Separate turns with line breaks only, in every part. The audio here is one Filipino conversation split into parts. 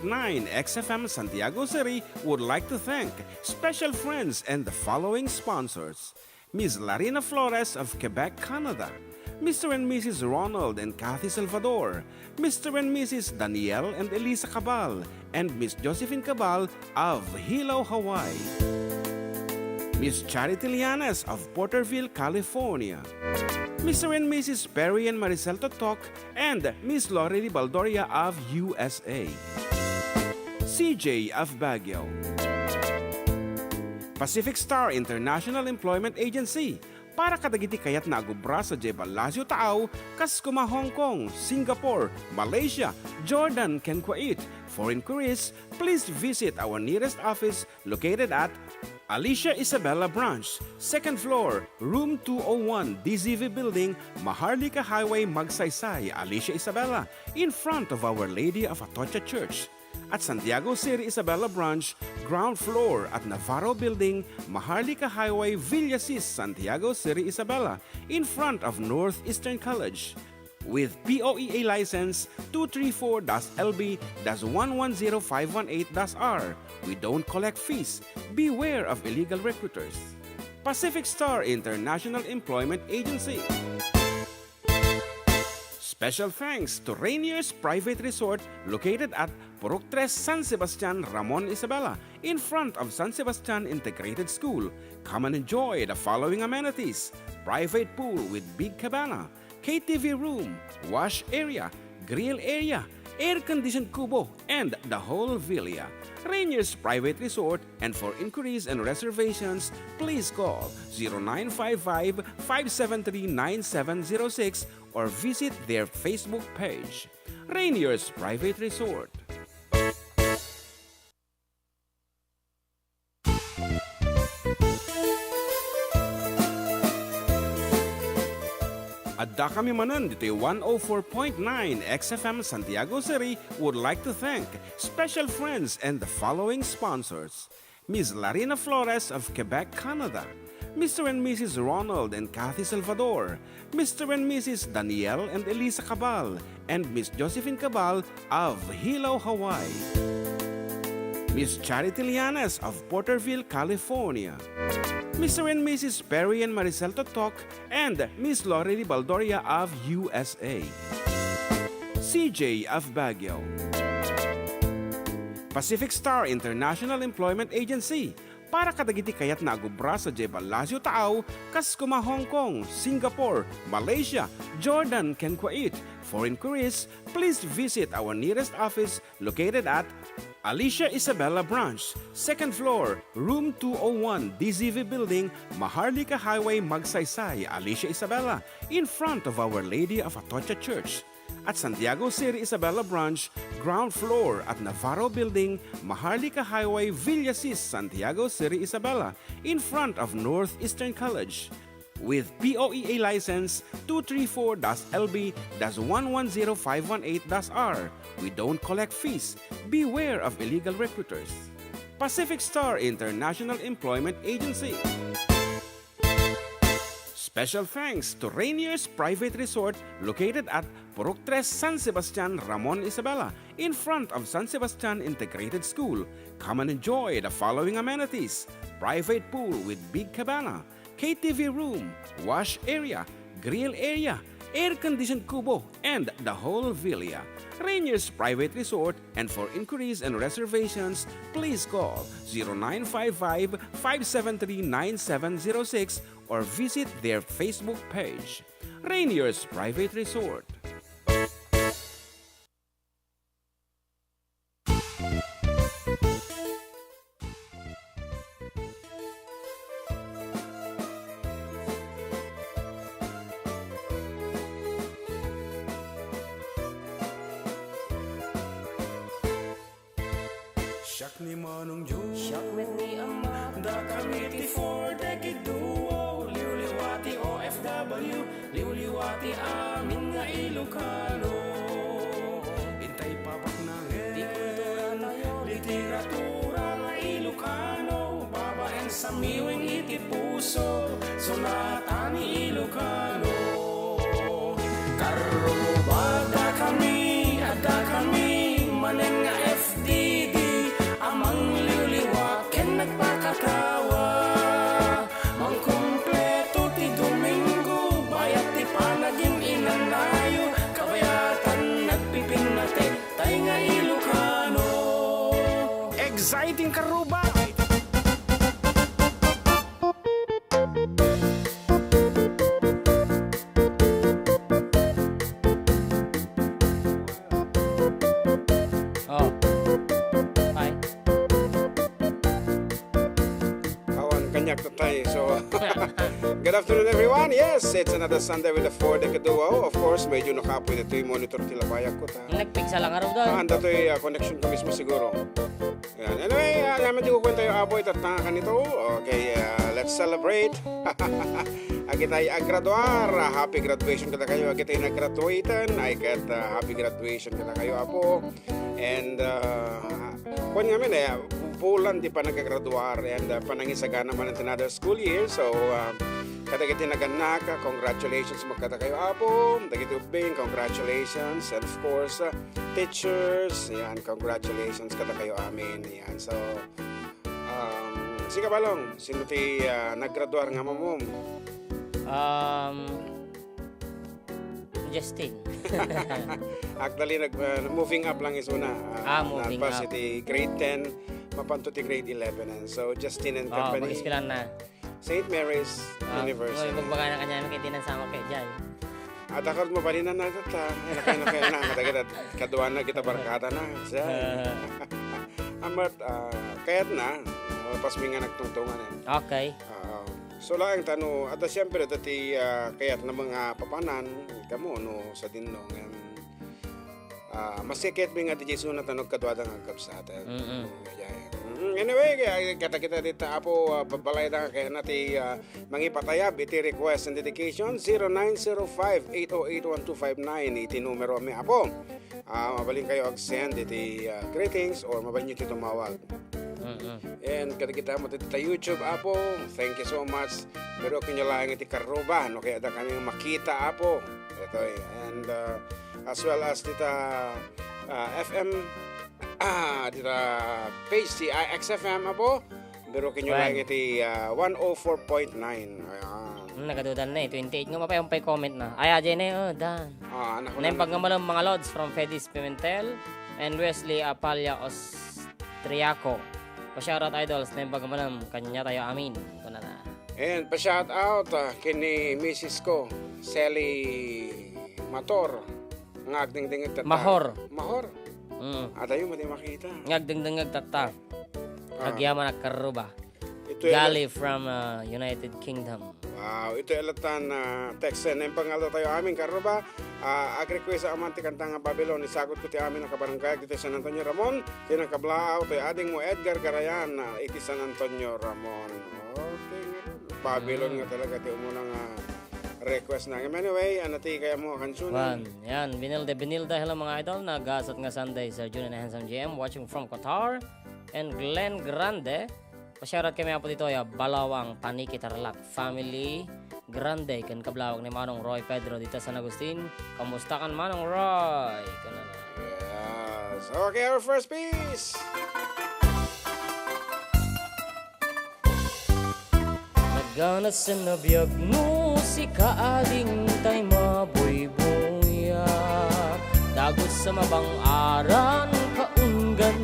XFM Santiago City would like to thank special friends and the following sponsors. Ms. Larina Flores of Quebec, Canada. Mr. and Mrs. Ronald and Kathy Salvador. Mr. and Mrs. Danielle and Elisa Cabal. And Miss Josephine Cabal of Hilo, Hawaii. Miss Charity Lianes of Porterville, California. Mr. and Mrs. Perry and Maricel Totok and Miss Lorely Baldoria of USA. CJ of Baguio. Pacific Star International Employment Agency. Para kadagiti kayat na agubra sa Jebel Lazio Tao, kas kuma Hong Kong, Singapore, Malaysia, Jordan, ken Kuwait. For inquiries, please visit our nearest office located at Alicia Isabella Branch, 2nd floor, room 201, DZV Building, Maharlika Highway, Magsaysay, Alicia Isabella, in front of Our Lady of Atocha Church. At Santiago City Isabela Branch, ground floor at Navarro Building, Maharlika Highway, Villasis, Santiago City Isabela, in front of Northeastern College. With POEA license 234-LB-110518-R, we don't collect fees. Beware of illegal recruiters. Pacific Star International Employment Agency. Special thanks to Rainier's Private Resort located at Purok 3 San Sebastian, Ramon Isabela, in front of San Sebastian Integrated School. Come and enjoy the following amenities: private pool with big cabana, KTV room, wash area, grill area, air-conditioned kubo, and the whole villa. Rainier's Private Resort, and for inquiries and reservations, please call 0955-573-9706 or visit their Facebook page. Rainier's Private Resort. Adda kami manan dito 104.9 XFM Santiago City would like to thank special friends and the following sponsors. Ms. Larina Flores of Quebec, Canada. Mr. and Mrs. Ronald and Kathy Salvador. Mr. and Mrs. Danielle and Elisa Cabal. And Miss Josephine Cabal of Hilo, Hawaii. Miss Charity Lianes of Porterville, California. Mr. and Mrs. Perry and Maricel Totok and Miss Lorely Baldoria of USA. CJ of Baguio. Pacific Star International Employment Agency. Para kadagiti kayat na agubra sa Jebel Lazio Tao, kas kuma Hong Kong, Singapore, Malaysia, Jordan, ken Kuwait. For inquiries, please visit our nearest office located at Alicia Isabella Branch, 2nd floor, room 201, DZV Building, Maharlika Highway, Magsaysay, Alicia Isabella, in front of Our Lady of Atocha Church. At Santiago City Isabela Branch, ground floor at Navarro Building, Maharlika Highway, Villasis, Santiago City Isabela, in front of Northeastern College. With POEA license 234-LB-110518-R, we don't collect fees. Beware of illegal recruiters. Pacific Star International Employment Agency. Special thanks to Rainier's Private Resort located at Purok 3 San Sebastian, Ramon Isabela, in front of San Sebastian Integrated School. Come and enjoy the following amenities: private pool with big cabana, KTV room, wash area, grill area, air-conditioned kubo, and the whole villa. Rainier's Private Resort, and for inquiries and reservations, please call 0955-573-9706 or visit their Facebook page. Rainier's Private Resort.
Siak ni Manong Joe,
Siak met ni Ama,
da kamiti for decade duo. Liwliwati OFW, liwliwati amin nga Ilocano. Intay papak na
di kultura tayo,
literatura nga Ilocano. Babaeng sa miwing iti puso, sonata ni Ilocano. Karubada kami, ada kami, maneng nga FD.
exciting karuba!
Oh. Hi.
Awan kanyak tatay. So, good afternoon everyone. Yes, it's another Sunday with the 4-decade duo. Of course, medyo nakapoy na ito'y monitor tila bayak ko ta.
Nagpigsa lang araw daw.
Anda to'y connection ko mismo siguro. Yan. Anyway, namin di ko kwento yung aboy tatanga ka nito. Okay, let's celebrate. Agi tayo agraduar. Happy graduation kada kayo. Agi tayo nag-graduaten. I get happy graduation kada kayo apo. And kung nga min bulan di pa nag-graduar and panangisagana man ng another school year. So kada kita naganak, congratulations magkata kayo apo. Dagiti ubing, congratulations. And of course, teachers, yan, congratulations kada kayo amin. Yan. So sige balong, sino ti nag-graduar nga mamum?
Justin.
Actually, moving up lang is una.
Moving
Nalpas
up.
iti grade 10, mapanto ti grade 11. And so, Justin and Company,
Mag-iskilan na.
St. Mary's University.
Magbaga na kanya kay tinasama kay Jai.
At akard mo pa rin na natata. Nakaya na. Matagit at kaduan na kita barkada na. Siya. Amat, kayat na. Pas mi nga nagtungtungan eh.
Okay.
So lang tano at siyempre dati kayat na mga papanan kamo no sa dinno masikit mi nga di Jesu na tanog kadwada nga kapsatan. Anyway, kata kita dito apo babalay da kay nati mangipatayab iti request and dedication 0905-808-1259 iti numero mi apo. Mabaling kayo ag-send iti greetings or mabalin nyo iti tumawag. And kada kita mo dito YouTube apo, thank you so much. Pero kinyalang iti karuba, no kaya da kami makita apo. Ito and as well as dita FM, dita page si XFM apo. Pero kinyalang iti 104.9.
Nagadudan na 28 nga mapayong pay comment na. Ay ajay na dan.
Anak ko
Naimpag nga malang mga lods from Fedis Pimentel and Wesley Apalya Austriaco. Pa-shoutout idols na yung pagkamalam kanya tayo amin. Ito na.
And pa-shout out kini Mrs. ko, Sally Mator. Ngagding-ding tata.
Mahor.
At ayun, mati makita.
Ngagding tata. Agyaman nagkaruba.
Ito
Gali from United Kingdom.
Wow, ito elatan text na yung pangalo tayo amin karuba. Ag-request sa aman ti kantang Babylon. Isagot ko ti amin ang kabarangay dito San Antonio Ramon. Tinakablao tayo ading mo Edgar Garayan iti San Antonio Ramon. Okay, Babylon nga talaga ti umunang request na. Anyway, anati kaya mo kansunan.
Yan, Binilda. Hello mga idol. Nagasat nga Sunday sa June and Handsome GM watching from Qatar. And Glenn Grande. Pasyarat kami po dito Balawang Paniki Tarlac Family Grande kan kablawag ni Manong Roy Pedro dito sa San Agustin. Kamusta kan Manong Roy?
Yes. Okay, our first piece.
Nagana sa nabiyag musika ading tay maboy-boya. Dagot sa mabang aran kaunggan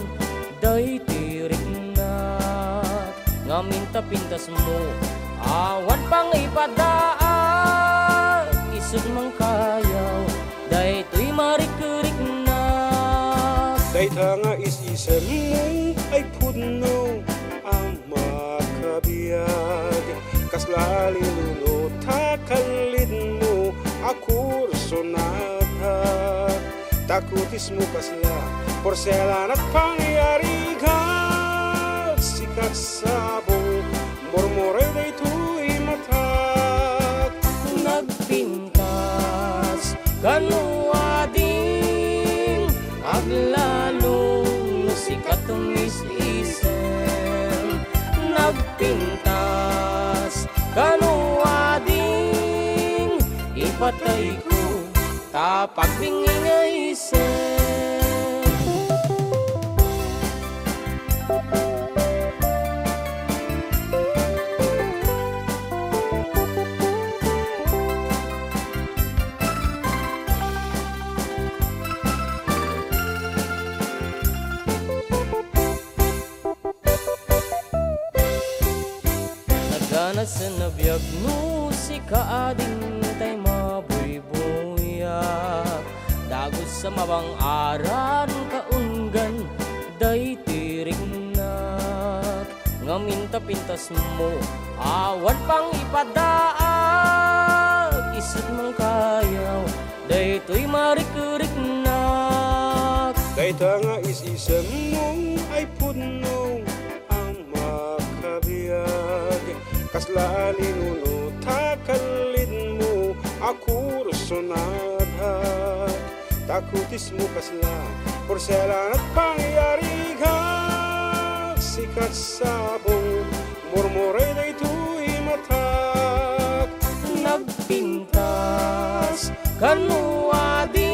day tirik ngamin tapintas mo awan pang ipadaan isog mang kayaw day to'y marikurik na
day nga isisen mo ay puno ang makabiyag kaslali luno takalid mo akurso nata takutis mo kasla porselan at pangyarigan sikat sabong murmuray na ito'y matat
nagpintas kanuading aglalong sikat tumis-isem nagpintas kanuading ipatay ko tapag bingingaisem. sa nabiyag musika ading tay mabuybuya dagos sa mabang aran kaunggan day tirignak ngaminta pintas mo awan pang ipadaag isut mang kayaw day to'y marikuriknak
Dayta nga isisem mong ay punong ang makabiyag kaslaan inuno takalin mo ako rusunaghat takutis mo kasla porselan at pangyari ka sikat sabong murmuray na ito'y matak
nagpintas kanuading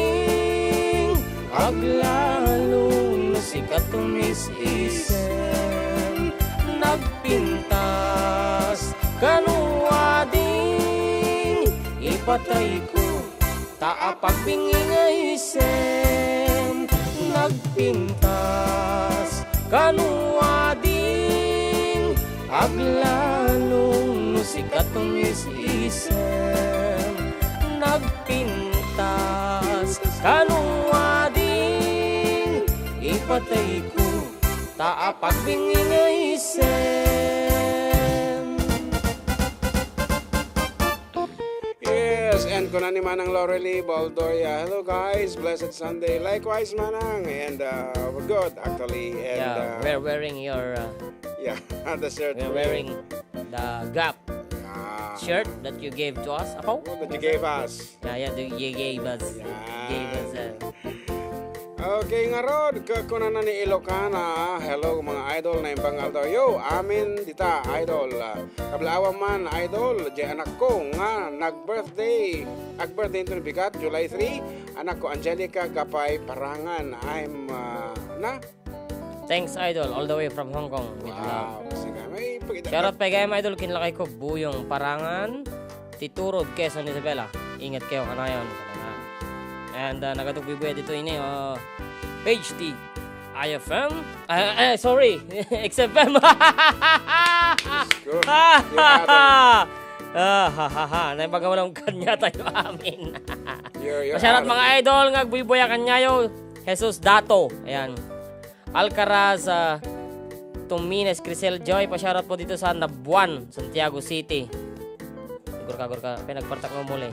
aglalong sikat tumis-isem nagpintas kanuading ipatay ko taapagpingingay isem nagpintas kanuading aglalong sikat tumis-isem nagpintas kanuading ipatay ko taapagpingingay isem.
Yes, and kunan ni Manang Laureli Baldoria. Hello guys, blessed Sunday. Likewise Manang, and we're good actually. And
Yeah, we're wearing your
yeah, the shirt
we're wearing the Gap
ah,
shirt that you gave to us. Apo?
that you gave us.
Yeah, you gave us. Gave us.
Okay nga rod, kunan na ni Ilocana. Hello mga idol na imbangal daw. Yo, amin dita idol. Kablaawa man idol, di anak ko nga nag-birthday. Nag-birthday ito bigat, July 3. Anak ko Angelica Gapay Parangan. I'm na.
Thanks, Idol, all the way from Hong Kong. With love.
Wow, sige may
Shoutout pa kay Idol, kinlakay ko Buyong Parangan, Titurod, Quezon, Isabela. Ingat kayo kanayon. And nagatugbibuya dito ini page T IFM sorry XFM
good.
Naibaga walang kanya tayo amin.
You're
Masyara't
out of
mga idol nga buibuya kanyayo Jesus Dato ayan Alcaraz Tumines Crisel Joy pasyarat po dito sa Nabuan Santiago City. Gurka pinagpartak mo muli.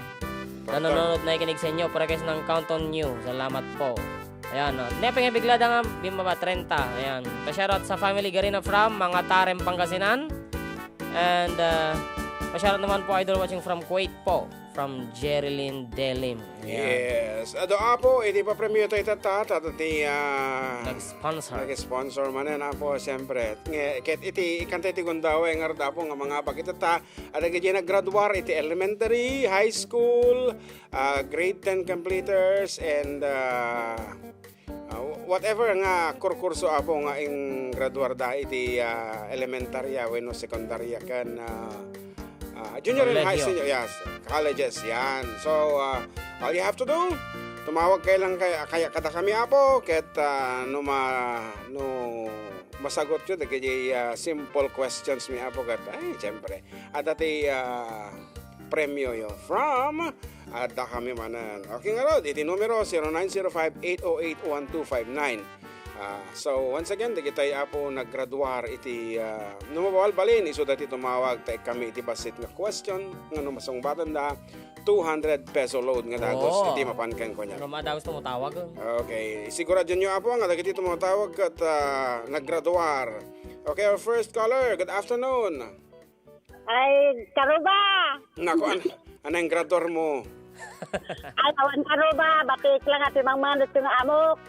Nanonood na ikinig sa inyo para guys ng Countdown New. Salamat po. Ayan. Nepeng bigla nga bimaba 30. Ayan. Pasyarat sa family Garina from mga Tarem Pangasinan. And pasyarat naman po idol watching from Kuwait po. From Jerilyn Delim.
Yes. Ado apo, iti pa premio tayo tatat at iti
Nag-sponsor.
nag-sponsor man na po siyempre. Ket iti ikanta iti gundaw nga rada po nga mga bakitata at iti naggraduar iti elementary, high school, grade 10 completers and whatever nga kurkurso apo nga ing graduar da iti elementarya wenno sekundarya kan junior and high
Colegio.
senior, yes, colleges, yan. So, all you have to do, tumawag kayo lang kaya kada kami apo, ket no masagot yun, kaya simple questions mi apo, ket ay, siyempre, at ati premyo yo from da kami manan. Okay nga rod, iti numero 0905-808-1259. So once again, di kita apo naggraduar iti numabawal balin iso dati tumawag tay kami iti basit nga question nga numasong batanda 200 peso load nga dagos iti mapanken ko niya.
Ano madagos tumutawag?
Okay, sigurado nyo apo nga dagiti tumawag at naggraduar. Okay, our first caller, good afternoon.
Ay, karuba!
Nako, anong graduar mo?
Ay, awan karuba! Batik lang at imang manot yung amok.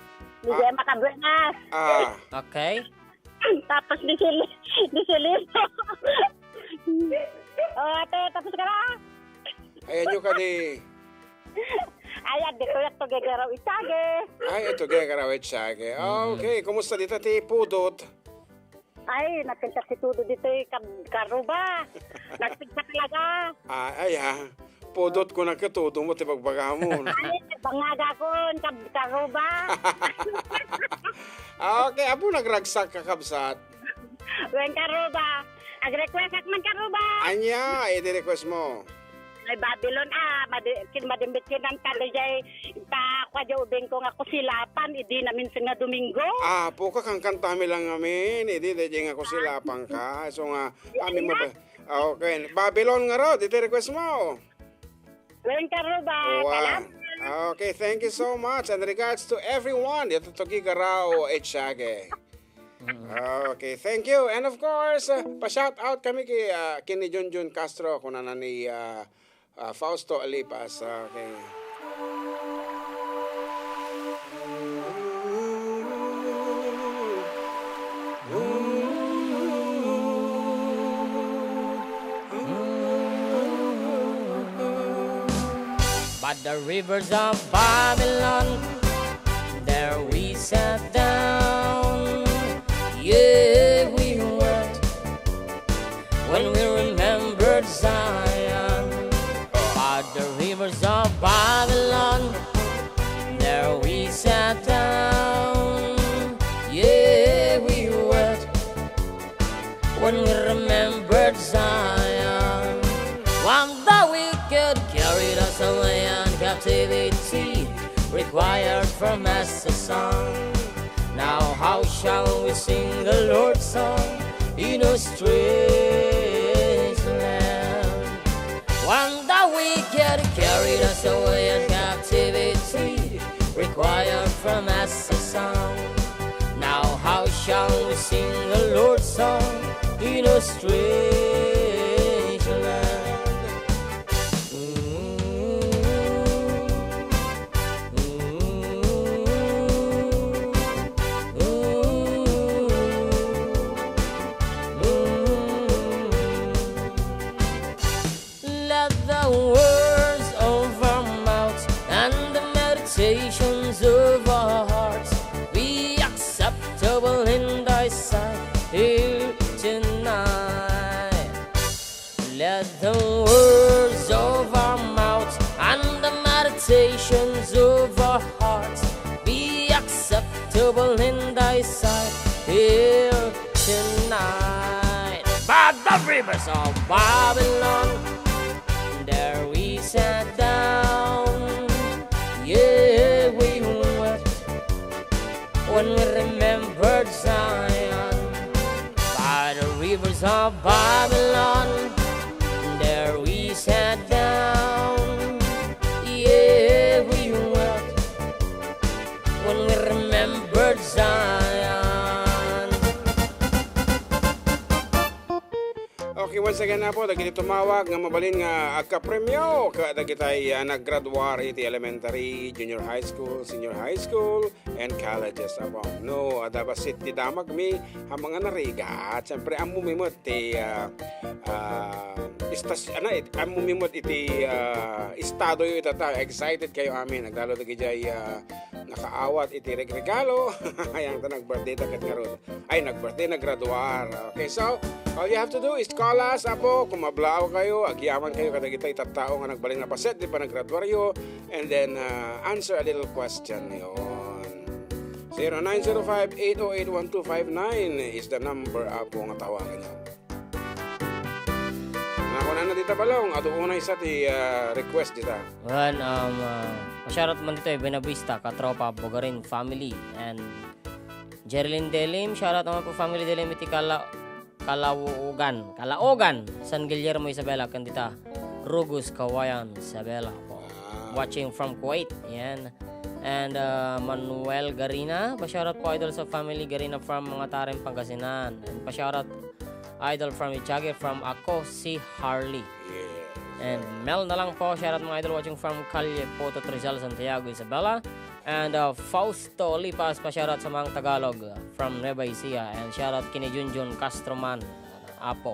Di siya makabuenas.
Okay.
Tapos disilip. Ate, tapos ka na?
Ayan nyo ka di.
Ayan, di ko yung tugigaraw isage.
Ay, ito gaya karawit siya. Okay, kumusta dito ti Pudot?
Ay, nagpinta si Tudo dito yung karuba. Nagpinta talaga.
Ay Pudot ko na katuto mo ti pagbagamon.
Ay, bangaga ko, karuba.
Okay, apo nagragsak kakabsat.
Wen karuba. Ag-request ak man karuba.
Anya, iti-request mo.
Ay Babylon madimbit kinan talo jay pa kwadyo ubeng ko nga kusilapan idi namin sa nga Domingo.
Po ka kang kantami lang amin. Hindi, nga ko sila pang ka. So nga, amin mo ba? Okay. Babylon nga raw, iti-request mo.
Wen karuba. Salamat.
Okay, thank you so much. And regards to everyone, ito togi ka raw, Echage. Okay, thank you. And of course, pa-shout out kami kini Junjun Castro, kunana ni Fausto Alipas. Okay.
By the rivers of Babylon, there we sat down. Yeah, we wept when we remembered Zion. By the rivers of Babylon, there we sat down. Yeah, we wept when we remembered Zion. When the wicked carried us away and captivity required from us a song. Now how shall we sing the Lord's song in a strange land? When the wicked carried us away and captivity required from us a song. Now how shall we sing the Lord's song in a strange land? Let the words of our mouths and the meditations of our hearts be acceptable in thy sight here tonight. Let the words of our mouths and the meditations of our hearts be acceptable in thy sight here tonight. By the rivers of Babylon, there we sat down. Yeah, we wept when we remembered Zion. By the rivers of Babylon, there we sat down. Yeah, we wept when we remembered Zion.
Okay, once again na po, dagiti tumawag nga mabalin nga agka-premyo dagiti tay naggraduar iti elementary, junior high school, senior high school, and colleges abang. No, adabasit ti damag mi mga nariga. At siyempre, ang mumimot ti ang mumimot iti estado yu itata. Excited kayo amin. Nagdalo dagiti nakaawat iti regalo. Ayang ta nag-birthday tagat karon. Ay, nag-birthday, naggraduar. Okay, so all you have to do is call us, apo, kung mablao kayo, agyaman kayo, kada kita itatao nga nagbaling na paset, di pa naggraduaryo, and then answer a little question yun. 0905-808-1259 is the number, apo, nga tawagan nyo. Nakunan na dita balong, ato unay sa ti request dita.
Well, masyarat man dito Benavista, Katropa, Bogarin, family, and Jerilyn Delim, shoutout naman po family Delim, iti Kalaogan, San Guillermo, Isabela, Candita, Rugus, Kawayan, Isabela po. Watching from Kuwait, yan. And Manuel Garina, pa-shoutout po idol sa family Garina from mga Tarem, Pangasinan. And pa-shoutout idol from Ichage from Ako, si Harley. And Mel na lang po, shoutout mga idol watching from Calle, Poto, Rizal, Santiago, Isabela. And Fausto Lipas, pa-shoutout sa mga Tagalog from Nueva Ecija. And shoutout kini Junjun Castroman, Apo.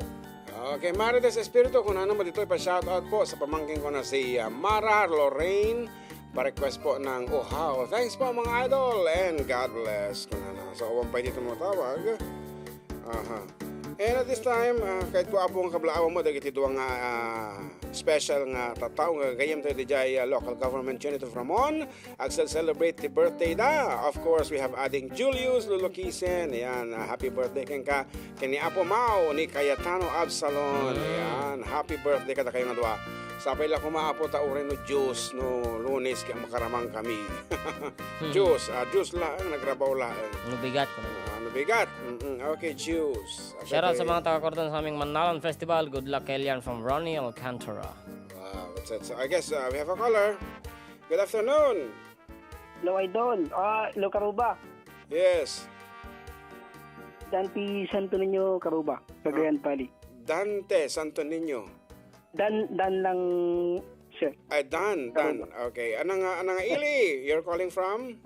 Okay, Marites Espiritu, kung ano mo dito, pa-shoutout po sa pamangkin ko na si Mara Lorraine. Pa-request po ng Uhaw. Thanks po mga idol and God bless. Kung ano, so, uwan pa dito mo tawag. Aha. And at this time, kahit ko apong kablaaw mo, dagiti duwang special nga tataw nga gayam tayo dijay local government unit of Ramon. Agsal celebrate the birthday da. Of course, we have adding Julius Lulukisen. Ayan, happy birthday ka kini Apo Mau ni Cayetano Absalon. Ayan, happy birthday ka kayo nga duwa. Sapay lang kumaapo ta uray no Diyos no Lunes kaya makaramang kami. Diyos lang, nagrabaw lang.
Nubigat ko.
Bigat. Okay, juice.
Shoutout sa mga taga-kordon sa aming Mannalan Festival. Good luck, Elian, from Ronnie Alcantara.
Wow, so I guess we have a caller. Good afternoon.
Hello, Idol. Hello, Karuba.
Yes.
Dante Santo Niño, Karuba. Cagayan Valley.
Dante Santo Niño.
Dan lang, sir.
Ay, Dan. Okay. Anong ili? You're calling from?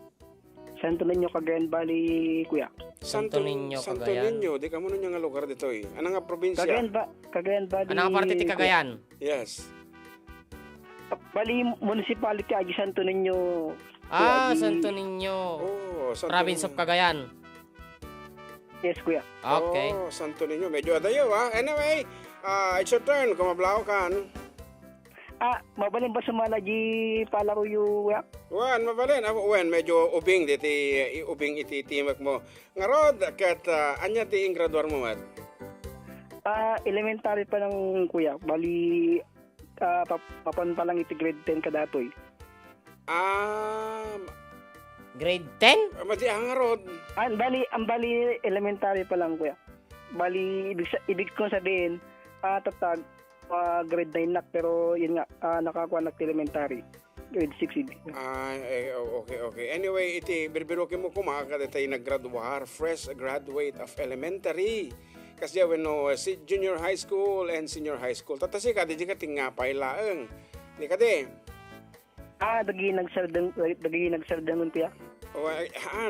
Santo Niño, Cagayan Valley, kuya.
Santo Niño,
Santo
Cagayan.
Niño. Di ka muna nga lugar dito eh. Ano nga probinsya?
Cagayan Valley.
Ano nga parte ti Cagayan?
Yes.
Bali, municipality, Agi Santo Niño.
Santo Niño.
Oh, Santo
Province of Cagayan.
Yes, kuya.
Okay.
Oh, Santo Niño. Medyo adayo Anyway, it's your turn. Kumablaw kan.
Mabalin ba sa malagi palaro yu, kuya?
Wan, mabalin. Wan, medyo ubing ubing iti timak mo. Ngarod, kat anya ti ing graduar mo, Mad?
Elementary pa lang, kuya. Bali, papan pa lang iti grade 10 kadatoy.
Grade 10?
Madi ang ngarod.
Ang bali elementary pa lang, kuya. Bali, ibig ko sabihin, tatag, grade 9 na, pero yun nga, nakakuha na elementary. Grade 6 ibig.
Okay. Anyway, iti birbiroke mo kumaka tayo naggraduar, fresh graduate of elementary. Kasi when si junior high school and senior high school, tatasi ka, di ka tingapay laeng. Di ka di?
Dagi nagsardangon kuya.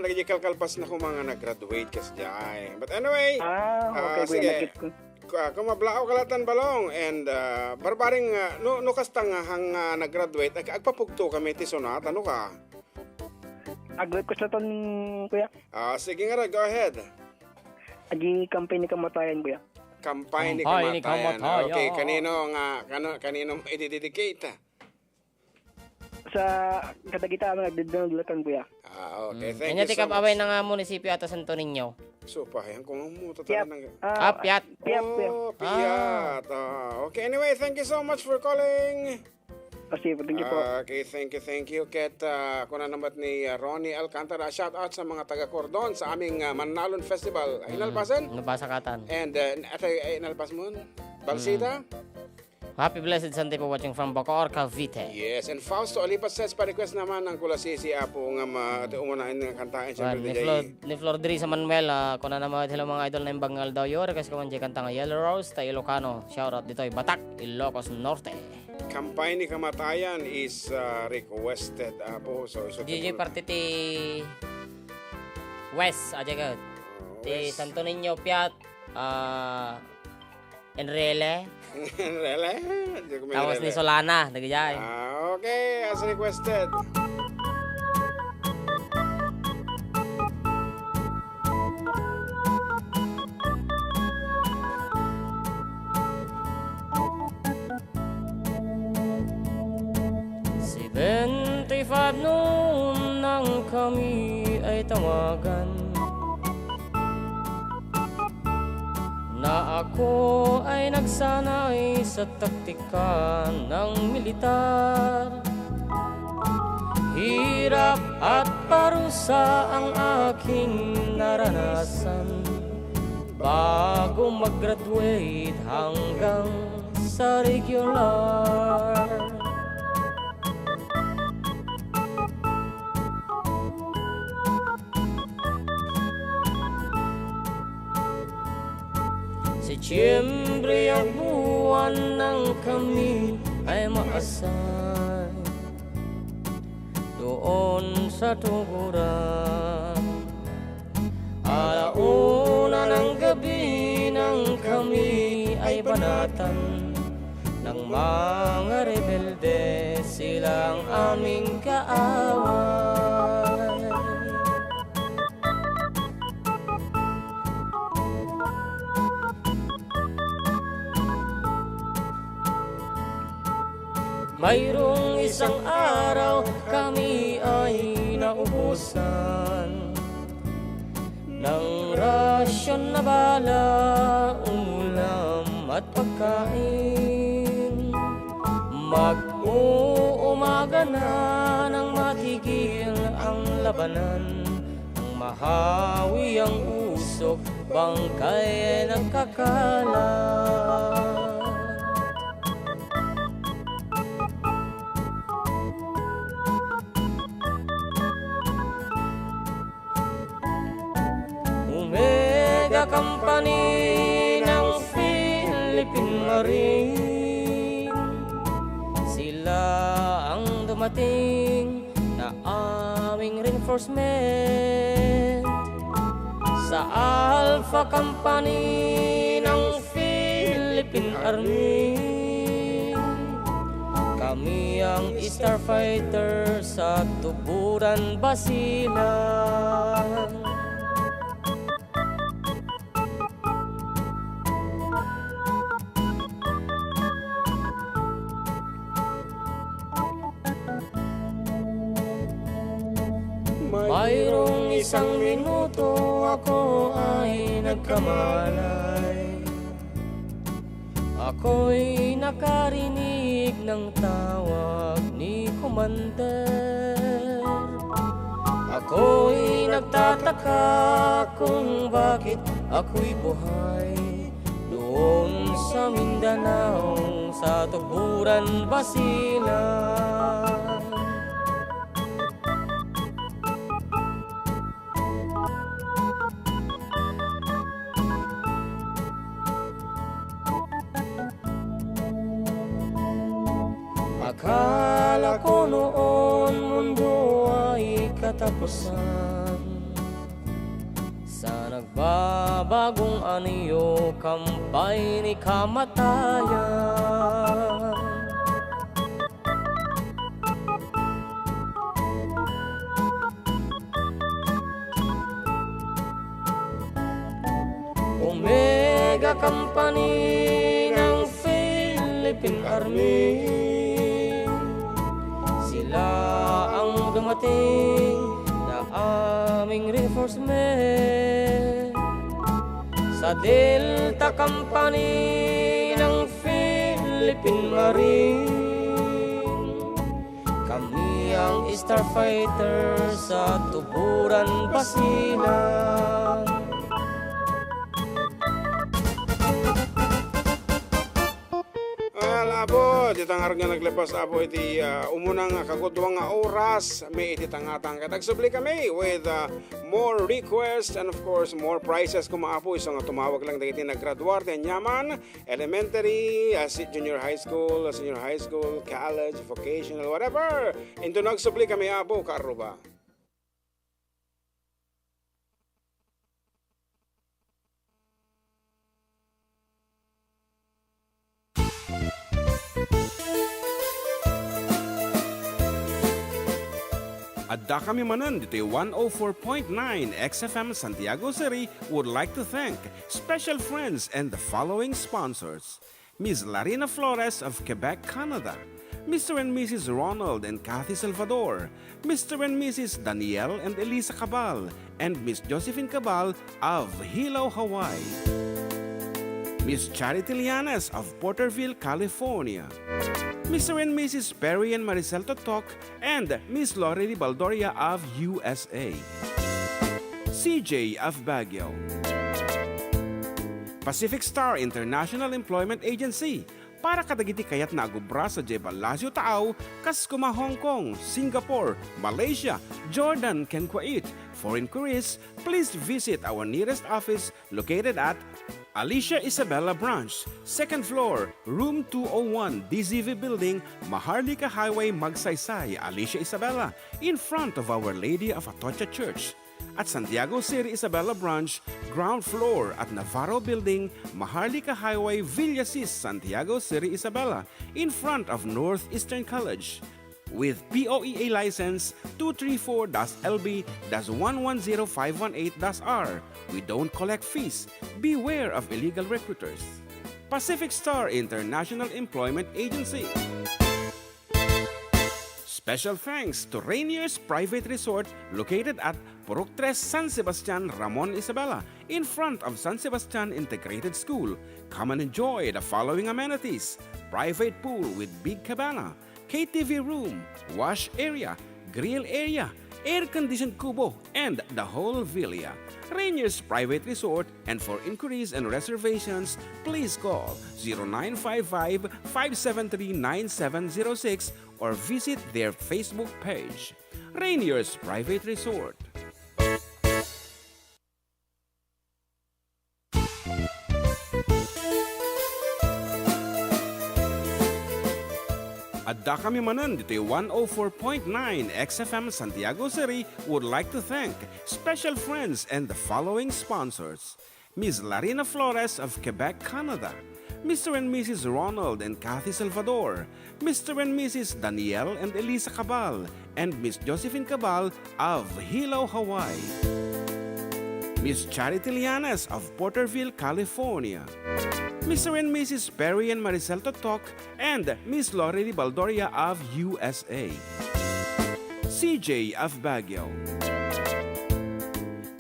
Nagjikalkalpas na ko mga nag-graduate kasi dyan. But anyway,
Okay, kuya,
sige.
nakit ko.
Kumablao kalatan balong and barbaring no kastang hang nag-graduate agpapugto kami ti sonata no ka.
Agwet ko sa ton, kuya.
Sige nga, go ahead.
Agi campaign ni kamatayan, kuya.
Kampay ni
Kampay ni
kamatayan.
kamatayan.
Okay, kanino mo i-dedicate?
Sa katagita nagdedonglatan, kuya.
Okay, thank
Kanya
you
ti
so
kababay
much.
ng munisipyo ato Santo Niño.
So, pahayan ko mo
Piyat.
tatanan ng...
Piat.
Piyat, kuya.
Piyat. Okay, anyway, thank you so much for calling.
Kasi, thank you po.
Okay, thank you. Ket kuna naman ni Ronnie Alcantara. Shout out sa mga taga-Cordon sa aming Manalon Festival. Ay nalpasan?
Nabasakatan.
And ay nalpas mo? Balsita?
Happy Blessed Sunday po watching from Bacoor, Cavite.
Yes, and Fausto Alipas says pa-request naman ng Kulasisi Apo nga umunahin ng kantaan.
Ni Flor Dri sa Manuel, kung na naman hello mga idol na yung bangal daw yun, kasi kung kanta nga Yellow Rose, tayo Ilocano. Shoutout dito ay Batak, Ilocos Norte.
Kampay ni Kamatayan is requested Apo. So,
DJ parte ti West, aja ka. Ti Santo Niño, Piat, Enrele,
Rele?
tapos ni Solana, nagajay.
Okay, as requested.
Five noon nang kami ay tawagan na ako ay nagsanay sa taktika ng militar. Hirap at parusa ang aking naranasan bago mag-graduate hanggang sa regular. Siyempre ang buwan ng kami ay maasay doon sa tuguran. Alauna ng gabi nang kami ay banatan ng mga rebelde, silang aming kaaway. Mayroong isang araw kami ay naubusan ng rasyon na bala, ulam at pagkain. Mag-uumaga na nang matigil ang labanan, ang mahawi ang usok, bangkay ay nagkakalat. Omega Company ng Philippine Marine, sila ang dumating na aming reinforcement. Sa Alpha Company ng Philippine Army, kami ang starfighter sa Tuburan, Basilan. Mayroong isang minuto ako ay nagkamalay. Ako'y nakarinig ng tawag ni Commander. Ako'y nagtataka kung bakit ako'y buhay doon sa Mindanao, sa Tuburan, Basilan. Akala ko noon mundo ay katapusan, sa nagbabagong anyo, kampay ni kamatayan. Omega Company ng Philippine Army, sila ang dumating na aming reinforcement. Sa Delta Company ng Philippine Marine, kami ang starfighter sa Tuburan, Basilan.
Abo, ditangar nga naglepas abo iti umunang kagudwang nga oras, may iti tangatang katagsubli kami with more requests and of course more prizes kumaapo. Isang tumawag lang dagiti naggraduar ti Anyaman, elementary, junior high school, senior high school, college, vocational, whatever. Into nagsubli kami abo, karuba. Adda kami manan dito 104.9 XFM Santiago City would like to thank special friends and the following sponsors: Ms. Larina Flores of Quebec, Canada, Mr. and Mrs. Ronald and Kathy Salvador, Mr. and Mrs. Danielle and Elisa Cabal, and Miss Josephine Cabal of Hilo, Hawaii. Miss Charity Lianes of Porterville, California. Mr. and Mrs. Perry and Maricel Totok, and Miss Lorely Baldoria of USA. CJ of Baguio. Pacific Star International Employment Agency, para kadagiti kayat na agubra sa Jebel Lazio Taaw, kas kuma Hong Kong, Singapore, Malaysia, Jordan, ken Kuwait. For inquiries, please visit our nearest office located at Alicia Isabella Branch, 2nd floor, room 201, DZV Building, Maharlika Highway, Magsaysay, Alicia Isabella, in front of Our Lady of Atocha Church. At Santiago City Isabella Branch, ground floor at Navarro Building, Maharlika Highway, Villasis, Santiago City Isabella, in front of Northeastern College. With POEA license 234-LB-110518-R. We don't collect fees. Beware of illegal recruiters. Pacific Star International Employment Agency. Special thanks to Rainier's Private Resort located at Purok 3 San Sebastian, Ramon Isabela, in front of San Sebastian Integrated School. Come and enjoy the following amenities: private pool with big cabana, KTV room, wash area, grill area, air-conditioned kubo, and the whole villa. Rainier's Private Resort, and for inquiries and reservations, please call 0955-573-9706 or visit their Facebook page. Rainier's Private Resort. Adda kami manan dito yung 104.9 XFM Santiago City would like to thank special friends and the following sponsors: Ms. Larina Flores of Quebec, Canada, Mr. and Mrs. Ronald and Kathy Salvador, Mr. and Mrs. Danielle and Elisa Cabal, and Miss Josephine Cabal of Hilo, Hawaii, Miss Charity Lianas of Porterville, California, Mr. and Mrs. Perry and Maricel Totok, and Miss Lori Baldoria of USA, CJ of Baguio,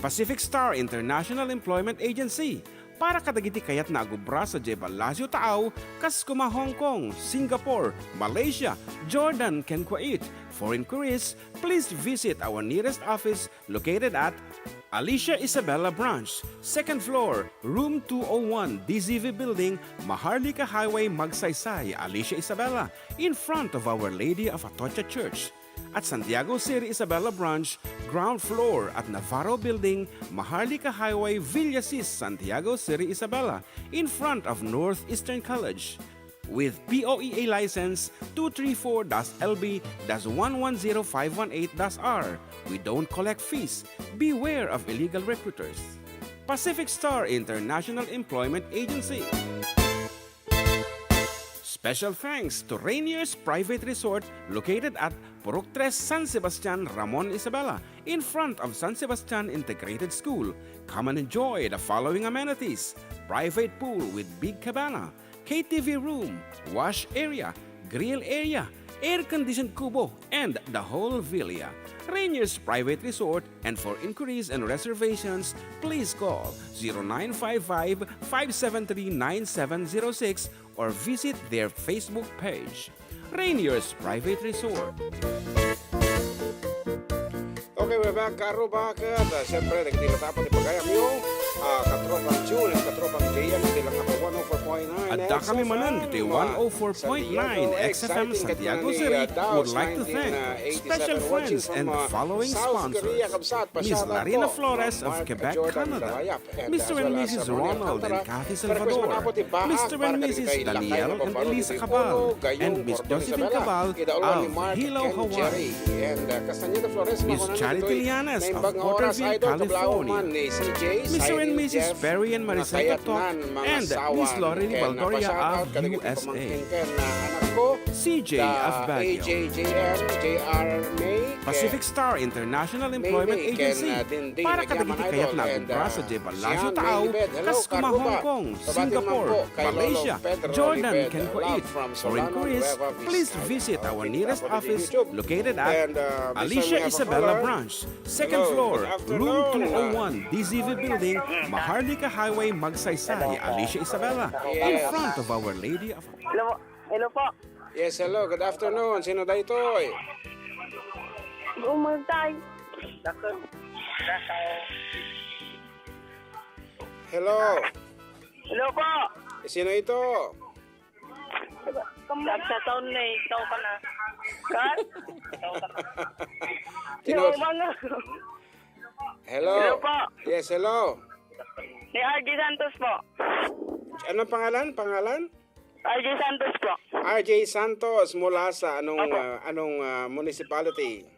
Pacific Star International Employment Agency, para kadagiti kayat na agubra sa Jebel Lazio Taaw, kas kuma Hong Kong, Singapore, Malaysia, Jordan, ken Kuwait. For inquiries, please visit our nearest office located at Alicia Isabela Branch, 2nd floor, room 201, DZV Building, Maharlika Highway, Magsaysay, Alicia Isabela, in front of Our Lady of Atocha Church. At Santiago City Isabela Branch, ground floor at Navarro Building, Maharlika Highway, Villasis, Santiago City Isabela, in front of Northeastern College. With POEA license 234-LB-110518-R. We don't collect fees. Beware of illegal recruiters. Pacific Star International Employment Agency. Special thanks to Rainier's Private Resort located at Purok 3 San Sebastian, Ramon Isabela, in front of San Sebastian Integrated School. Come and enjoy the following amenities: private pool with big cabana, KTV room, wash area, grill area, air-conditioned kubo, and the whole villa. Rainier's Private Resort, and for inquiries and reservations, please call 0955-573-9706 or visit their Facebook page. Rainier's Private Resort. Okay, we're back. Karo bakit? Siyempre, nagtila tapos ipagayam yung katropang June at katropang JM. Hindi lang ako 104.9 At kami manan dito yung 104.9 XFM Santiago City would like to thank special friends and the following sponsors: Ms. Larina Flores of Quebec, Canada, Mr. and Mrs. Ronald and Kathy Salvador, Mr. and Mrs. Danielle and Elisa Cabal, and Miss Josephine Cabal of Hilo, Hawaii, Miss Charity Lianas of Porterville, California, Mr. and Mrs. Perry and Maricel Totok, and Miss Lori Baldoria of USA, CJ of Baguio, Pacific Star International Employment Agency, para kadagiti kayat na agubra sa Jebel Lazio Taaw, kas kuma Hong Kong, Singapore, Malaysia, Jordan, ken Kuwait. For inquiries, please visit our nearest office located at Alicia Isabela Branch, 2nd floor, room 201, DZV Building, Maharlika Highway, Magsaysay, Alicia Isabela, in front of Our Lady of...
Hello po.
Yes, hello. Good afternoon. Sino da ito?
Umagtay.
Hello.
Hello po.
Sino ito?
Sa taon na eh. Ikaw ka na. Kat?
Tino... Hello.
Hello po.
Yes, hello.
Ni RJ Santos po.
Anong pangalan?
RJ Santos po.
RJ Santos mula sa anong municipality?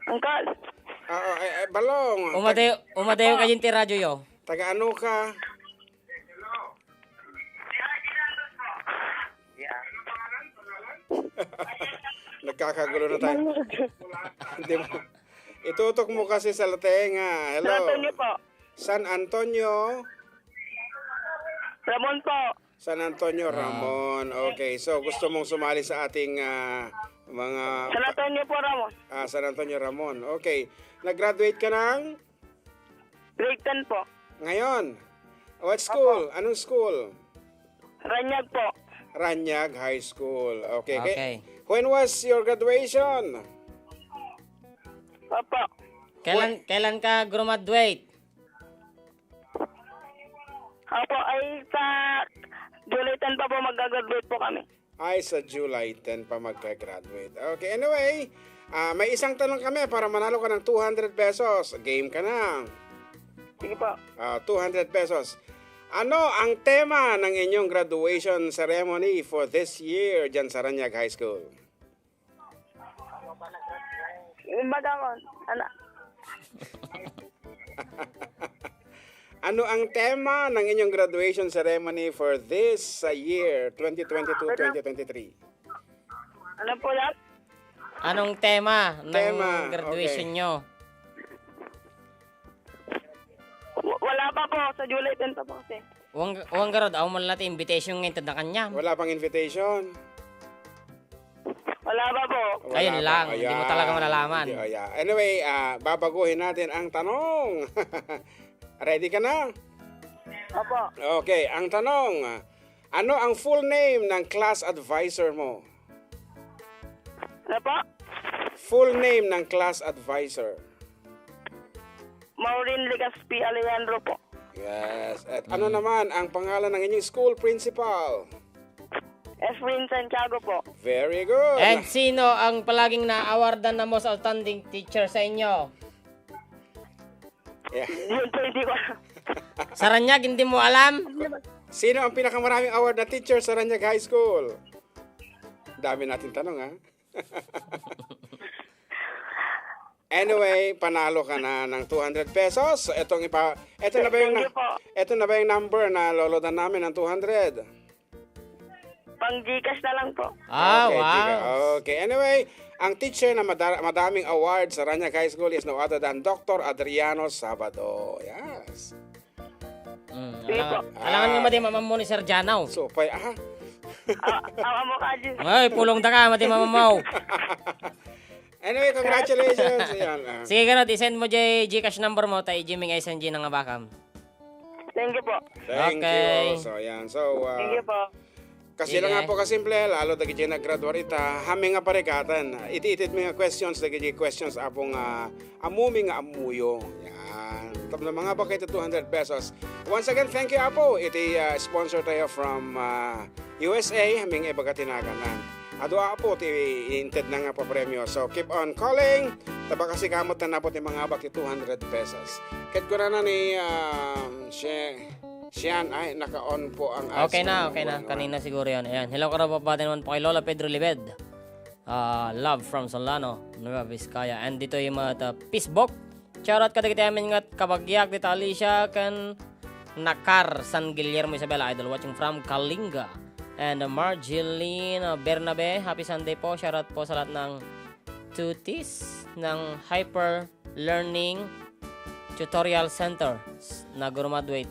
Angkal.
Balong.
Umadayo ka yung radyo yo.
Taga ano ka? Nagkakagulo na tayo. Hindi mo. Itutok mo kasi sa latenga. Hello.
San Antonio po.
San Antonio.
Ramon po.
San Antonio, Ramon. Okay, so gusto mong sumali sa ating mga...
San Antonio po, Ramon.
San Antonio, Ramon. Okay. Nag-graduate ka ng?
Grade 10 po.
Ngayon. What school? Anong school?
Ranyag po.
Ranyag High School. Okay.
Okay.
When was your graduation?
Opo.
Kailan ka graduate?
Opo, ay sa July 10 pa po mag-graduate po kami.
Ay, sa July 10 pa magka-graduate. Okay, anyway, may isang tanong kami para manalo ka ng 200 pesos. Game ka na.
Sige po.
200 pesos. Ano ang tema ng inyong graduation ceremony for this year dyan sa Ranyag High School?
Baga ko,
Ano ang tema ng inyong graduation ceremony for this year, 2022-2023?
Ano po yan?
Anong tema ng
Tema,
graduation
okay.
nyo?
Wala pa po, sa July 10 pa po kasi.
Uwang garod, ako mo natin invitation ngayon na kanya.
Wala pang invitation?
Wala pa po.
Wala
Ayun
pa.
lang, hindi mo talaga malalaman.
Anyway, babaguhin natin ang tanong. Ready ka na?
Opo.
Okay, ang tanong, ano ang full name ng class advisor mo?
Ano po?
Full name ng class advisor.
Maureen Legaspi Alejandro po.
Yes. At ano naman ang pangalan ng inyong school principal?
Efrain Santiago po.
Very good.
And sino ang palaging na-awardan na most outstanding teacher sa inyo?
Yeah.
Yun po, hindi ko.
Sa Ranyag, hindi mo alam?
Sino ang pinakamaraming award na teacher sa Ranyag High School? Dami natin tanong, ha? Anyway, panalo ka na ng 200 pesos. Ito na ba yung number na lolodan namin ng 200?
Pang Gcash na lang po.
Ah,
Okay,
wow.
Chica. Okay, anyway, ang teacher na madaming awards sa Ranyag High School is no other than Dr. Adriano Sabado. Yes.
Alangan mo mati mamamo ni Sir Janaw.
So,
Ang mo ka, Jis.
Ay, pulong ta ka, mati mamamaw.
Anyway, congratulations. Ayan,
Sige ganot, isend mo jay Gcash number mo, tayo Jimmy SNG ng abakam.
Thank you po.
Thank
Okay.
you. So, ayan. So,
Thank you po.
kasi lang
Sige.
nga po kasimple, lalo dagi dyan nag-graduate hami nga parikatan. Iti-itit mi nga questions, dagi dyan questions apong amumi nga amuyo. Yan. Tapos na mga ba kayo 200 pesos. Once again, thank you Apo. Iti sponsor tayo from USA, haming ibaga tinaganan. Ado Apo, inted na nga po premyo. So, keep on calling. Taba kasi kamot na napot yung mga abak 200 pesos. Kahit ko na ni Siyan, ay, naka-on po ang ads.
Okay na. Kanina siguro yan. Ayan. Hello ka po naman po kay Lola Pedro Libed. Love from Solano, Nueva Vizcaya. And dito yung mga Pisbok. Shoutout ka dito amin nga kabagyak dito Alicia kan Nakar San Guillermo Isabela Idol watching from Kalinga. And Marjeline Bernabe, happy Sunday po. Shoutout po sa lahat ng tutis ng Hyper Learning Tutorial Center na graduate.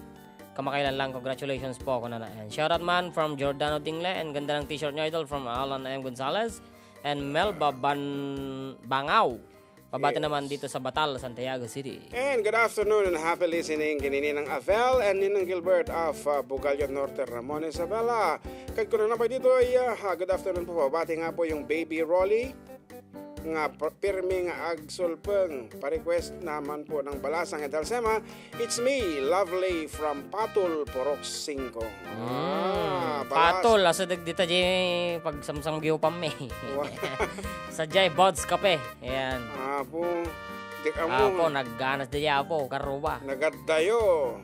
Kamakailan lang, congratulations po ako na. And shoutout man from Jordano Dingle and ganda ng t-shirt niya idol from Alan M. Gonzalez and Melba Bangaw. Pabati naman dito sa Batal, Santiago City.
And good afternoon and happy listening kini Ninang Avel and Ninang Gilbert of Bugalyo Norte, Ramon Isabela. Kag ko na pa dito ay good afternoon po. Pabati nga po yung Baby Rolly nga pirmi nga agsulpeng pa-request naman po ng Balasang Edalsema. It's me, Lovely from Patul, Porok 5.
Patol, asa dito dyan pag samsam giyo pa me. Sa jay bods kape. Ayan.
Apo, dik
Apo,
amo,
nagganas di apo, karuba.
nagadayo.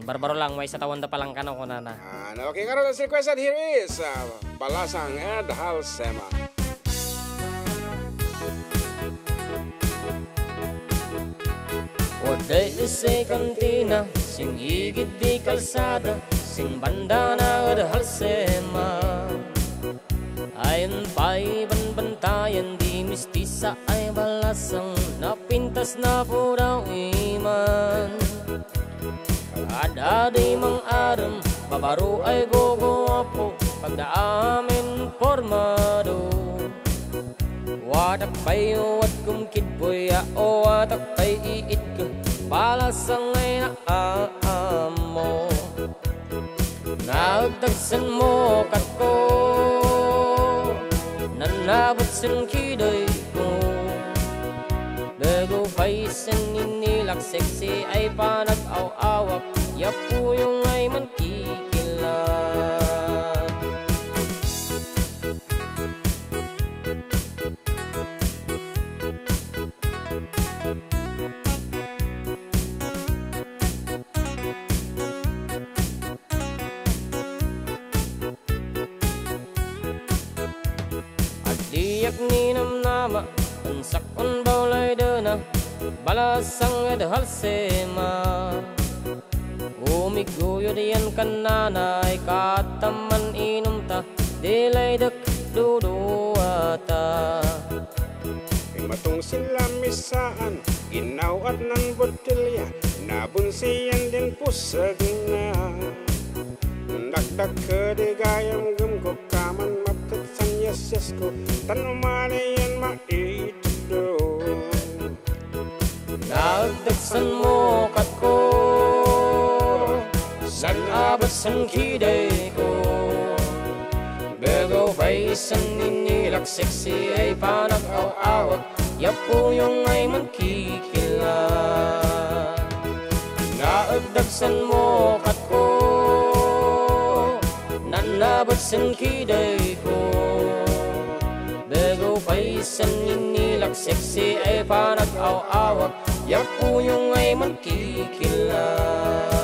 Barbaro lang, may sa tawan da palang kanaw ko na.
Okay, karon as requested, here is Balasang Edalsema.
Waday isay kantina, sing higit di kalsada, sing banda na adhalsema. Ayon pa'y banbantayan, di mistisa ay balasang, napintas na po daw iman. Ada di mang aram, Kabaro ay gogoapo pagdaamin formado. Watak payo at kumkid boya o watak pay iit ka pala sa ngay na aamo. Nagdagsan mo kat ko nanabot sin kiday ko. Bego paisan ninilak sexy ay panag-aw-awak. Yapo yung ay mankikilag. At diyak ninamnama ansakon baulay dana balasang edhalsema. Umiguyo diyan kananay kataman inom ta dilay dakduduata.
Kay matong sila misaan, ginaw at ng botelya, nabunsiyan din pusag na. Dagdag kadigayam gumko kaman mapkatsan yasyas ko, tanuman yan maitudo.
Nagdagsan mo kat ko san abot san kiday ko. Bego paisan ninilak sexy ay panag-aw-awak. Yapo yung ay mankikilag. Nagdagsan mo kat ko nanabot san kiday ko. Bego paisan ninilak sexy ay panag-aw-awak. Yapo yung ay mankikilag.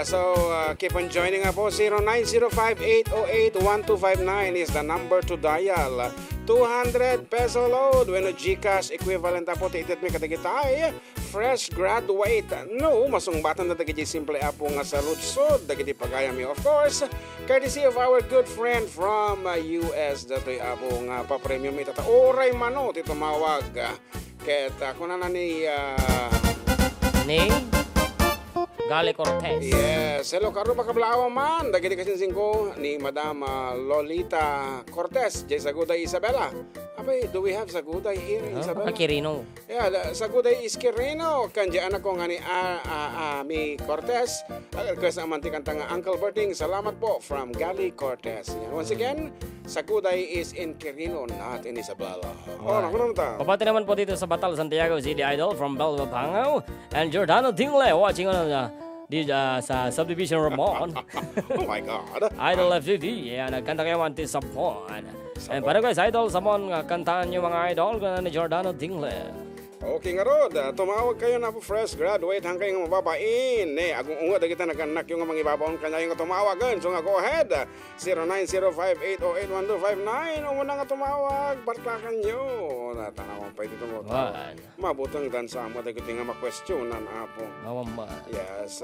So, keep on joining up po. 0905-808-1259 is the number to dial. 200 peso load when a GCash equivalent po titit may katagitay. Fresh graduate. No, masungbatan na dagiti simple apo nga sa lutsod. Dagiti pagayam of course. Courtesy of our good friend from US. Dato'y apo nga pa-premium itata. Oray mano, titumawag. Kaya kuna na ni...
Ni Gali Cortez.
Yes. Hello, karo makablawa man. Dagiti kasinsing ko ni Madam Lolita Cortez. Jay Saguday Isabela. Abay, do we have Saguday here, Isabela?
Kirino.
Yeah, Saguday is Kirino. Kanji anak ko nga ni mi Cortez. Agal ko sa amantikan tanga Uncle Berting. Salamat po from Gali Cortez. Yan. Once again, Saguday is in Kirino, not in Isabela. Oh, nakunan ta.
Pabati naman po dito sa Batal, Santiago City Idol from Belva Pangaw. And Giordano Dingle watching on sa Subdivision Ramon.
Oh my God.
Idol FTV. Yan, nagkanta kayo ang Tisapon. And para guys, Idol, Samon, kantaan nyo mga idol ni Giordano Dingle.
Okay nga rod, tumawag kayo na po fresh graduate hanggang nga mababain. Agong unga da kita naganak yung mga ibabaon kanya yung tumawagan. So nga go ahead, 0905-808-1259. Umuna nga tumawag, bartakan nyo. Natanawan pa ito mo. Mabutang dan sa amo da kita nga makwestiyonan apo. Yes.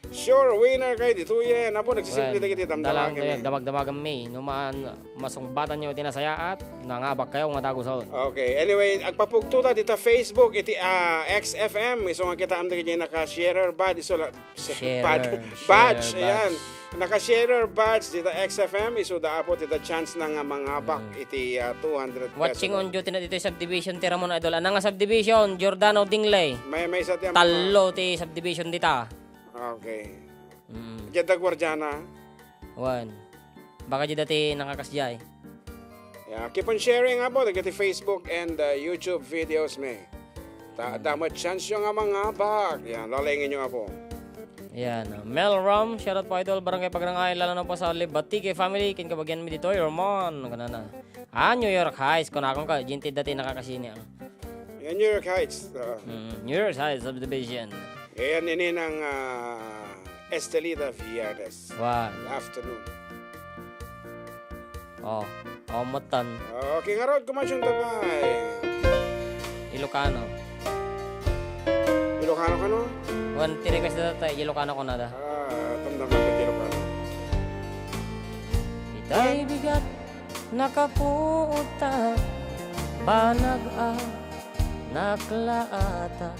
Sure, winner kay dito yan. Apo, nagsisimple da kita damdamagin.
Damag-damagan may. Numaan masungbatan nyo tinasayaat. Nangabak kayo nga dagusol.
Okay, anyway, agpapugtuta dito Facebook iti XFM. Iso nga kita amda kanya naka-sharer badge. Badge, ayan. Naka-sharer badge dito XFM. Iso da apo dito chance na nga mangabak iti 200 pesos.
Watching on duty na dito subdivision tira mo na idol. Anang nga subdivision, Giordano Dingley.
May sa tiyang
Talo ti subdivision dita.
Okay. Jada Guardiana.
Baka di dati nakakasyay.
Yeah, keep on sharing nga po. Dagiti Facebook and YouTube videos may. Damat chance yung nga mga bag. Yan, lalengin nyo nga po.
Yan. Mel Rom, shoutout po idol. Barangay Pagrangay, lalo na po sa Libatike family. Kinkabagyan mi dito, Yormon. Ganana. New York Heights. Kung akong ka, jintid dati nakakasini.
Yan, New York Heights.
New York Heights Subdivision.
Yan, ini ng Estelita Viernes. Afternoon.
Matan.
Okay nga rod, kumasyon tabay.
Ilocano.
Ilocano ka no?
Tiri-request na tayo, Ilocano ko na da.
Tamdam ka Ilocano.
Itay bigat, nakaputa, banag-a, naklaata.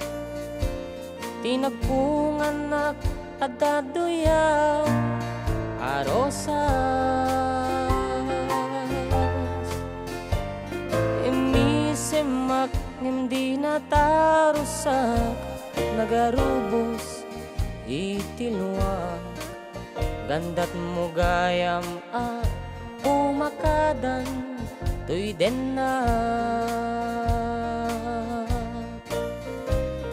Tinagpunganak at daduyaw arosas Imisemak hindi natarusak Nagarubos itilwag Gandat mo gayam umakadan Tuy den na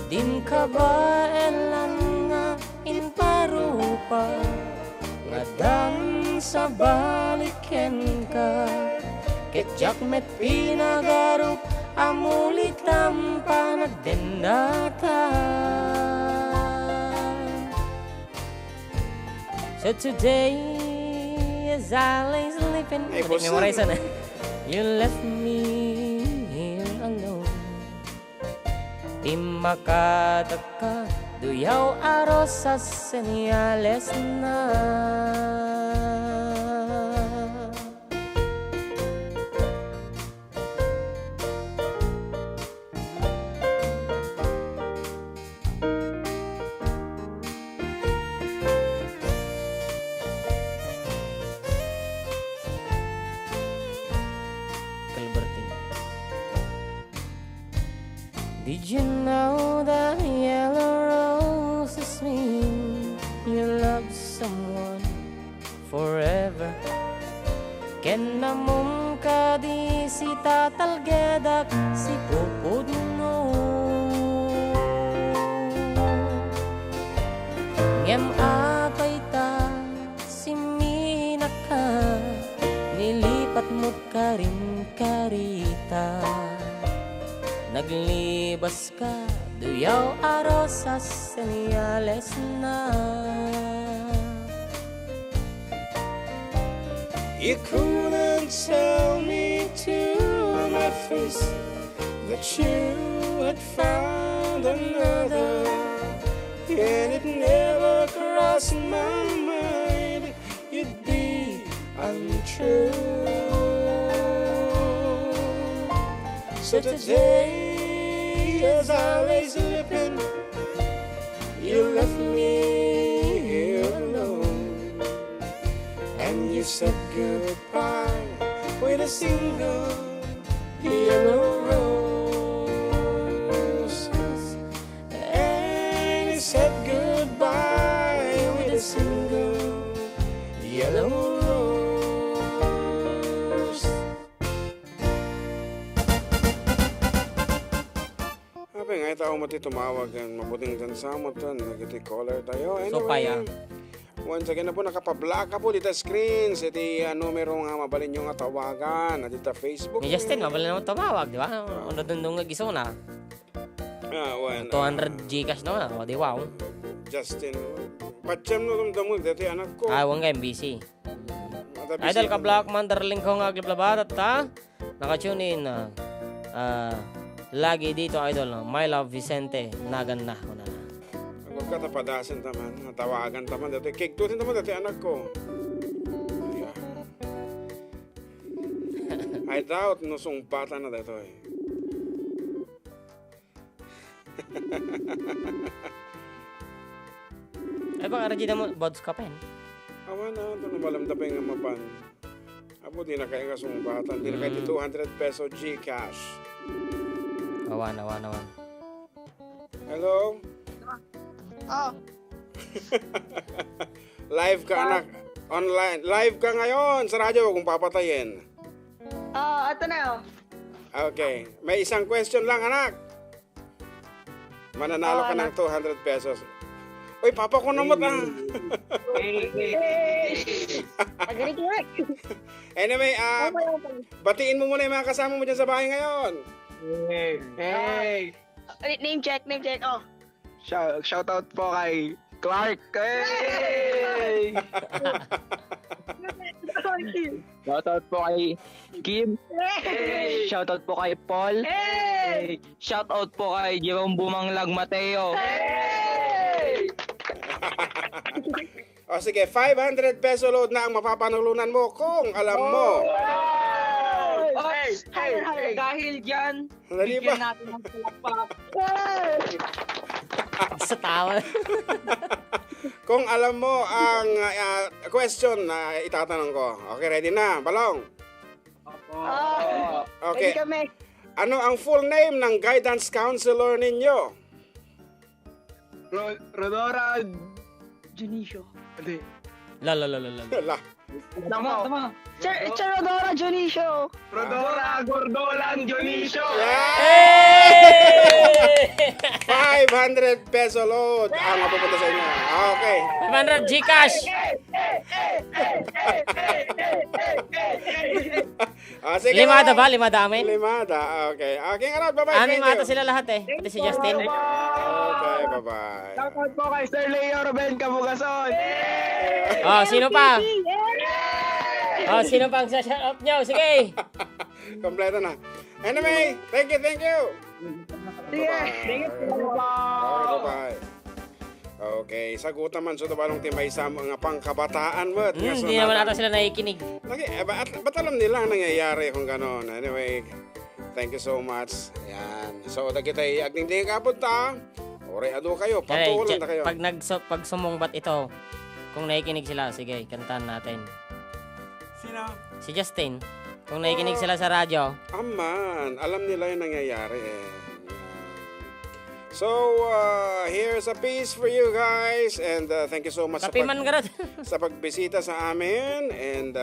Din ka ba elan nga inparupa Ngadang sa baliken ka Ketjak met pinagarup Amulitam panagdenata So today as I lay sleeping
Hey, boss.
memorize na You left me here alone Di makataka Duyaw aros sa senyales na Calbertin. Did you know that yellow roses mean you love someone forever? Ken namum ka di si tatalgedak si pupudno Ngem apay ta si minaka Nilipat mo't karin karita Naglibas ka Duyaw arosas senyales na
You couldn't tell me to my face that you had found another, and it never crossed my mind you'd be untrue. So today, as I lay sleeping, you left me here alone. And you said goodbye with a single yellow rose. And you said goodbye with a single yellow rose.
Sabi nga, itaw mo ti tumawag yan. Mabuting dyan sa mo to. Nagiti caller tayo.
So, paya.
Once again na po, nakapablock ka po dito screen. Sa iti numero nga mabalin nyo nga tawagan. Na dito Facebook.
Ni Justin, mabala naman tumawag, di ba? Ano dun nga giso na?
Well,
200 Gcash na, o di wow.
Justin. Patsam no dumdamol. Dito yung anak ko.
Awang ka MBC.
Matabi
Idol
siya.
ka black man, darling ko nga aglaplabarat ta. Nakatune in. Lagi dito, idol. My love, Vicente. Nagan na ko na.
Huwag ka tapadasin taman. Natawagan taman. Dito kiktutin taman. Dito yung anak ko. Yeah. I doubt no sumpatan na dito eh.
Ay baka rajida mo, bods ka pen.
Awa na. Ito na malamda pa yung mapan. Abo, di na kayo nga sumpatan. Di na kayo 200 peso Gcash.
Awan.
Hello?
Oh,
Live ka anak. Online. Live ka ngayon sa radyo kung papatayin.
ito na oh.
Okay. May isang question lang anak. Mananalo ka ng 200 pesos. Uy, papa ko naman
Agaling ka.
Anyway, batiin mo muna yung mga kasama mo dyan sa bahay ngayon.
Hey!
Name check, oh.
Shout out po kay Clark! Hey! Shout out po kay Kim!
Hey!
Shout out po kay Paul!
Hey!
Shout out po kay Jerome Bumanglag Mateo!
Hey!
O sige, 500 peso load na ang mapapanulunan mo kung alam mo.
Hey! Dahil dyan,
Dali
bigyan
ba?
natin ng palakpak.
Hey!
Sa tawa.
Kung alam mo ang question na itatanong ko. Okay, ready na? Balong. Okay.
Ready kami.
Ano ang full name ng guidance counselor ninyo?
Rodora Junicio. Hindi.
La.
Wala.
Tama.
Charodora Junicio.
Rodora Gordolan Dionisio.
Hey!
500 peso load ang mapupunta sa inyo. Okay.
500 Gcash.
Sige
Limada
na.
ba? Limada amin?
Limada. Okay. Okay, Arad. Bye-bye.
Anim
Thank
ata
you.
sila lahat eh. Ito si Justin.
Okay, bye-bye.
Shoutout po kay Sir Leo Ruben Kabugason.
Oh, sino pa? Oh, sino pa ang shout out nyo? Sige.
Kompleto na. Anyway, thank you.
Sige.
Okay, bye-bye. Okay, sagutan man sa tabalong timay sa mga pangkabataan mo.
Hindi naman ata sila nakikinig.
Lagi, ba't alam nila ang nangyayari kung gano'n? Anyway, thank you so much. Ayan. So, dagitay agning di kapunta. Ore, ado kayo. Patulan na kayo.
Pag sumungbat ito, kung nakikinig sila, sige, kantahan natin.
Sino?
Si Justin. Kung nakikinig sila sa radyo.
Aman, alam nila yung nangyayari eh. Yan. So, here's a piece for you guys. And thank you so much
Kapi man garot.
sa pagbisita sa amin. And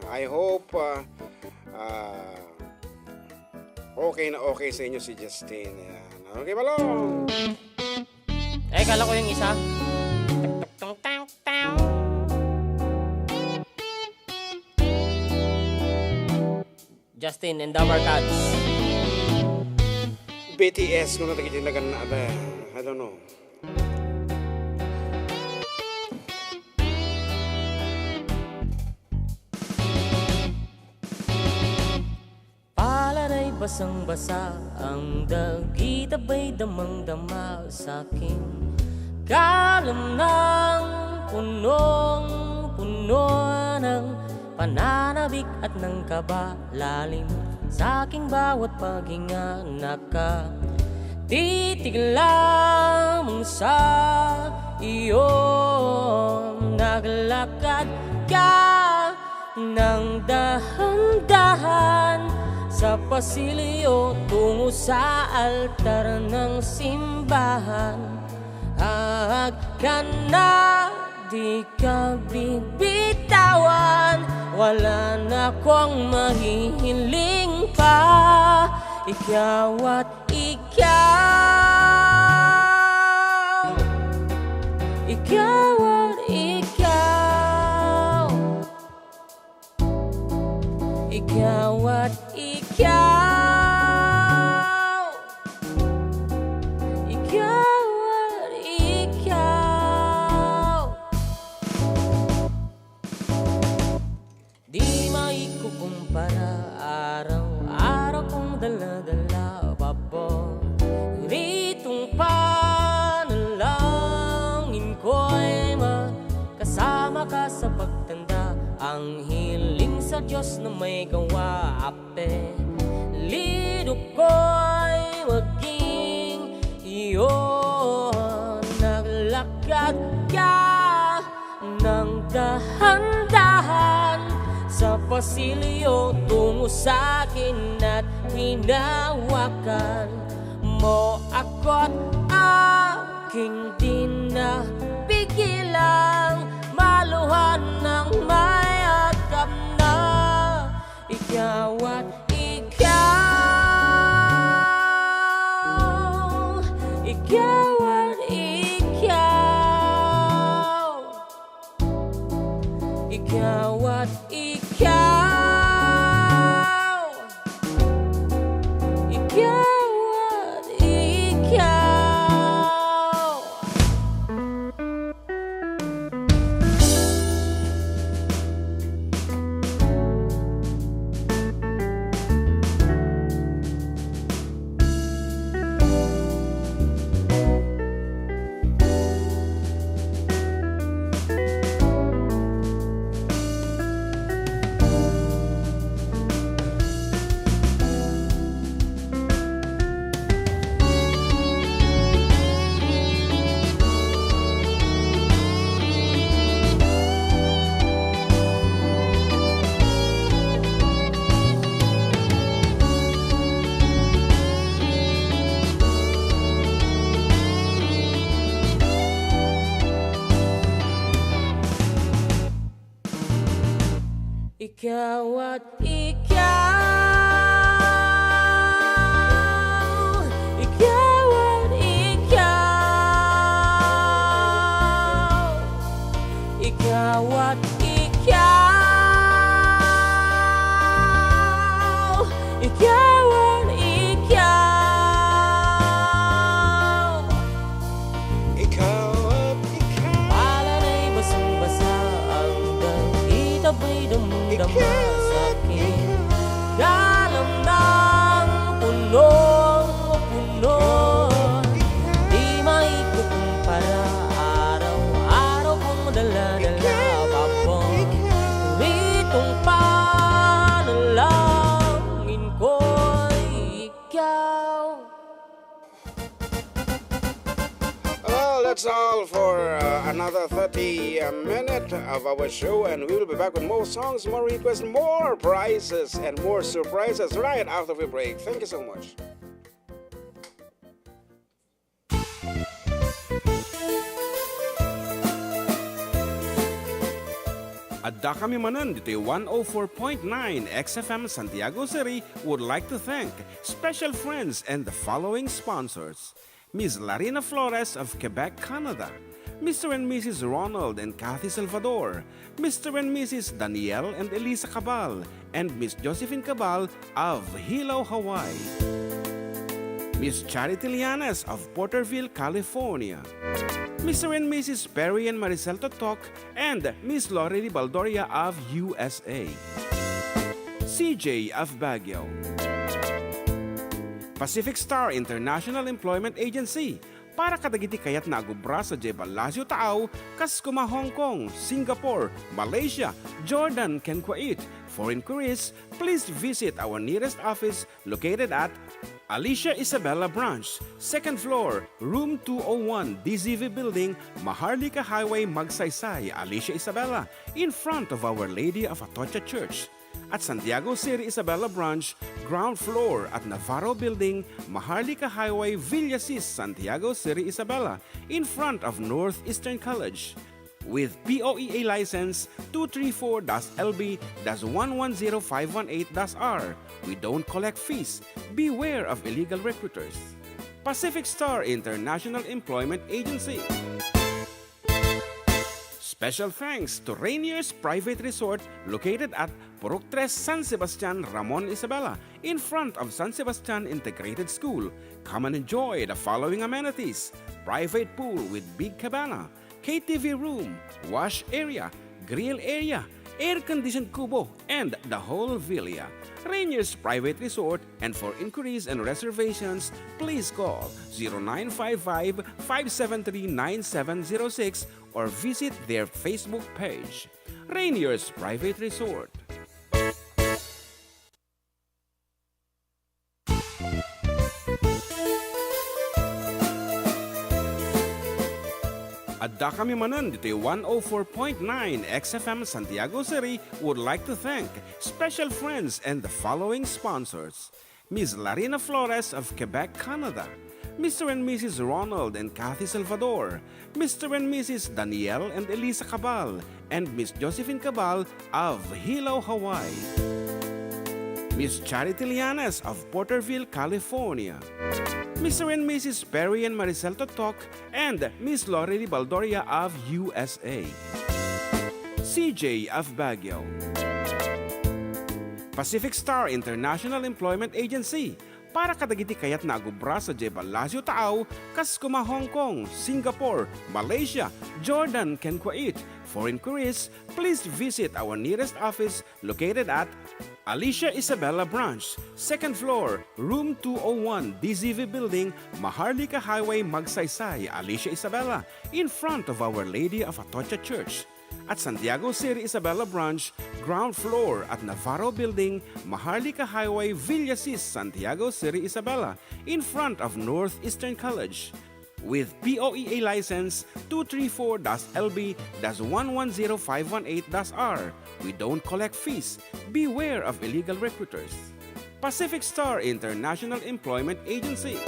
I hope okay na okay sa inyo si Justin. Ayan. Okay, balong.
Kala ko yung isa. Justin and the Cats.
BTS kung natigitinagan na I don't know.
Palanay basang-basa ang dagit abay damang-dama sa aking kalam ng punong-puno ng pananabik at ng kaba lalim sa aking bawat paghinga nakatitig lamang sa iyo. Naglakad ka ng dahan-dahan sa pasilyo tungo sa altar ng simbahan. Ahag ka na, di ka bibitawan. Wala na akong mahihiling pa. Ikaw at ikaw. Ikaw at ikaw. Ikaw at ikaw. Ikaw at ikaw. Di maikukumpara, araw-araw kong dala-dala paboritong panalangin ko'y makasama ka sa pagtanda. Ang hiling sa Diyos na may gawa, apelido ko'y maging iyon. Naglakad ka ng dahan-dahan sa pasilyo tungo sa akin at hinawakan mo ako't aking dinapigilang maluhan ng mayakap na ikaw at ikaw. Ikaw at ikaw. Ikaw at ikaw. Ikaw at ikaw. Ikaw at ikaw, ikaw at ikaw, ikaw at ikaw, ikaw at ikaw.
Ikaw at ikaw.
Pala na'y basang-basa ang dahit aba'y damdama sa akin. Dalam ng punong-puno, di maikukumpara. Araw-araw kong dala-dala papong ritong panalangin ko'y ikaw.
Well, that's all for another 30 minutes of our show, and we will be back with more songs, more requests, more prizes, and more surprises right after we break. Thank you so much. Adda kami manan dito 104.9 XFM Santiago City would like to thank special friends and the following sponsors. Ms. Larina Flores of Quebec, Canada. Mr. and Mrs. Ronald and Kathy Salvador. Mr. and Mrs. Danielle and Elisa Cabal. And Miss Josephine Cabal of Hilo, Hawaii. Miss Charity Lianes of Porterville, California. Mr. and Mrs. Perry and Maricel Totok, and Miss Lorely Baldoria of USA. CJ of Baguio. Pacific Star International Employment Agency, para kadagiti kayat na agubra sa Jebel Lazio Taaw, kas kuma Hong Kong, Singapore, Malaysia, Jordan, ken Kuwait. For inquiries, please visit our nearest office located at Alicia Isabella Branch, 2nd floor, room 201, DZV Building, Maharlika Highway, Magsaysay, Alicia Isabella, in front of Our Lady of Atocha Church. At Santiago City Isabella Branch, ground floor at Navarro Building, Maharlika Highway, Villasis, Santiago City Isabella, in front of Northeastern College. With POEA license 234-LB-110518-R. We don't collect fees. Beware of illegal recruiters. Pacific Star International Employment Agency. Special thanks to Rainier's Private Resort located at Purok 3 San Sebastian, Ramon Isabela, in front of San Sebastian Integrated School. Come and enjoy the following amenities: private pool with big cabana, KTV room, wash area, grill area, air-conditioned kubo, and the whole villa. Rainier's Private Resort, and for inquiries and reservations, please call 0955-573-9706 or visit their Facebook page. Rainier's Private Resort. Adda kami manan dito 104.9 XFM Santiago City would like to thank special friends and the following sponsors. Ms. Larina Flores of Quebec, Canada. Mr. and Mrs. Ronald and Kathy Salvador. Mr. and Mrs. Danielle and Elisa Cabal. And Miss Josephine Cabal of Hilo, Hawaii. Miss Charity Lianes of Porterville, California. Mr. and Mrs. Perry and Maricel Totok, and Miss Lorely Baldoria of USA. CJ of Baguio. Pacific Star International Employment Agency, para kadagiti kayat na agubra sa Jebel Lazio Taaw, kas kuma Hong Kong, Singapore, Malaysia, Jordan, ken Kuwait. For inquiries, please visit our nearest office located at Alicia Isabella Branch, 2nd floor, room 201, DZV Building, Maharlika Highway, Magsaysay, Alicia Isabella, in front of Our Lady of Atocha Church. At Santiago City Isabella Branch, ground floor at Navarro Building, Maharlika Highway, Villasis, Santiago City Isabella, in front of Northeastern College. With POEA license 234-LB-110518-R. We don't collect fees. Beware of illegal recruiters. Pacific Star International Employment Agency.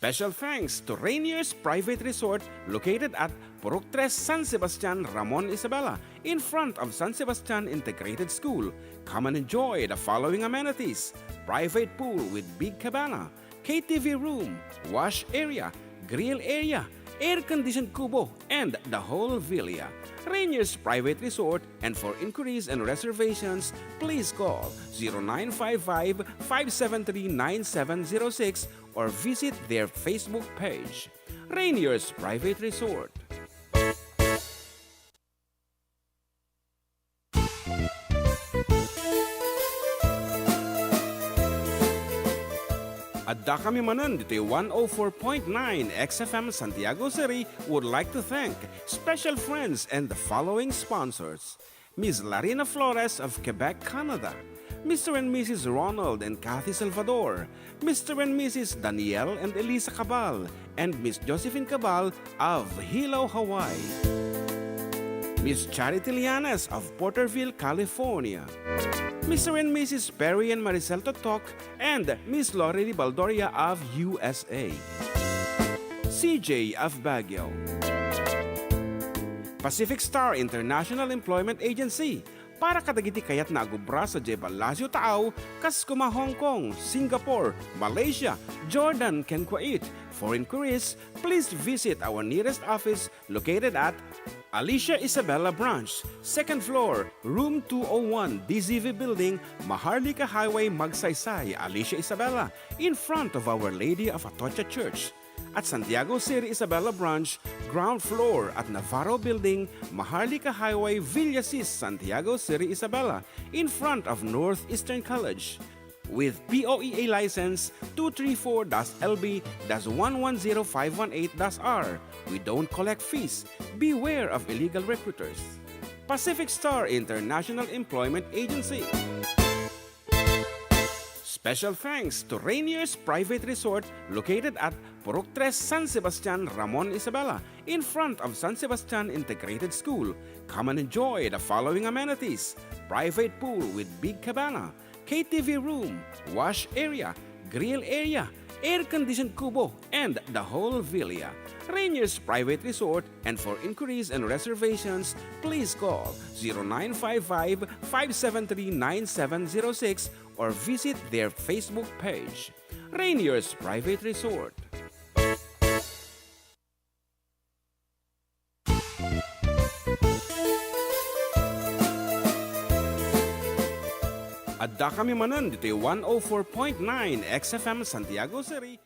Special thanks to Rainier's Private Resort located at Purok 3 San Sebastian, Ramon Isabela, in front of San Sebastian Integrated School. Come and enjoy the following amenities: private pool with big cabana, KTV room, wash area, grill area, air-conditioned kubo, and the whole villa. Rainier's Private Resort, and for inquiries and reservations, please call 0955-573-9706 or visit their Facebook page. Rainier's Private Resort. Adda kami manan dito 104.9 XFM Santiago City would like to thank special friends and the following sponsors: Ms. Larina Flores of Quebec, Canada, Mr. and Mrs. Ronald and Kathy Salvador, Mr. and Mrs. Danielle and Elisa Cabal, and Miss Josephine Cabal of Hilo, Hawaii, Miss Charity Lianes of Porterville, California, Mr. and Mrs. Perry and Maricel Totok, and Miss Lori Baldoria of USA, CJ of Baguio, Pacific Star International Employment Agency, para kadagiti kayat na agubra sa Jebel Lazio Taaw, kas kuma Hong Kong, Singapore, Malaysia, Jordan, ken Kuwait. For inquiries, please visit our nearest office located at Alicia Isabela Branch, 2nd floor, room 201, DZV Building, Maharlika Highway, Magsaysay, Alicia Isabela, in front of Our Lady of Atocha Church. At Santiago City Isabela Branch, ground floor at Navarro Building, Maharlika Highway, Villasis, Santiago City Isabela, in front of Northeastern College. With POEA license 234-LB-110518-R. We don't collect fees. Beware of illegal recruiters. Pacific Star International Employment Agency. Special thanks to Rainier's Private Resort located at Purok 3 San Sebastian, Ramon Isabela, in front of San Sebastian Integrated School. Come and enjoy the following amenities: private pool with big cabana, KTV room, wash area, grill area, air-conditioned kubo, and the whole villa. Rainier's Private Resort, and for inquiries and reservations, please call 0955-573-9706 or visit their Facebook page. Rainier's Private Resort. Adda kami manan dito 104.9 XFM Santiago City.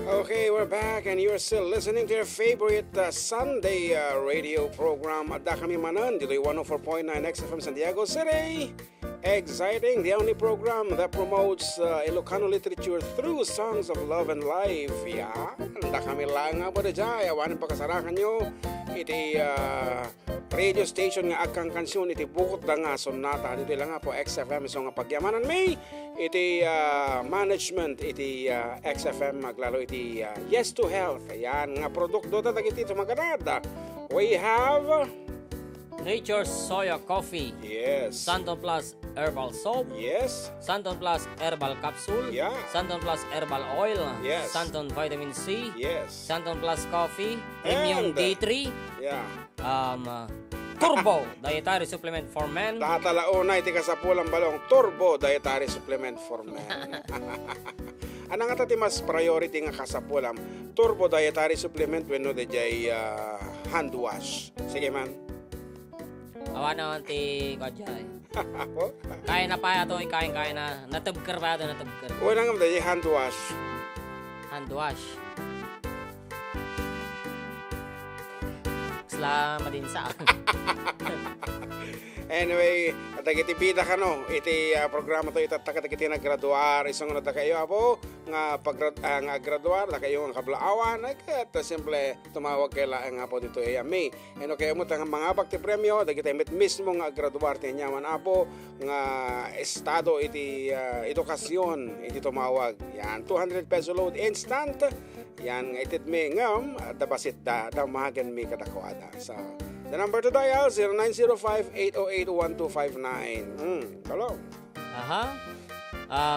Okay, we're back and you're still listening to your favorite Sunday radio program. Adda kami manan dito 104.9 XFM Santiago City. Exciting, the only program that promotes Ilocano literature through songs of love and life. Yan, da kami lang nga po da dyan. Awanin pagkasarakan nyo. Iti radio station nga akang kansyon. Iti bukot da nga sonata. Dito lang nga po XFM. So nga pagyamanan may. Iti management. Iti XFM. Maglalo iti Yes to Health. Yan nga produkto da tagiti tumaganada. We have
Nature's Soya Coffee.
Yes.
Santon Plus Herbal Soap.
Yes.
Santon Plus Herbal Capsule.
Yeah.
Santon Plus Herbal Oil.
Yes.
Santon Vitamin C.
Yes.
Santon Plus Coffee.
And
Premium D3.
Yeah.
Turbo Dietary Supplement for Men.
Tatalauna iti kasapulang balong Turbo Dietary Supplement for Men. Ano nga tati mas priority nga kasapulam Turbo Dietary Supplement wenno dejay hand wash. Sige man.
Awa naman ti Kodjay. Kaya na pa ito, kaya na. Natubker pa ito, natubker.
Wala nga dejay hand wash.
Hand wash. Salamat din sa
Anyway, dagiti bida ka no, iti programa to itatak dagiti naggraduar isang na kayo apo nga nga graduar da kayo nga kablaawan ket simple tumawag kay laeng apo dito may. Eno kayo mo tang mga bakti premyo dagiti met mismo nga graduar ti nyaman apo nga estado iti edukasyon iti tumawag. Yan 200 peso load instant. Yan itit mi ngam da basit da mahagan mi kadakwada sa The number to dial, 0905-808-1259. Hello.
Aha.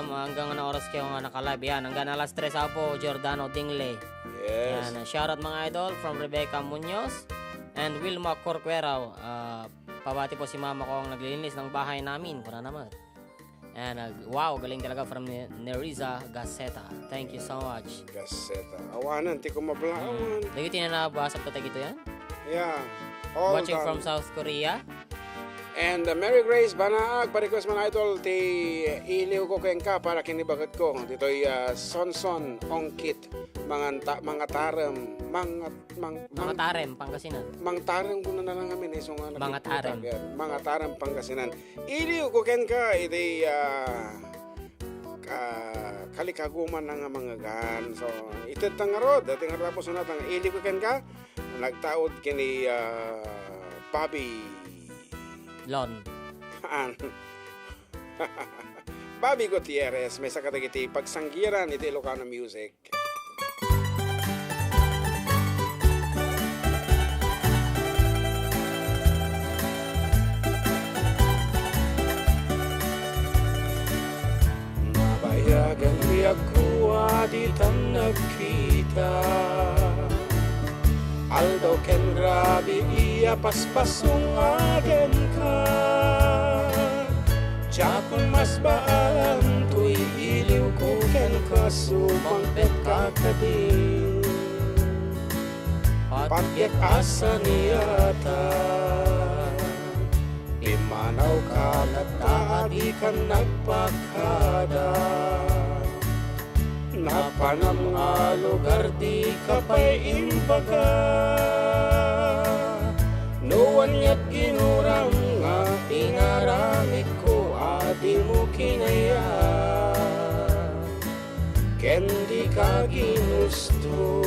Hanggang ano oras kayo nga nakalive. Yan, hanggang alas 3 po, Giordano Dingle.
Yes.
Yan, shoutout mga idol from Rebecca Munoz and Wilma Corquerao. Pabati po si mama ko ang naglilinis ng bahay namin. Kuna naman. And wow, galing talaga from Nerissa Gaceta. Thank you so much.
Gaseta. Awanan, ti ko mablawan.
Lagi tinanabasa po tayo yan?
Yeah. All
Watching
done.
from South Korea.
And Mary Grace Banaag, pa-request mga idol, ti iliw ko kayang ka para kinibagat ko. Dito'y Sonson, Ongkit, mga tarem,
Mga tarem, Pangasinan.
Mang tarem ko na lang kami.
Mga tarem.
Mga tarem, Pangasinan. Iliw ko kayang ka, iti kalikaguman ng mga gan. So, ito tangarod. Dati nga tapos na natang iliw ko kayang ka, nagtaod kini Bobby
Lon.
Bobby Gutierrez, may sakatagiti pagsanggiran iti Ilocano music. Nabayagan di ako di tan nagkita. Aldo ken grabe iya paspasong agen ka. Jakon mas baalam tuy iliw ko ken ka sumangpet ka kadin. Pagyek asa niyata. Imanaw ka nagtaadi ka nagpakada. Napanam nga lugar di kapay imbaga. Nuwan ya't ginurang nga inaramit ko adi mo kinaya. Ken di ka ginusto.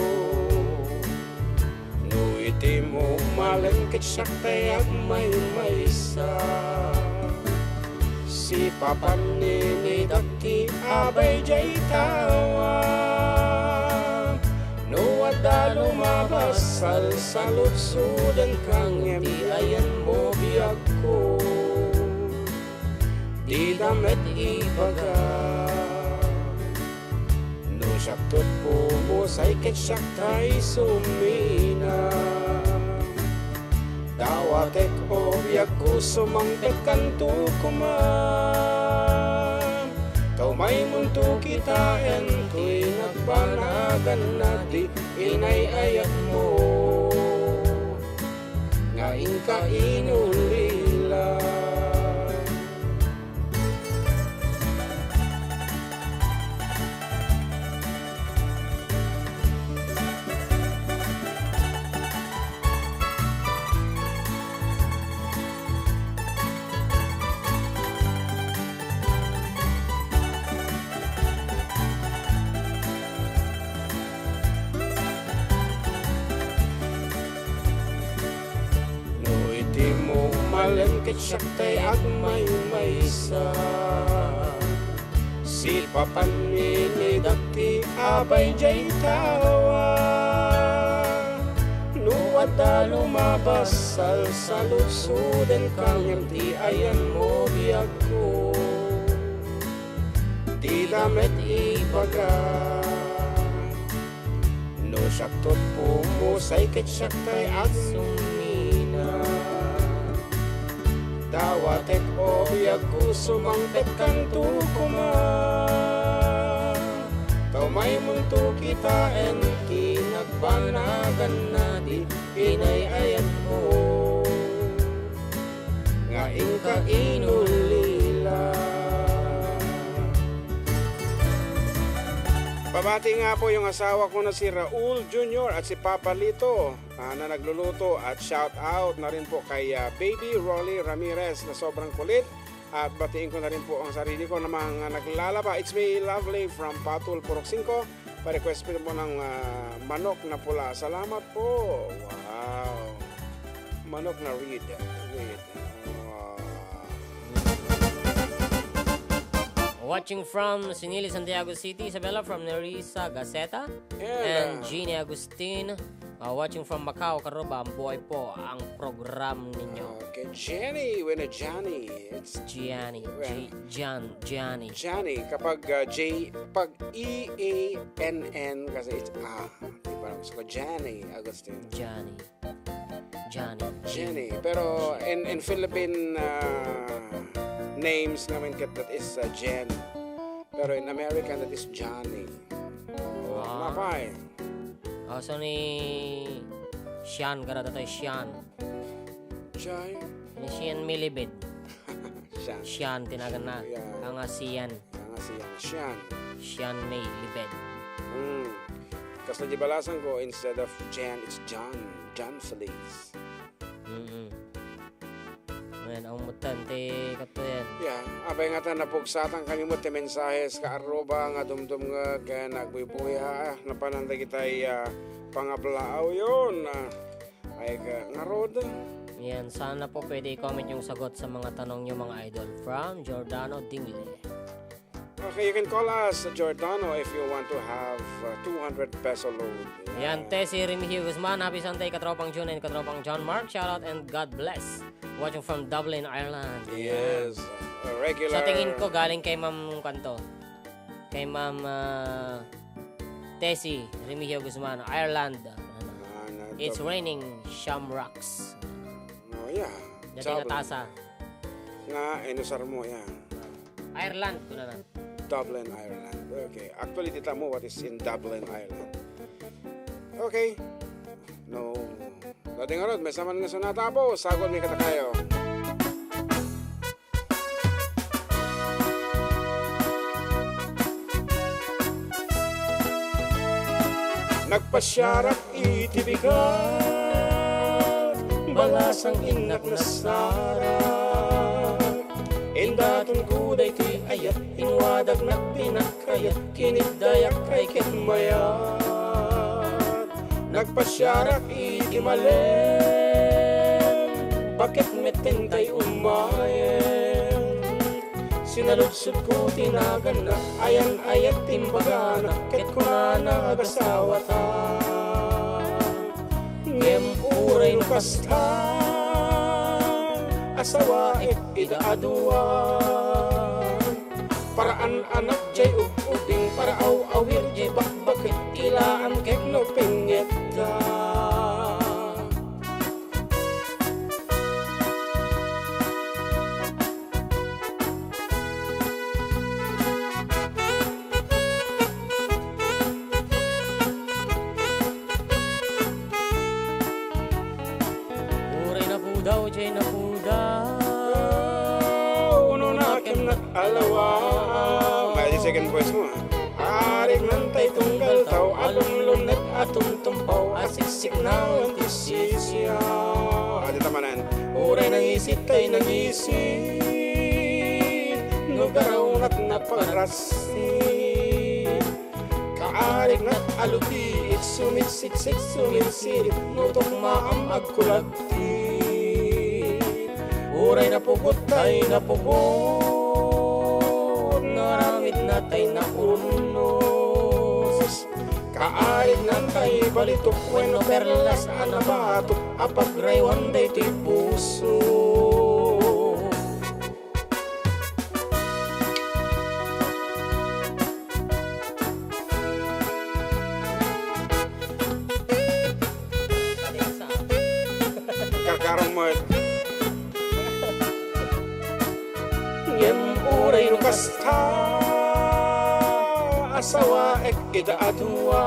No iti mo malengkit siya kayak may maysa. Si papan nini dati abay jay tawa. No ada lumabas sa lutsudan kang di ayan mo biyag ko. Di damet ibaga. No syaktot po mo say ketsak tay sumina. Dawatek o biyak ko sumangpet kanto kuman. Kau may munto kita en tuy nagbanagan na di inayayat mo. Ngaing ka inulila. Malengkit siya tay at may maysa. Si papan nini dati abay jay tawa. Nuwada lumabas sa lutsudan kanyang di ayan mo biyag ko. Di damet ibaga. No syaktot po mo say ketsak tay at sumina. Dawatek o biyag ko sumangpet kanto kuman. Kau may munto kita en kinagbanagan na di inayayat mo. Ngaing ka inulila. Pabati nga po yung asawa ko na si Raul Jr. at si Papa Lito na nagluluto at shout out na rin po kay Baby Rolly Ramirez na sobrang kulit at batiin ko na rin po ang sarili ko na mga naglalaba. It's me lovely from Patul Purok 5. Pa-request po ng manok na pula. Salamat po. Wow. Manok na reed.
Watching from Sinili, Santiago City, Isabella from Nerissa Gaceta, and Jeannie Agustin Watching from Macau, Karuba, ang buhay po ang program ninyo.
Okay, Jenny, when a Johnny, it's
Gianni,
Well.
Gianni.
Johnny. Kapag pag E-A-N-N, kasi it's diba? Gusto ko Johnny Agustin.
Johnny.
Jenny. Pero in Philippine names namin that is Jen. Pero in American that is Johnny. Napay.
So ni Sian, gara tayo Sian.
Joy.
Ni Sian Milibid.
Sian.
Sian, tinagan na.
Yeah.
Ang Sian.
Yang siya. Sian.
Sian May Libed.
Kasi nagibalasan ko, instead of Jan, it's John. John Feliz.
Ngayon, ang mutan, te, kato yan.
Yeah, abay nga ta napugsatan kami mo ti mensahes ka aroba nga dumdum nga kaya nagbubuya napananda kitay pangablaaw yun. Ay ka nga roda.
Yan, sana po pwede i-comment yung sagot sa mga tanong nyo mga idol from Giordano Dingle.
Okay, you can call us Giordano if you want to have 200 peso load.
Yan, te, si Remigio Guzman. Happy Sunday, katropang June and katropang John Mark. Shoutout and God bless. Watching from Dublin, Ireland.
Yes, regular.
Sa tingin ko, galing kay Ma'am Kanto. Kay Ma'am Tessie Remigio Guzman, Ireland. It's raining shamrocks.
Oh, yeah.
Dating atasa.
Nga, inusar mo yan.
Ireland, kuna na.
Dublin, Ireland. Okay. Actually, tita mo what is in Dublin, Ireland. Okay. No. Dating arod, may saman nga sa natabo. Sagol may katakayo. Nagpasyarak itibigat, balasang inak na sarak. Indatong kuday ti ayat, inwadag na pinakayat, kinidayak kay kitmayat. Nagpasyarak iti malen, bakit metentay umayen? Sinaludsod ko tinagan na, ayan ayat timbagana, ket kunana agasawa ta. Ngem uray kasta, asawa idaaduan. Paraan anak jay ubing, para awir jay bakbakit, ilaan kek no pengeta.
Uray na po daw, jay na po daw.
Uno na kem na alawa. May second voice mo. Arik nantay tunggal tao, alumlum net atong tumpaw, asiksik na antisisya. Adi tamanan. Uray nang isit kay nang isit, nugaraw nat naparasit. Kaarik nat aluti, sumitsiksik suminsirit, nutok maam agkulagti. Uray na pugot tay na pugot, naramid na tay na urunos. Kaarig nan tay balitok, bueno perlas anabatok, apagraywan day ti puso. Karkarang mo. Ngem uray no kasta, asawa ek idaatua.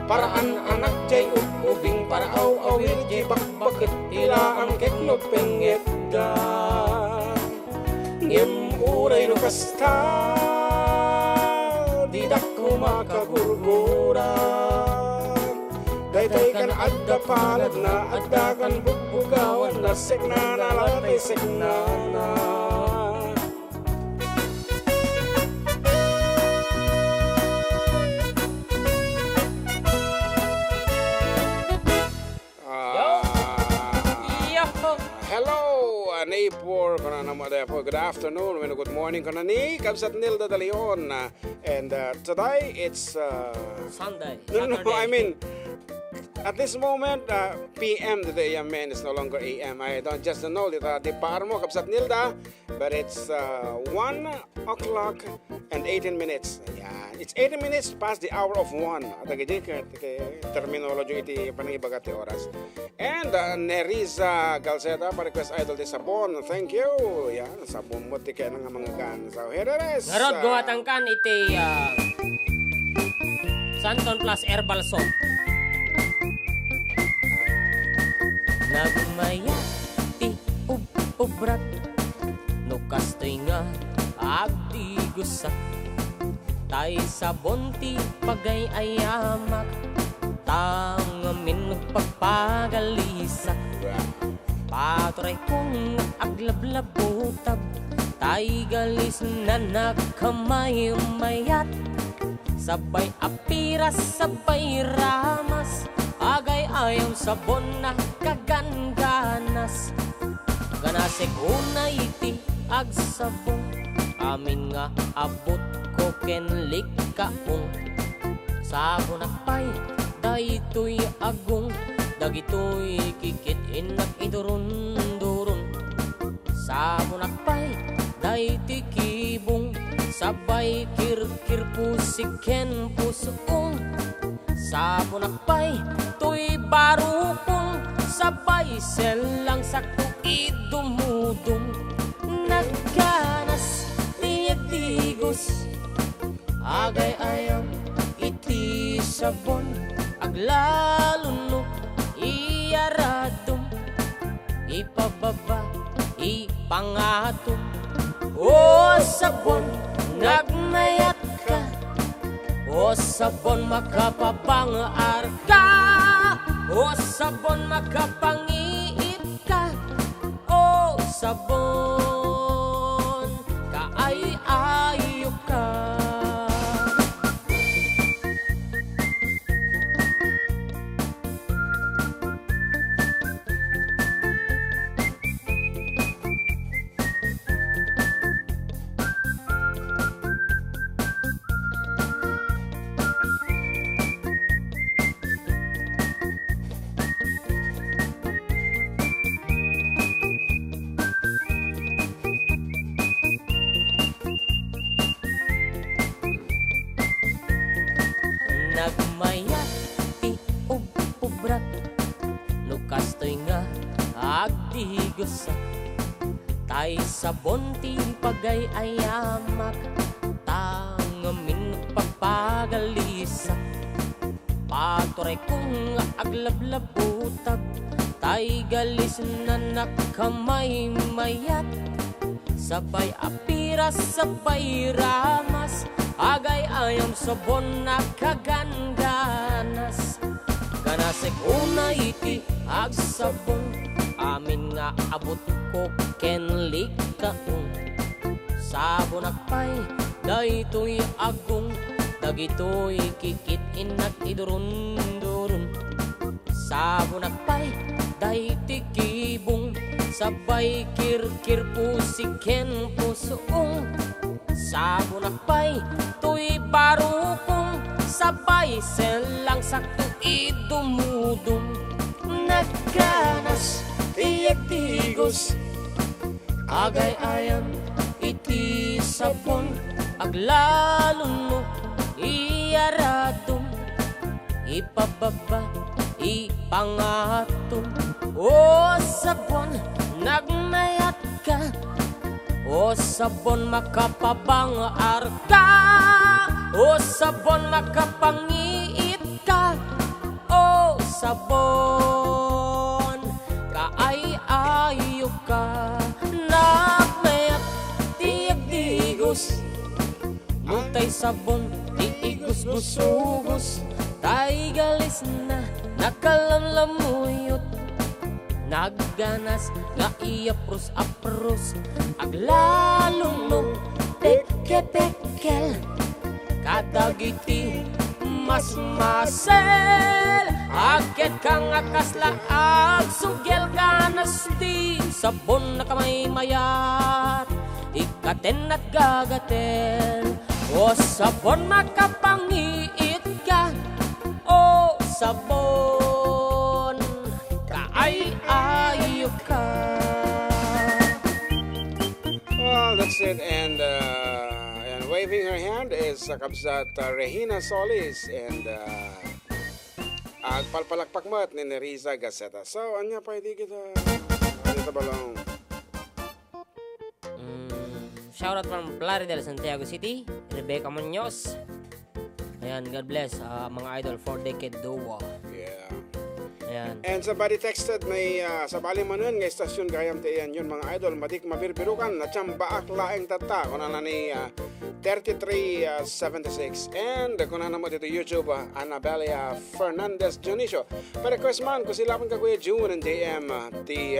Paraan anak jay ubing, para awir jay bakbakit, ilaan kek no pengeta. Ngem uray no kasta, didak ko makagurgura. Daytay kan adda palad na, adda kan bugbugawan na, seknana latay seknana. Hello, neighbor. Good afternoon, good morning. Ni Kabsat Nilda de Leon. And today it's
Sunday.
no,
Saturday.
I mean At this moment, PM to the AM man is no longer AM. I don't just know that di paar mo kapsat nilda, but it's 1 o'clock and 18 minutes. Ayan. It's 18 minutes past the hour of 1. At agad terminology iti panangibagati oras. And Neriza Galceta pa request idol de Sabon. Thank you. Yan, sabon mo ti kaya nga mga gan. So here it is.
Ngarod gumatangkan iti Santon Plus Herbal Soap. Nagmaya ti ubrat no kastoy nga agdi gusa tay sabon ti pagay ayamak tangamin nagpagpagalisa paturay kong aglablabutab tay galis na nakamay mayat sabay apiras sabay ramas agay ayam sabon na kaganganas ganasig unay iti agsabon amin nga abot ko kenlik kaong sabon akpay daytoy agong dagitoy kikit inak idurun-durun sabon akpay dayti kibong sabay kirkir pusiken pusuong sabon akpay tuy barukong sabay selang sakto idumudum nagkanas tiyatigos agay ayam iti sabon aglaluno iyaradum ipababa ipangatum o sabon nagmayat ka o sabon makapapangar ka o sabon makapangiit ka o sabon kaay-ayo ka. Nagmayat ti ubrat no kastoy nga agdi gusa tay sabon ti pagay ayamak tangamin pagpagalisa paturay kong aglablabutab tay galis na nakamay mayat sabay apiras sabay ramas agay ayam sabon na kaganganas ganasig una iti agsabon amin nga abot ko kenlik kaong sabon akpay daytoy agong dagitoy kikit inak idurun-durun sabon akpay dayti kibong sabay kirkir pusiken pusuong sabon akpay tuy barukong sabay selang sakto idumudum nagkanas tiyatigos agay ayam iti sabon aglaluno iyaradum ipababa ipangatum o sabon nagmayat ka o sabon makapapangar ka o sabon makapangiit ka o sabon kaay-ayo ka nagmayat tiyadigos mutay sabon tiigos busugos tay galis na nakalamlamuyot nagganas nga iapros-apros aglalunong peke-pekel kadagiti mas masel agket kang akasla agsugel ganas di sabon na kamay mayat ikaten at gagaten o sabon makapangiit ka o sabon ayok ka.
Well, that's it. And waving her hand is kabsat Regina Solis and palpalakpak mo at ni Riza Gaceta. So, anya pa hindi kita dito balong.
Shoutout from Plari del Santiago City, Rebecca Munoz. Ayan, God bless mga idol, 4-decade duo.
Yeah.
Ayan.
And somebody texted may sa bali manon nga istasyon gayam tiyan yun mga idol madik mabirbirukan na tsambaak laeng tata kuna na ni 3376 and kuna na mo dito YouTube Anabelia Fernandez Junicio. Para request man kung sila ka kuya June and JM ti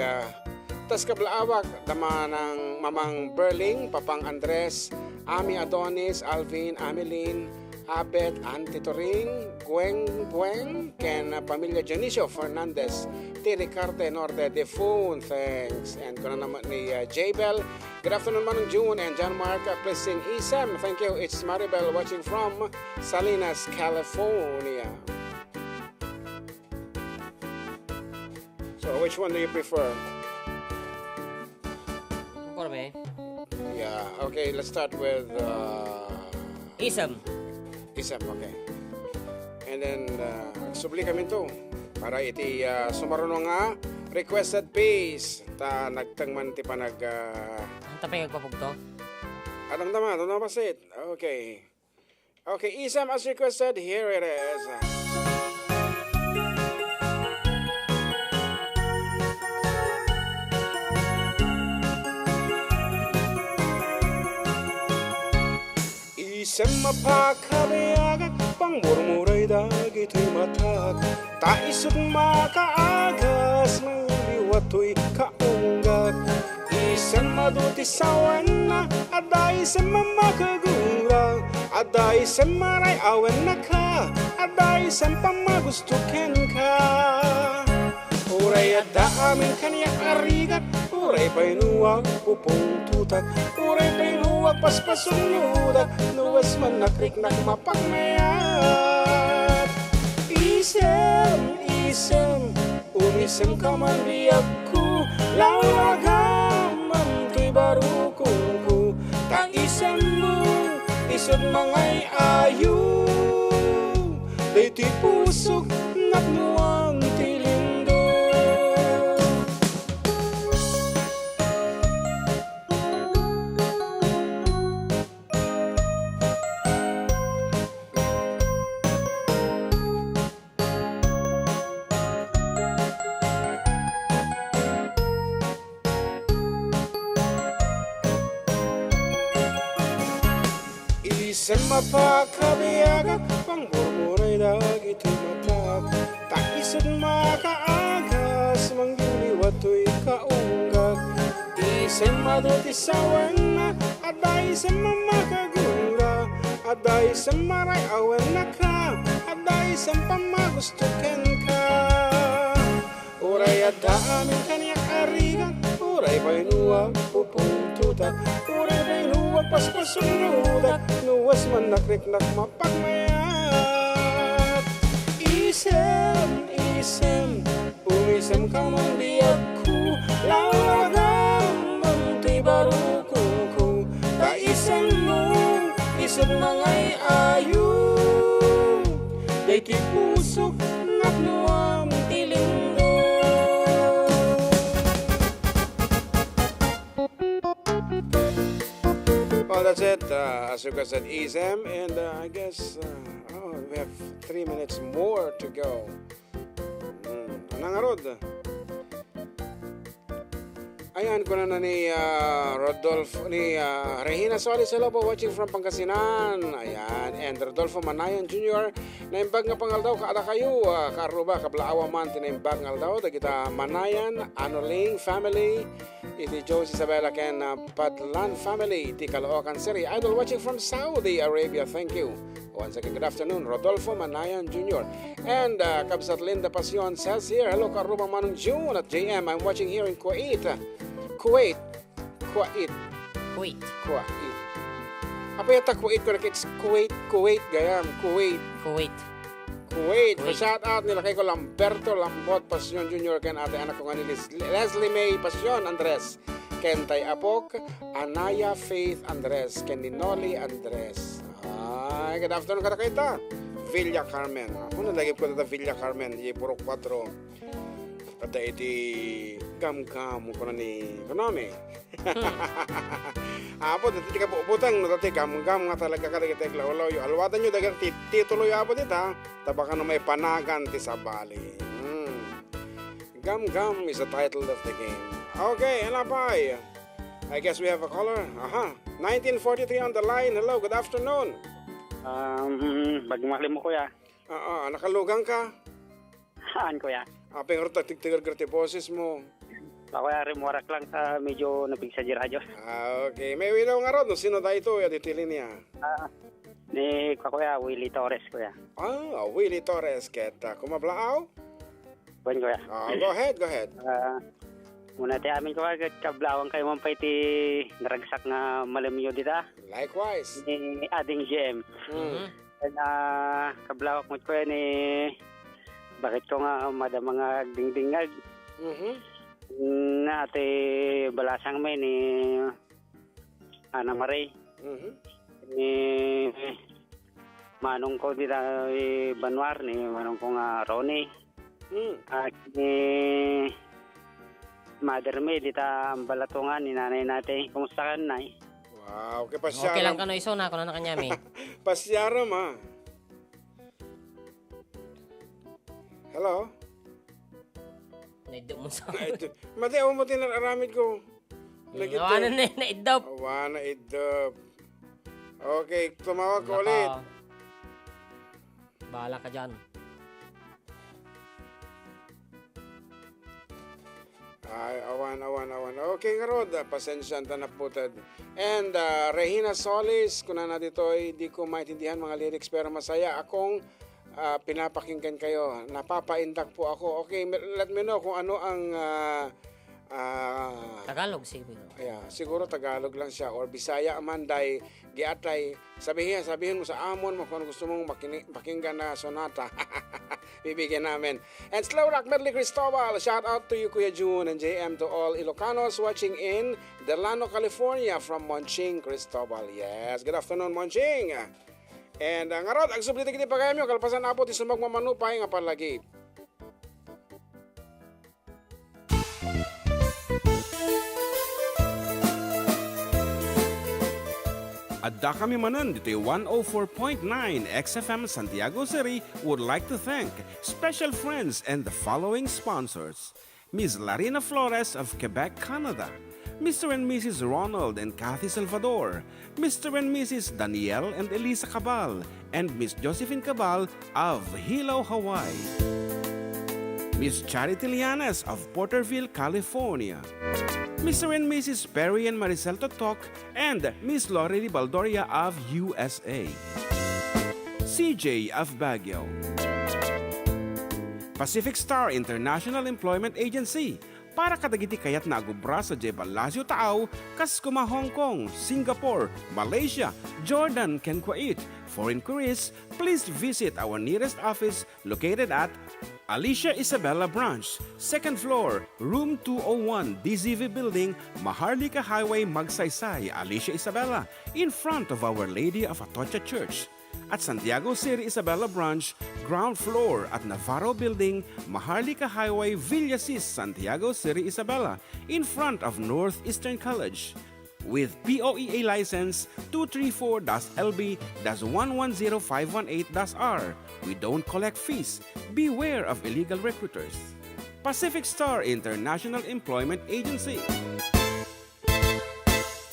tas kablaawak dama ng Mamang Berling, Papang Andres, Ami Adonis, Alvin, Ameline, Abet, Auntie Toring, Bueng, Ken Pamilya Janicio Fernandez, T. Ricardo Norte de Phone, thanks. And kuna naman ni J-Bell. Good afternoon Manong June and John Mark, please sing Isam. Thank you. It's Maribel watching from Salinas, California. So which one do you prefer?
For me,
Yeah, okay, let's start with
Isam.
Isam, okay. And then, subli kami to. Para iti sumarunong nga requested piece. Ta nagtangman ti panag...
Ang tapay nagpapugto.
Atang tama, ito na pasit. Okay. Okay, Isam as requested, here it is. Isam mapakabayagak, pangmurmuray dagito'y matak. Taisot makaagas, mangliwato'y kaunggak. Isam madutisawan na, aday sa mamakagurang. Aday sa maray awan na ka, aday sa pamagustukin ka. Uray at daamin kanya arigat, uray pa'y nuwag pupong tutak, uray pa'y nuwag paspasunudak, nuwas man nakriknak mapagmayat. Isem, umisem ka man riyak ko, lawagam man to'y barukong ko, ta isem mo, isod mangay ayo, day ti pusok naknuang tilindo. Isang mapakabayagak, pangmurmuray dagito'y matak. Taisod makaagas, manggiliwato'y kaunggak. Isang madutisawan na, aday sa mamakagura. Aday sa maray awan na ka, aday sa pamagustukan ka. Uray at daamin kanya karigat, uray pa'y nuwag pupong tutak, uray pa'y nuwag paspasunudak, nuwas man nakriknak mapagmayat. Isem, umisem ka man diyak ko, lawagam man to'y barukong ko, ta isem mo, isod mangay ayo, day ti pusok naknuam tilindo. Well, that's it. As you guys said, Isam, and I guess we have 3 minutes more to go. Nangarod. Ayan, kuna na ni Rodolfo, ni Regina Solis, hello po, watching from Pangasinan. Ayan, and Rodolfo Manayan Jr. Naimbag nga pangal daw, kaada kayo, karuba, kablaawa man, tinaimbag nga daw, kita Manayan, Anoling family, iti Jose Isabella ken Padlan family, iti Caloocan City. Idol watching from Saudi Arabia, thank you. Once again, good afternoon, Rodolfo Manayan Jr. And Kabsat Linda Pasion says here, hello, karuba manong June at JM, I'm watching here in Kuwait. Kuwait. Apa yata Kuwait ko it's Kuwait gayam Kuwait. Kuwait. Pa-shout out nila kay ko Lamberto Lambot Pasyon Jr. ken ate anak ko nga ni Leslie May Pasyon Andres. Ken Tay Apok, Anaya Faith Andres, ken ni Noli Andres. Ay, good afternoon kada kita. Villa Carmen. Ako nalagip ko na Villa Carmen. Di puro 4. Pata iti gam-gam ko na ni Konami. Apo, dati ka butang, dati gam-gam nga talaga kada kita iklawalaw. Alwatan nyo dagang tituloy apo dita. Tabaka na may panagan ti sabali. Gam-gam is the title of the game. Okay, Elapay. I guess we have a caller. 1943 on the line. Hello, good afternoon.
Bagmahli mo kuya.
Nakalugang ka?
Saan kuya?
Apeng rin tagtig-tigar-garti boses mo.
Kuya, rimuwarak lang sa medyo nabigsa di radyo.
Okay. May wilaw nga ron. No? Sino da ito? Ditili niya.
Ni kuya, Willie Torres kuya.
Willie Torres. Keta. Kumablaaw?
Kuya kuya.
Go ahead.
Muna tayo amin kuya, kablawang kayo mampay ti naragsak nga malamyo dita.
Likewise.
Ni ading GM. Kablawak mo kuya ni bakit ko nga madama nga dingdingag. Na ate balasang may ni Ana Marie. Ni manong ko dita Banwar ni manong ko nga Ronnie. At ni Mother May dita ang balatungan ni nanay natin. Kumusta ka nay?
Wow, okay pasyaram.
Okay lang ka no iso na ako na kanyami.
Pasyaram Hello?
Naidop mo sa.
Mati, ako mo tinararamid ko.
Nawanan na naidop.
Awana idop. Okay, tumawag ko ulit.
Bahala ka dyan.
Ay, awan. Okay, Garod, pasensya na naputad. And Regina Solis, kung na dito ay di ko maintindihan mga lyrics pero masaya akong pinapakinggan kayo. Napapaindak po ako. Okay, let me know kung ano ang
Tagalog siguro.
Siguro Tagalog lang siya or Bisaya man day giatay sabihin mo sa amon mo kung gusto mong pakinggan na sonata. Bibigyan namin. And Slow Rock Medley Cristobal, shout out to you Kuya June and JM, to all Ilocanos watching in Delano, California from Monching Cristobal. Yes, good afternoon Monching. And nga rod, ang subliti kiti pagayam yung kalpasan na po ti sumag mamanupay nga palagi. Adda kami manan dito 104.9 XFM Santiago City would like to thank special friends and the following sponsors. Ms. Larina Flores of Quebec, Canada. Mr. and Mrs. Ronald and Kathy Salvador. Mr. and Mrs. Danielle and Elisa Cabal. And Miss Josephine Cabal of Hilo, Hawaii. Miss Charity Lianes of Porterville, California. Mr. and Mrs. Perry and Maricel Totok, and Miss Lori Baldoria of USA. CJ of Baguio. Pacific Star International Employment Agency, para kadagiti kayat na agubra sa Jebel Lazio Taaw, kas kuma Hong Kong, Singapore, Malaysia, Jordan, ken Kuwait. For inquiries, please visit our nearest office located at Alicia Isabella Branch, 2nd floor, room 201, DZV Building, Maharlika Highway, Magsaysay, Alicia Isabella, in front of Our Lady of Atocha Church. At Santiago City Isabella Branch, ground floor at Navarro Building, Maharlika Highway, Villasis, Santiago City Isabella, in front of Northeastern College. With POEA license 234-LB-110518-R. We don't collect fees. Beware of illegal recruiters. Pacific Star International Employment Agency.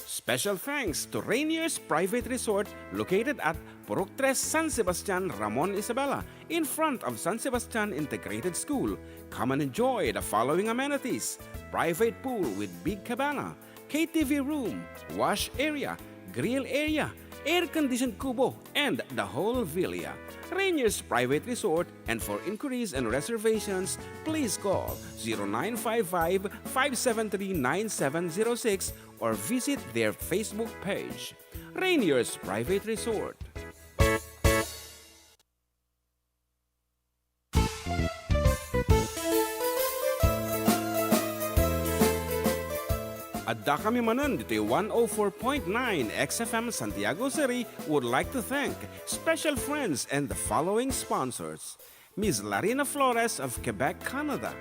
Special thanks to Rainier's Private Resort located at Purok 3 San Sebastian, Ramon Isabela, in front of San Sebastian Integrated School. Come and enjoy the following amenities: private pool with big cabana, KTV room, wash area, grill area, air-conditioned kubo, and the whole villa. Rainier's Private Resort, and for inquiries and reservations, please call 0955-573-9706 or visit their Facebook page. Rainier's Private Resort. Adda kami manan dito 104.9 XFM Santiago City would like to thank special friends and the following sponsors. Ms. Larina Flores of Quebec, Canada.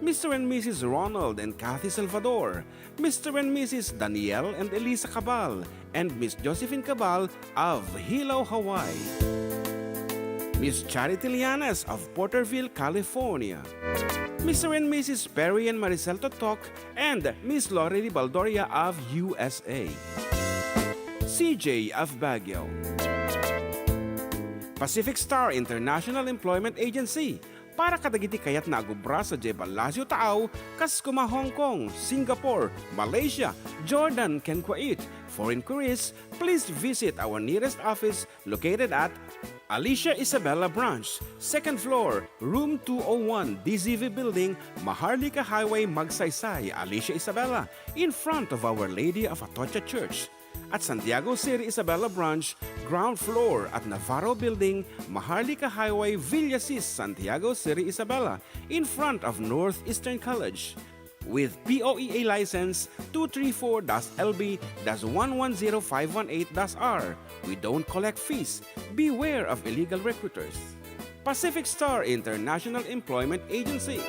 Mr. and Mrs. Ronald and Kathy Salvador. Mr. and Mrs. Danielle and Elisa Cabal. And Miss Josephine Cabal of Hilo, Hawaii. Miss Charity Lianes of Porterville, California. Mr. and Mrs. Perry and Maricel Totok, and Miss Lorely Baldoria of USA. CJ of Baguio. Pacific Star International Employment Agency, para kadagiti kayat na agubra sa Jebel Lazio Taaw, kas kuma Hong Kong, Singapore, Malaysia, Jordan, ken Kuwait. For inquiries, please visit our nearest office located at Alicia Isabella Branch, 2nd floor, room 201, DZV Building, Maharlika Highway, Magsaysay, Alicia Isabella, in front of Our Lady of Atocha Church. At Santiago City Isabella Branch, ground floor at Navarro Building, Maharlika Highway, Villasis, Santiago City Isabella, in front of Northeastern College. With POEA license 234-LB-110518-R. We don't collect fees. Beware of illegal recruiters. Pacific Star International Employment Agency.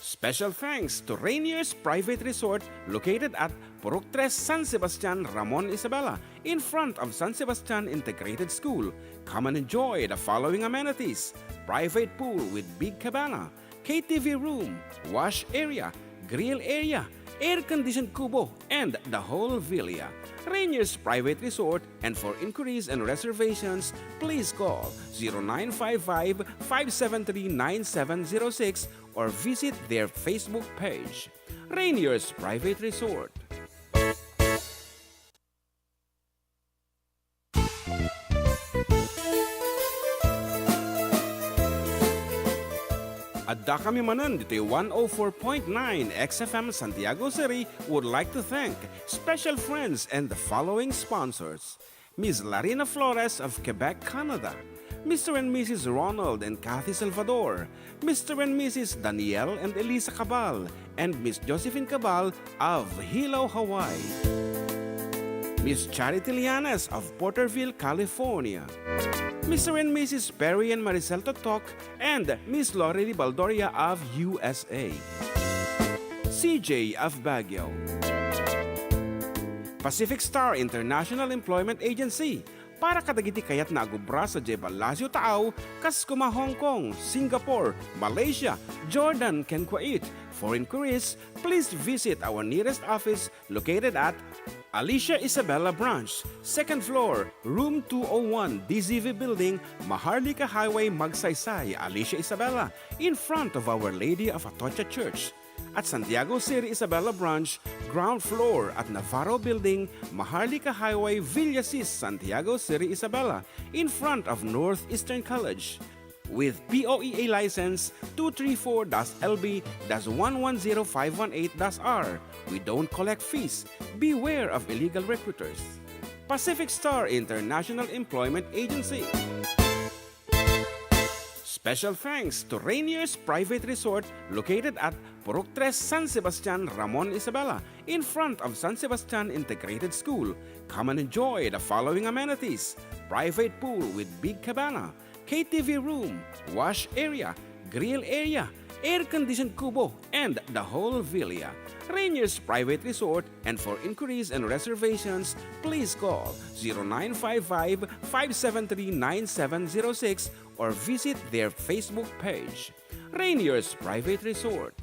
Special thanks to Rainier's Private Resort located at Purok 3 San Sebastian, Ramon Isabela, in front of San Sebastian Integrated School. Come and enjoy the following amenities: private pool with big cabana, KTV room, wash area, grill area, air-conditioned kubo, and the whole villa. Rainier's Private Resort, and for inquiries and reservations, please call 0955-573-9706 or visit their Facebook page. Rainier's Private Resort. Adda kami manan dito 104.9 XFM Santiago City would like to thank special friends and the following sponsors. Ms. Larina Flores of Quebec, Canada. Mr. and Mrs. Ronald and Kathy Salvador. Mr. and Mrs. Danielle and Elisa Cabal. And Miss Josephine Cabal of Hilo, Hawaii. Miss Charity Lianes of Porterville, California. Mr. and Mrs. Perry and Maricel Totok, and Miss Lorely Baldoria of USA. CJ of Baguio. Pacific Star International Employment Agency, para kadagiti kayat na agubra sa Jebel Lazio Taaw, kas kuma Hong Kong, Singapore, Malaysia, Jordan, ken Kuwait. For inquiries, please visit our nearest office located at Alicia Isabella Branch, 2nd floor, room 201, DZV Building, Maharlika Highway, Magsaysay, Alicia Isabella, in front of Our Lady of Atocha Church. At Santiago City Isabella Branch, ground floor at Navarro Building, Maharlika Highway, Villasis, Santiago City Isabella, in front of Northeastern College. With POEA license 234-LB-110518-R. We don't collect fees. Beware of illegal recruiters. Pacific Star International Employment Agency. Special thanks to Rainier's Private Resort located at Purok 3 San Sebastian, Ramon Isabela, in front of San Sebastian Integrated School. Come and enjoy the following amenities: private pool with big cabana, KTV room, wash area, grill area, air-conditioned kubo, and the whole villa. Rainier's Private Resort, and for inquiries and reservations, please call 0955-573-9706 or visit their Facebook page. Rainier's Private Resort.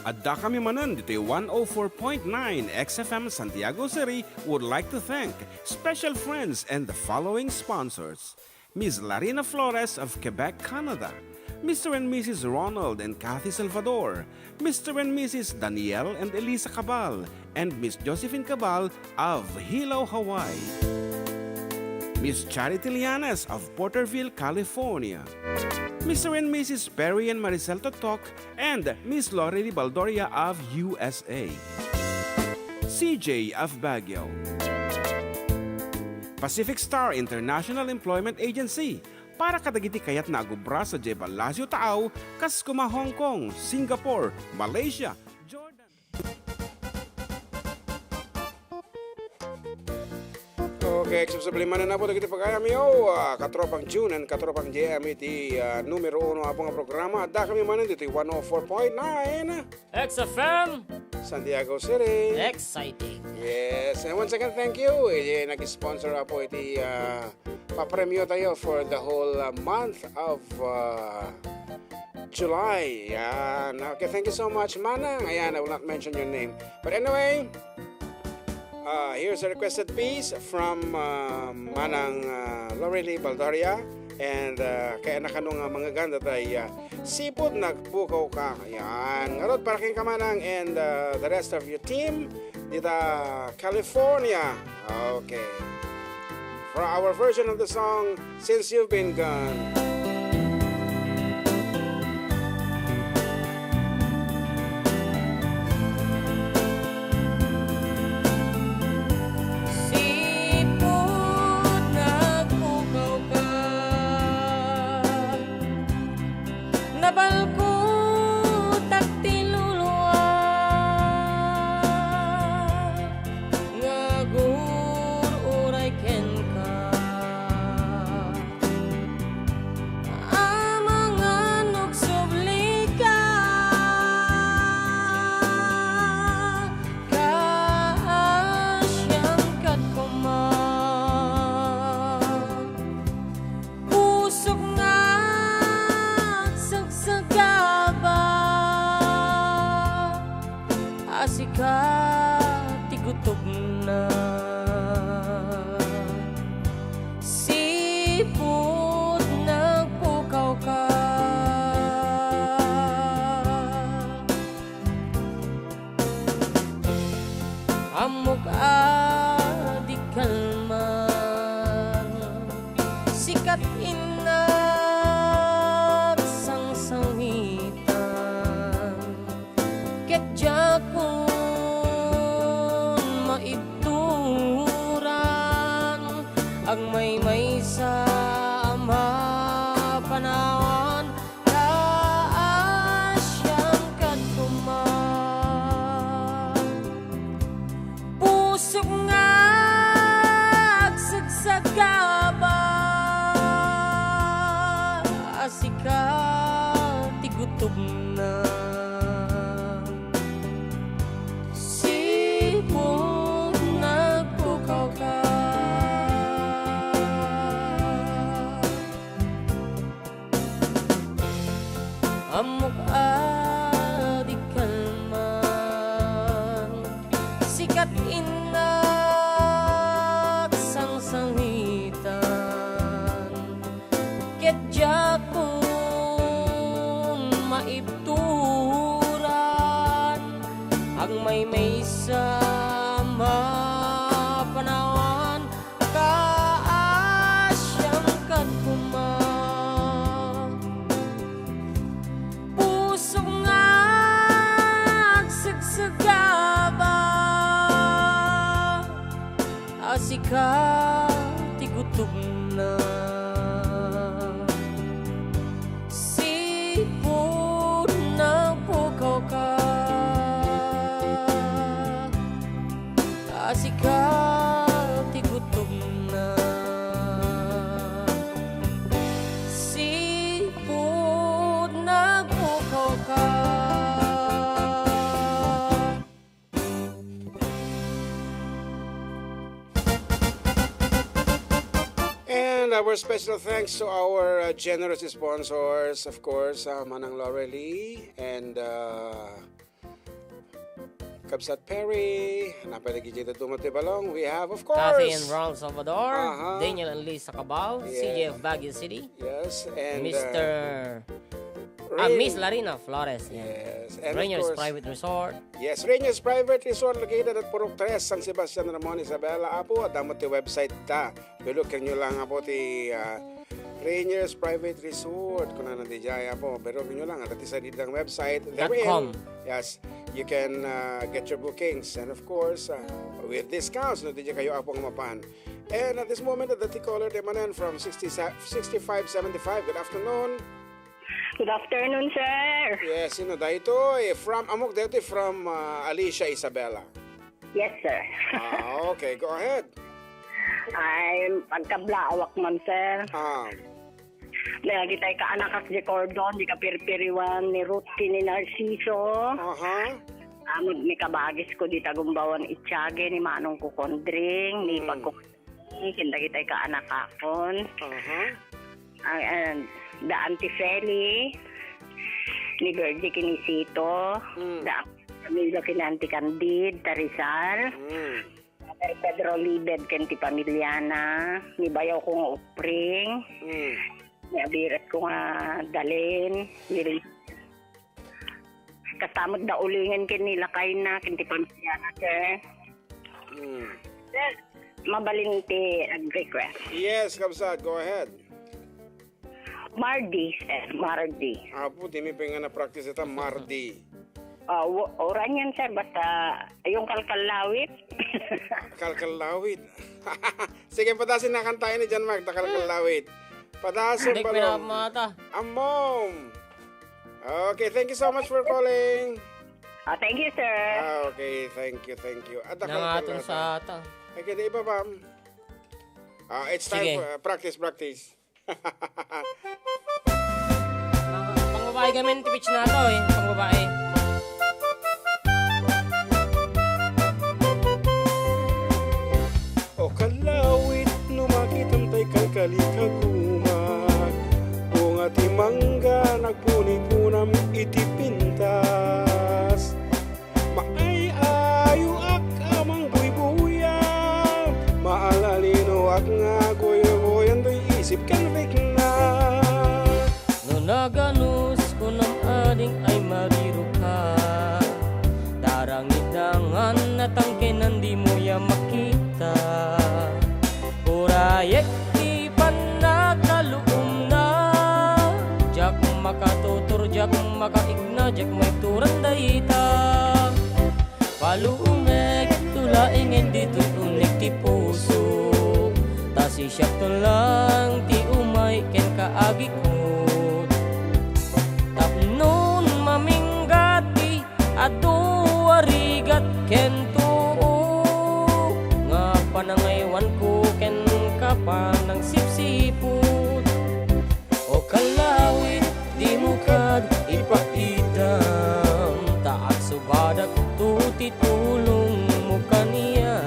Adda kami manan dito 104.9 XFM Santiago City would like to thank special friends and the following sponsors. Ms. Larina Flores of Quebec, Canada. Mr. and Mrs. Ronald and Kathy Salvador. Mr. and Mrs. Danielle and Elisa Cabal. And Miss Josephine Cabal of Hilo, Hawaii. Miss Charity Lianes of Porterville, California. Mr. and Mrs. Perry and Maricel Totok, and Miss Lorely Baldoria of USA. CJ of Baguio. Pacific Star International Employment Agency para kadagiti kayat na agubra sa Jeba Lazio Taaw, kas kuma Hong Kong, Singapore, Malaysia, Jordan. Okay, subsubliman na po ito pagkayam yo, katropang June and katropang JM iti numero 1 apong programa. Da kami manan dito 104.9
XFM!
Santiago City.
Exciting!
Yes, and once again, thank you. Nag-sponsor po iti papremyo tayo for the whole month of July. Yan. Okay, thank you so much, Manang. Ayan, I will not mention your name. But anyway, here's a requested piece from Manang Lorely Baldoria. And kaya nakanong mga ganda tayo, sipod nagpukaw ka. Ayan. Ngarod para kayong kamanang and the rest of your team dito California. Okay. For our version of the song, Since You've Been Gone.
Sipot nagpukaw ka, nabalkot at tinuluwa, ngagururay ken ka. Amang anok subli ka, kaasyang kat kuman. Pusok nga sagsagaba, asika tigutok na. Sipot nagpukaw ka, amok di kalman, sikat inak sang sangitan, ketja kun maituran, ang may sa panawan, kaasyang kat kuman. Pusok nga agsagsagaba, asika tigutob na. Sipot nagpukaw ka, amok di kalman, sikat inak sang sangitan, ketja kun maibturan, ang may sa panawan, kaasyang kat kuman. Pusok nga agsagsagaba, asika tigutob na. Sipot nagpukaw ka, asika tigutob na. Sipot nagpukaw ka.
And our special thanks to our generous sponsors, of course, Manang Lorely and Kabsat Perry, napalagigita Dumote Balong. We have, of course,
Kathy and Ron Salvador,
Uh-huh.
Daniel and Lisa Cabal,
Yeah.
CJF Baguio City,
yes, and
Miss Larina Flores,
Yes, and
Rainier's
of course,
Private Resort,
yes, Rainier's Private Resort located at Purok 3, San Sebastian, Ramon, Isabela, Apo. At damot ti website ta. Pilukin nyo lang po ti Rainier's Private Resort. Kung ano di jaya po. Pero nyo lang at isa ditang website.
.com.
Yes, you can get your bookings. And of course, with discounts, no di kayo apong mapan. And at this moment, the caller Demanan from 6575. Good afternoon.
Good afternoon, sir.
Yes, sino dito? From Amok dito from Alicia Isabela.
Yes, sir.
Okay, go ahead.
Ay, pagkablaawak man, sir. Lagi tayo kaanakas di Cordon, di kapirpiriwan ni Ruth ni Narciso. Amod ni kabagis ko di tagumbawan Itsyage ni Manong Kukondring, ni Pagkukondring, kinda kita kaanakakon. And the Auntie Feli, ni Birdie Kinisito, the Camilo Kinanti Candid, Tarizal, Pedro Libed Kenti Pamiliana, ni Bayaw kong Upring, ni Abiret ko nga Dalin, ni katamot da ulingan kinila kay na Kenti Pamiliana, sir. Sir, mabaling ti request.
Yes, Kabsat, go ahead.
Mardi, sir, Mardi.
Apo, di mi pengen na practice ita Mardi.
Oran yan, sir, basta yung kalkalawit.
Kalkalawit. Sige, padasin na kantahin ni John Mark, kalkalawit. Padasin
Hindi
pa
ko
rin.
pinamata.
Amom. Okay, thank you so much for calling.
Thank you, sir.
Okay, thank you. Ada
Nangatong sa ata.
Okay, di ba, ma'am? It's time
Sige.
for practice.
Pangbabae kami ng tipich na to pangbabae.
O kalawit, numakitang tay kalkalikagumag. Kung ati mangga, nagpuni-punam iti pintas. Maay-ayo ak amang buy-buya. Maalalino ak nga goyo-goyan do'y isip kan na.
No naganus ko ng ading ay mariro ka. Darangidangan na tangkinan di mo ya makita. Urayek di pa nakaluom na. Jak makatutur, jak makaigna, jak may turan dayita. Paluumek tulaingin dito'y unik ti puso. Tasi siya tulang ti umay ken kaagikot. Tapnon maminggati adu arigat ken tuo. Nga panangaywan ko ken kapanang sipsipot. O kalawit di mo kad ipaidam. Taat subadak tuti tulong mo kaniya.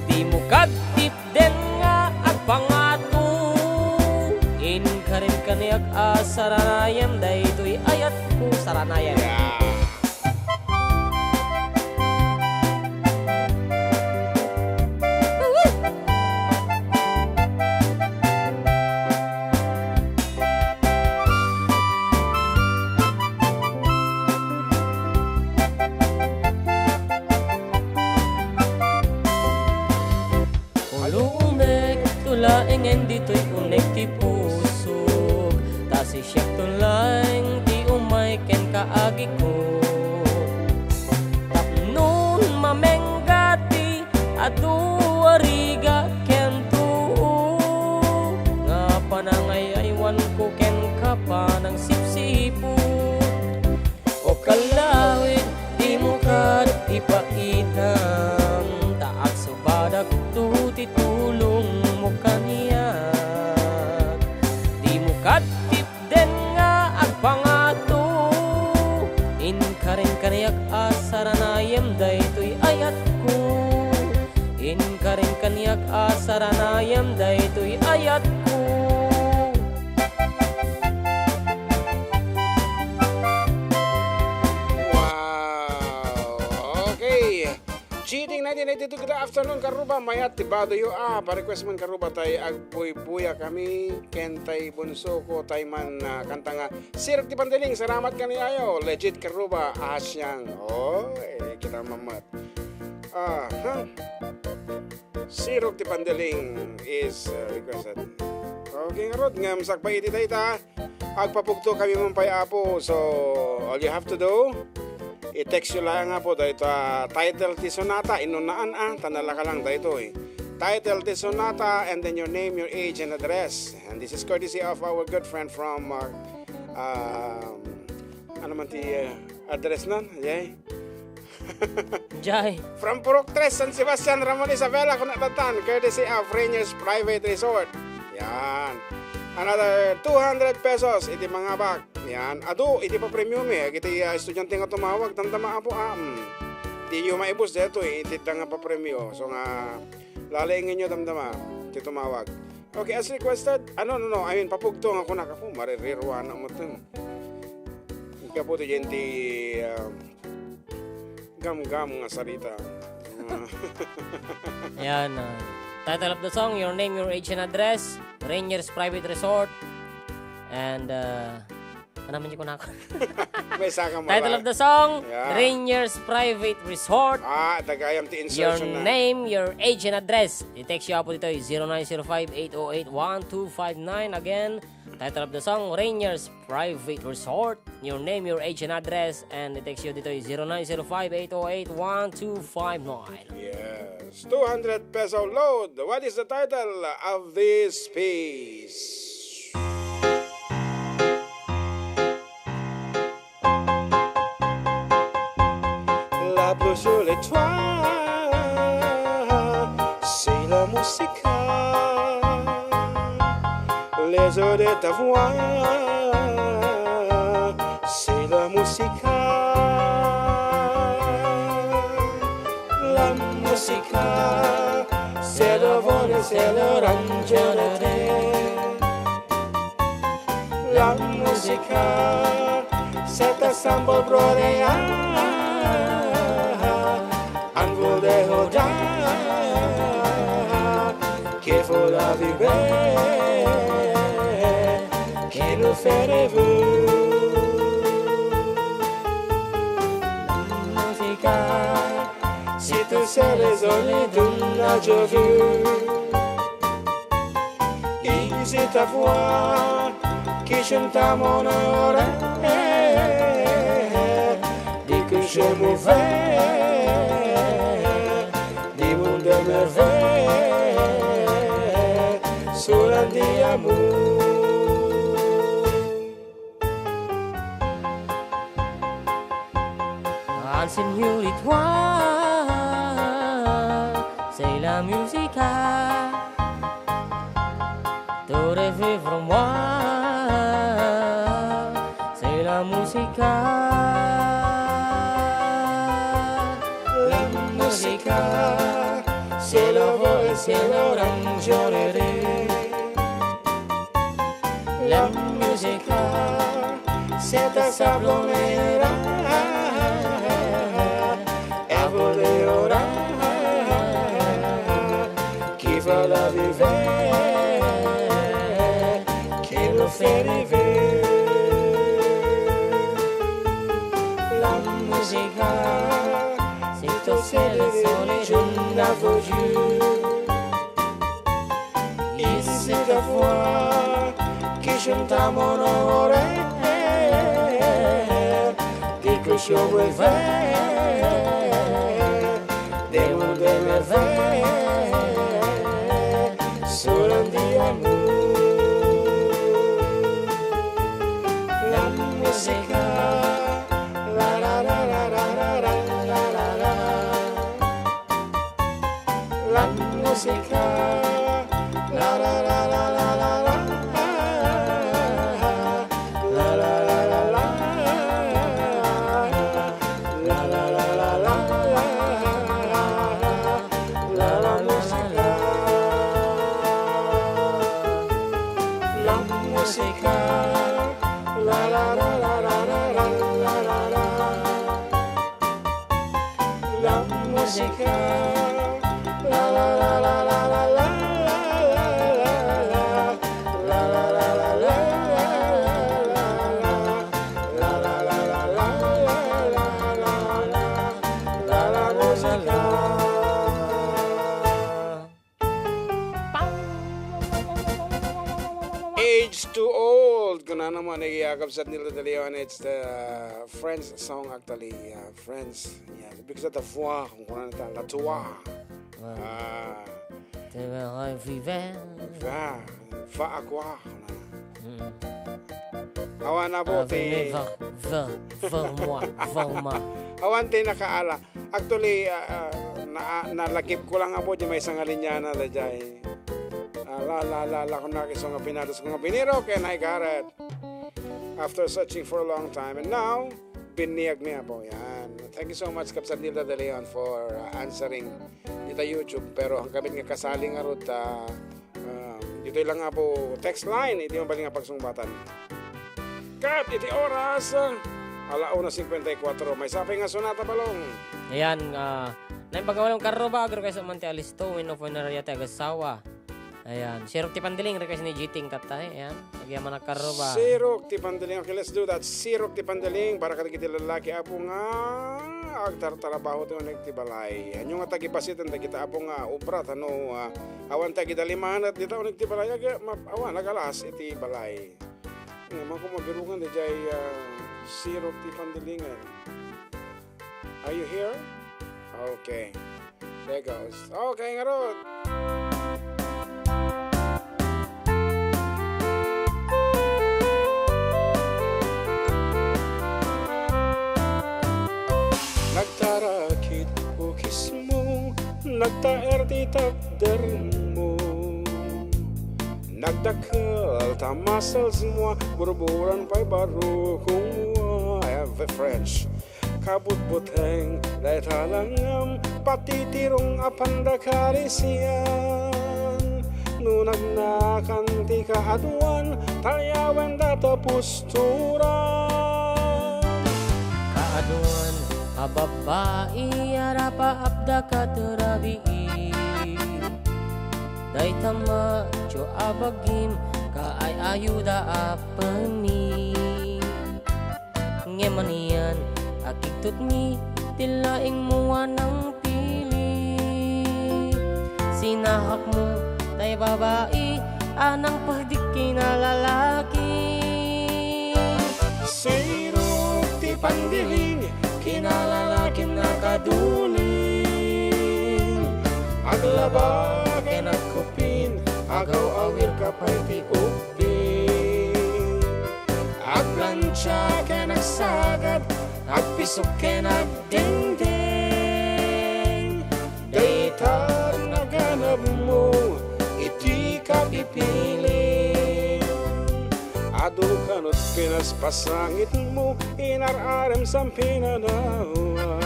Di mo kad tip den nga agpangato. In karin kaniyak saranayam daytoy ayat ko saranayam. Ulumek tulaingen dito'y unek ti puso. Tasi siyak tulaing ti umay ken kaagikot. Tapnon mamenggati adu ariga ken tuo. Nga panangayaywan ko ken kapanang sipsipot. O kalawit di mo kad ipaidam. Taat subadak tuti tulong mo kaniyak. Di mo katip den nga agpangato. In karin kaniyak saranayam daytoy ayat ko. In karin kaniyak saranayam daytoy ayat ko.
Wow. Okay. Cheating 1982, good afternoon karuba. Mayat tibado yo pa-request man karuba tay agbuy-buya kami. Kentay bunso ko tay man kanta nga Sirok ti Pandiling. Salamat kaniayo. Legit karuba asyang. Kita mamat. Sirok ti Pandiling is requested. Okay nga rod, ngam sakpay iti ta. Agpapugto kami mong apo. So, all you have to do, i-text yun lang nga po dahil title ti sonata, inunaan tanala ka lang dahil title the sonata and then your name, your age, and address. And this is courtesy of our good friend from ano man ti address nan? Yay.
Jai.
From Purok 3, San Sebastian, Ramon Isabela, Kunatatan, courtesy of Rainier's Private Resort. Yan. Another 200 pesos, iti mga bag. Yan. Ado, iti pa premium Iti estudyante nga tumawag, tandama po Di nyo maibos dito iti nga pa premium. So nga, lalingin nyo damdama, iti tumawag. Okay, as requested, I mean, papugto nga kunak ako, maririrwa na mo ito. Ika po ito ti gam-gam nga sarita.
Ayan. Title of the song, your name, your age, and address. Rainier's Private Resort. And, ano naman yung kunako?
May saka mo
Title of the song,
Yeah.
Rainier's Private Resort.
Tagayam ti
Your
insertion na.
name, your age, and address. I-text you po dito 0905-808-1259. Again, title of the song, Rainier's Private Resort. Your name, your age, and address. And i-text you dito 0905-808-1259.
Yes. 200 peso load. What is the title of this piece? La bleue sur les toits, c'est la musique. Les heures de ta voix, c'est la musique. La musique, c'est le vol et c'est le rangione. La musique, c'est un sample brodea. Anvol de hoda, che fu la vivere, che lo ferez-vous? La musique, si tu sei les oies d'une giovane, c'est ta voix qui chante à mon oreille, dit que je me vais. De merveille sur un diamant.
Enseigne-lui toi, c'est la musique. Tu rêves pour moi, c'est la musique.
La musique, c'est le vol et c'est l'orangerie. La musique, c'est ta sablonera. E vole ora chi fa la vivere, chi lo fait rêver. La musique, c'est le soleil je n'avoue ici ta voix qui chante à mon oreille, dit que je me vais des mondes de merveille sur un diamant. La musique, la la la la la la la la la. La musica, la la la la la la la, la la la la la, la la la la la, la la musica, la musica, la la la la la la la, la musica. La la la la la la la la la la la la Age too old. Kung na naman nagiyakap sa Nilo de Leon, it's the Friends song actually. Friends. Yeah, because of the voix, kung kuna nita, la toa. Va aqua. Awan na po ti. Awan ti nakaala. Actually, nalakip ko lang po di may isang alinyana da jay. La ko na kisong nga pinados ko nga piniro kaya naikaret. After searching for a long time. And now, biniyag niya po. Yan. Thank you so much, Kapsan Nilda de Leon, for answering dito YouTube. Pero ang kabit nga kasali nga ron, dito lang nga po text line. Iti mabali nga pagsungbatan. Kat, iti oras. 1:54. May sapi nga sonata balong.
Ayan, naipagawalong karo ba? Agro kayo sa Monte Alisto, wino po na raya tagasawa. Ayan, sirok ti pandiling, request ni Jiting katay. Ayan, nagyaman na karo ba?
Sirok ti pandiling. Okay, let's do that. Sirok ti pandiling. Para katigiti lalaki apo nga agtartarabaho ti unig ti balay. Anyo nga tagipasit ang kita apo nga ubrat. Awan tagi daliman at dito unig ti balay. Awan, nagalas iti balay. Ngayon ko magirungan di jay sirok ti pandilingan. Are you here? Okay. There goes. Okay, nga ron. Nagtarakit ukis mo, nagtaer di takder mo, nagdakal tamasals mo, burburan pa'y baro kung mo. I have a French. Kabut-buteng, dahil talangam, patitirong apandakarisiyan. Nunagnakan ti kaadwan, talyawan data pusturan.
Kaaduan, ababai, arapa abda katurabi. Day tama, jo abagim, kaay ayuda apani. Ngemanian, akiktot mi, tilaing muwa ng pili. Sinahak mo, tay babae, anang pagdiki na lalaki.
Sirok ti pandiling, kinalalakin na kaduling. Aglaba kay nagkupin, agaw awir ka pa'y ti upin. Agplansya kay nagsagad, agpisok kay nagdingding. Daytar naganap mo, iti ka pipiling. Adul kanot pinaspasangit mo, inararem sa pinanawan.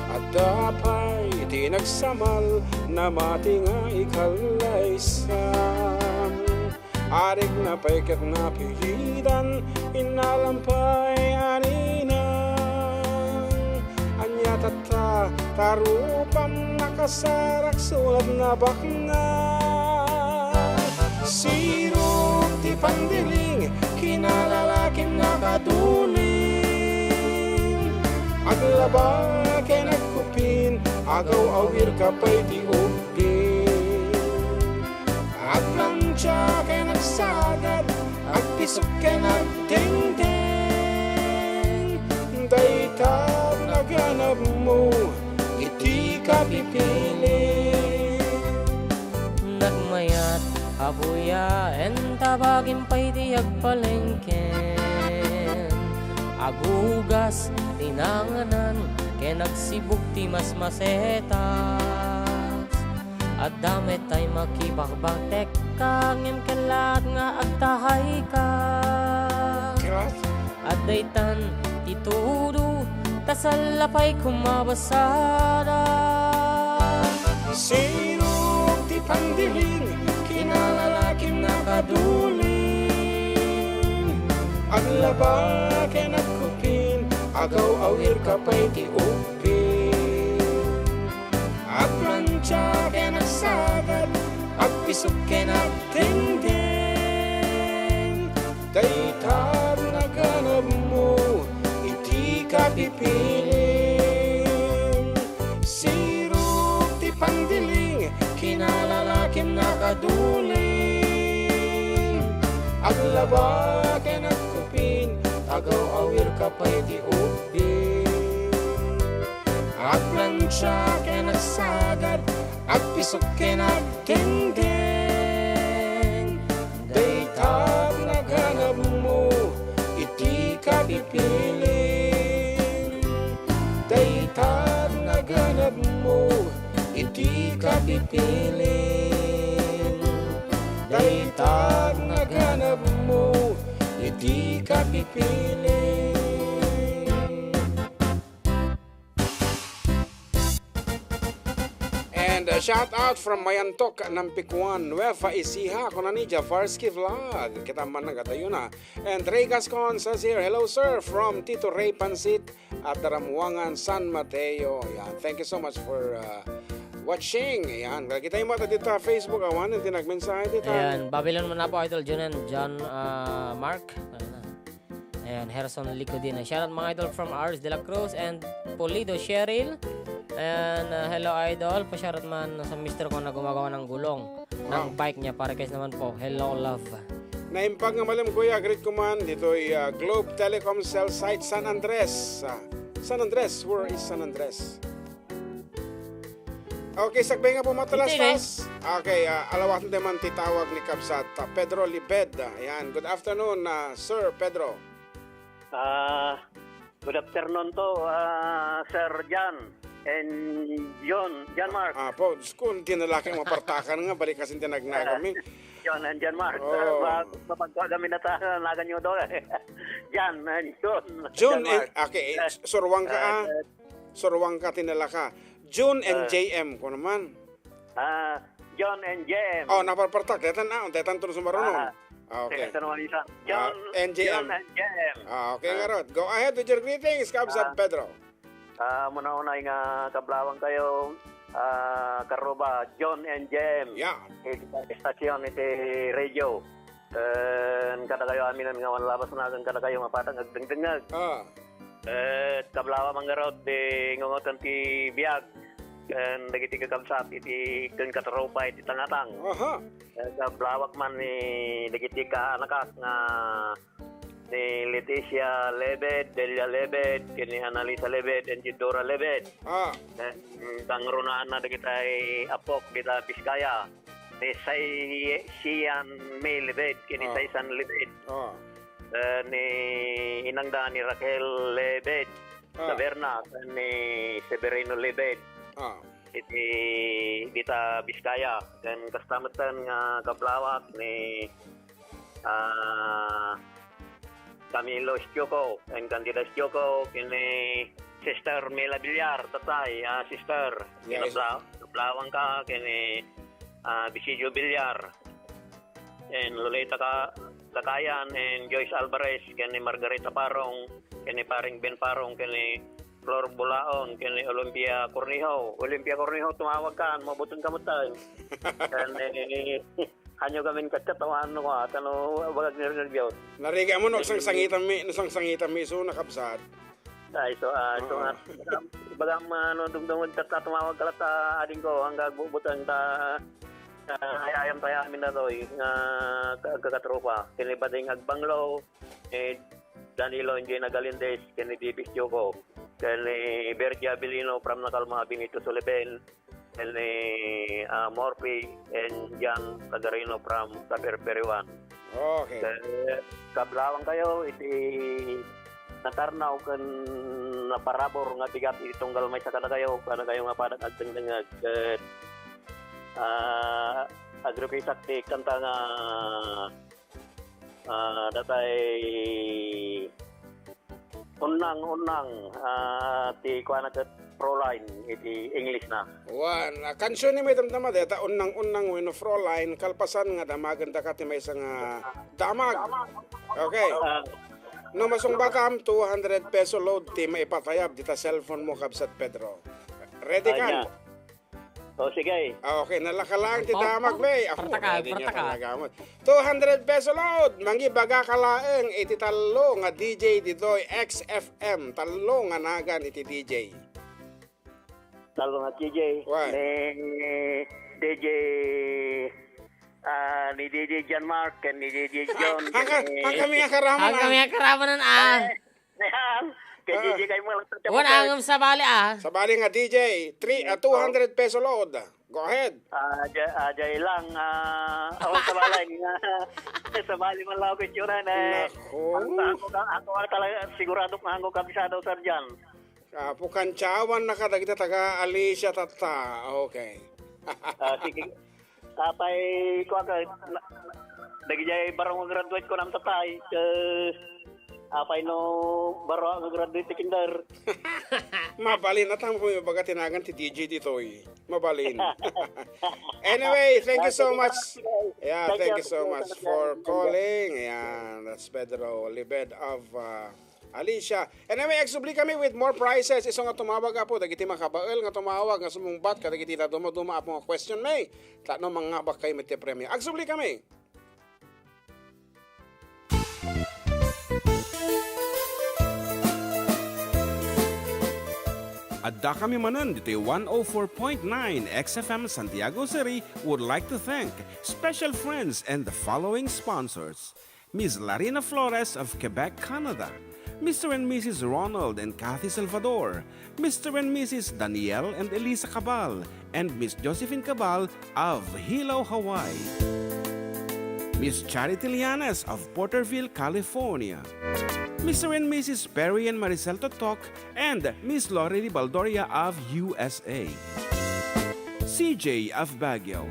At dapay di nagsamal, na mati nga ikalaysan. Arig na paikat na pilitan, inalampay aninan. Anya tata, tarupam nakasarak sulat na bakna. Sirok ti pandiling, kinalalakin na kaduling. Aglaba kay nagkupin, agaw awir ka pa'y ti upin. Agplansya kay nagsagad, agpisok kay nagdingding. Daytar naganap mo, iti ka pipiling.
Nagmayat, abuya, entabagin pa'y di agpalengken. Agugas, tinanganan, kay nagsibuk ti mas masetas. At damit ay makibakbaktek ka, ngem kelat nga agtahay ka. At daytan, titudo, tasalapay kumabasada.
Sirok ti pandiling, kinalalakin na kaduling. Aglaba kay nagkupin, agaw awir ka pa'y ti upin. Agplansya kay nagsagad, agpisok kay nagdingding. Daytar naganap mo, iti ka pipiling. Sirok ti pandiling, kinalalakin na kaduling. Aglaba kay nagkupin, agaw awir ka pa'y ti upin. Agplansya kay nagsagad,
Agpisukin at geng-geng Daytag naghanap mo Iti ka pipiling Daytag naghanap mo Iti ka pipiling Daytag naghanap mo Iti ka pipiling
And a shout out from Mayantok ng Pikwan, Nueva Ecija, Konani Javarski Vlog. Kita man na gatayo na. And Ray Gascon says here, hello sir, from Tito Ray Pansit at Daramuangan, San Mateo. Yan, thank you so much for watching. Yan, kita yung mata dito sa Facebook, awan, yung tinagmensahe dito.
Ayan, Babylon mo na po, Idol Jun and John Mark. Ayan, Harrison Licodina. Shoutout mga idol from Ars de la Cruz and Polido Cheryl. And hello idol, pa-shoutout man sa mister ko na gumagawa ng gulong ng bike niya para guys naman po. Hello love.
Naimpag nga malam kuya, great command. Dito ay Globe Telecom Cell Site San Andres. San Andres, where is San Andres? Okay, sagbay nga po matalastas. Okay, alawat naman titawag ni Kabsat Pedro Libed. Ayan, good afternoon, Sir Pedro.
Good afternoon to, Sir John and John Mark.
Po, kung tinalaking mapartakan nga, balik kasi tinagnagami.
John and John Mark. Mapagkagami na nagan nyo doon. John and
John and, okay, surwang ka surwang ka tinalaka. June and JM ko naman.
John and JM.
Oh, naparpartak. Detan turun sumarunong. Okay.
John
and JM. Okay nga rod. Go ahead with your greetings, Kabsat Pedro.
Muna-una nga kablawang kayo, karuba, John and JM.
Yeah.
Istasyon iti radio. Kada kayo aminan nga labas na kada kayo mapatang agdengdengag. Kablawa mangarot di ngongotan ti biag. Dagiti kakabsat iti kun katarupa iti tangatang. Kablawak man ni dagiti ka anakak nga ni Leticia Lebed, Delia Lebed, kini Analisa Lebed, and Dora Lebed. Kang runaan na dagitay apok kita Biskaya. Ni Sian May Lebed, kini Saisan Lebed. Ni inangda ni Raquel Lebed, Taberna, ni Severino Lebed. Iti dita Biskaya. Dan kastamatan nga kaplawak ni Camilo Estioko and Candida Estioko kini Sister Mela Villar tatay sister
yes.
Kaplawang ka kini Bisidio Villar and Lolita Kakayan and Joyce Alvarez kini Margarita Parong kini Paring Ben Parong kini Flor Bulaon kini Olympia Cornijo tumawag ka mabuton ka mo tayo and hanyo kami katawan ko at bagag nervyos.
Nariga mo sang sangitan mi so nakabsat.
So bagam dumdumod tumawag ka ta ading ko hanggang bubutan ta ayam tayo amin na doy nga kagatropa kini bading agbanglo Danilo Enjena Galindes kini Dibis Joko kini Bergia Bilino from Nakalma Benito Soleben and Morphy and Jan Tagarino from Taperperiwan.
Okay.
Kablawang kayo, iti natarnaw kan naparabor nga bigat itunggal may sakana kayo, kana kayo nga padat agdengdengag. Agrupi sakti kanta nga datay unang ti kuana ket Proline iti English na.
Wan, kansyon ni may damdama deta unang wino Fräulein kalpasan nga damagan ta kati may isang damag. Okay. No masong batam 200 peso load ti maipatayab dita cellphone mo Kabsat Pedro. Ready ka?
O sige.
Okay, nalakalang ti damag may.
Partaka.
200 peso load. Mangi baga kalaeng iti talo nga DJ ditoy XFM. Talo nga nagan iti DJ.
Talo nga DJ. Ni DJ ni DJ John Mark and ni DJ John.
Kami nga karamanan.
Kay DJ kayo mo lang.
Wala ang sa bali
Sa bali nga DJ, 200 peso load. Go ahead.
Ajay lang, awan sa balay, sa bali man lang ako itsura na, ako talaga sigurado nga ako kabisado, sir, dyan.
Pukantsawan na ka, dagita taga Alicia tata. Okay.
Sige, tatay ko ako, nagijay barong graduate ko ng tatay, apay no baro ang graduate kinder.
Mabalin na tamo kung baga tinagan ti DJ dito eh. Mabalin. Anyway, thank you so much. Yeah, thank you so much for calling. Ayan, that's Pedro Libed of Alicia. Anyway, exubli kami with more prizes. Iso nga tumawag po, dagiti makabael nga tumawag, nga sumumbat, kadagiti na dumaduma po nga question may. Tatno mga bakay may premyo. Exubli kami. Adda kami manan dito 104.9 XFM Santiago City would like to thank special friends and the following sponsors. Ms. Larina Flores of Quebec, Canada. Mr. and Mrs. Ronald and Kathy Salvador. Mr. and Mrs. Danielle and Elisa Cabal. And Miss Josephine Cabal of Hilo, Hawaii. Miss Charity Lianes of Porterville, California. Mr. and Mrs. Perry and Maricel Totok, and Miss Lorely Baldoria of USA. CJ of Baguio.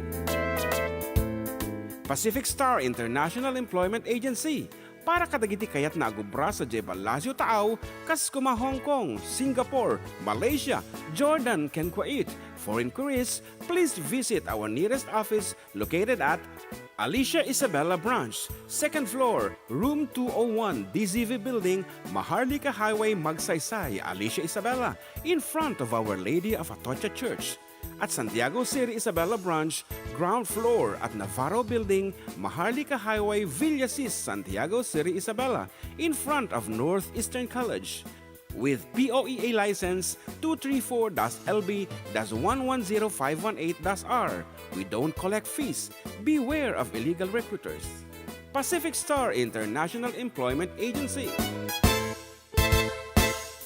Pacific Star International Employment Agency, para kadagiti kayat na agubra sa Jebel Lazio Taaw, kas kuma Hong Kong, Singapore, Malaysia, Jordan, ken Kuwait. For inquiries, please visit our nearest office located at Alicia Isabella Branch, 2nd floor, room 201, DZV Building, Maharlika Highway, Magsaysay, Alicia Isabella, in front of Our Lady of Atocha Church. At Santiago City Isabella Branch, ground floor at Navarro Building, Maharlika Highway, Villasis, Santiago City Isabella, in front of Northeastern College. With POEA license 234-LB-110518-R. We don't collect fees. Beware of illegal recruiters. Pacific Star International Employment Agency.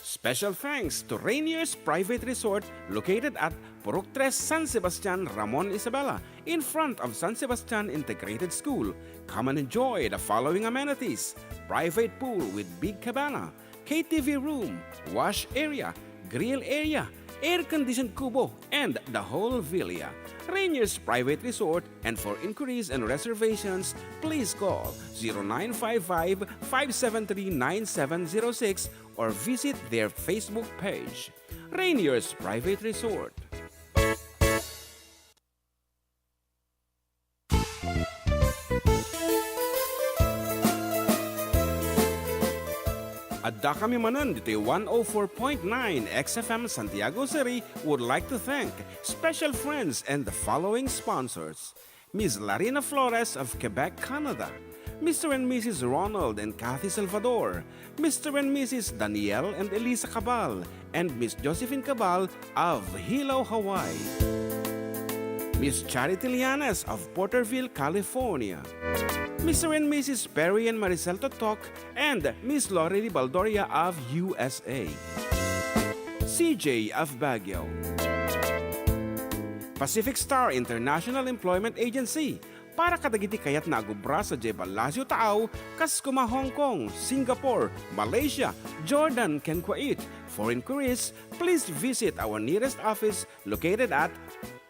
Special thanks to Rainier's Private Resort located at Purok 3 San Sebastian, Ramon Isabela, in front of San Sebastian Integrated School. Come and enjoy the following amenities: private pool with big cabana, KTV room, wash area, grill area, air-conditioned kubo, and the whole villa. Rainier's Private Resort, and for inquiries and reservations, please call 0955-573-9706 or visit their Facebook page. Rainier's Private Resort. Adda kami manan dito 104.9 XFM Santiago City would like to thank special friends and the following sponsors. Ms. Larina Flores of Quebec, Canada. Mr. and Mrs. Ronald and Kathy Salvador. Mr. and Mrs. Danielle and Elisa Cabal. And Miss Josephine Cabal of Hilo, Hawaii. Miss Charity Lianes of Porterville, California. Mr. and Mrs. Perry and Maricel Totok, and Miss Lorely Baldoria of USA. CJ of Baguio. Pacific Star International Employment Agency, para kadagiti kayat na agubra sa Jebel Lazio Taaw, kas kuma Hong Kong, Singapore, Malaysia, Jordan, ken Kuwait. For inquiries, please visit our nearest office located at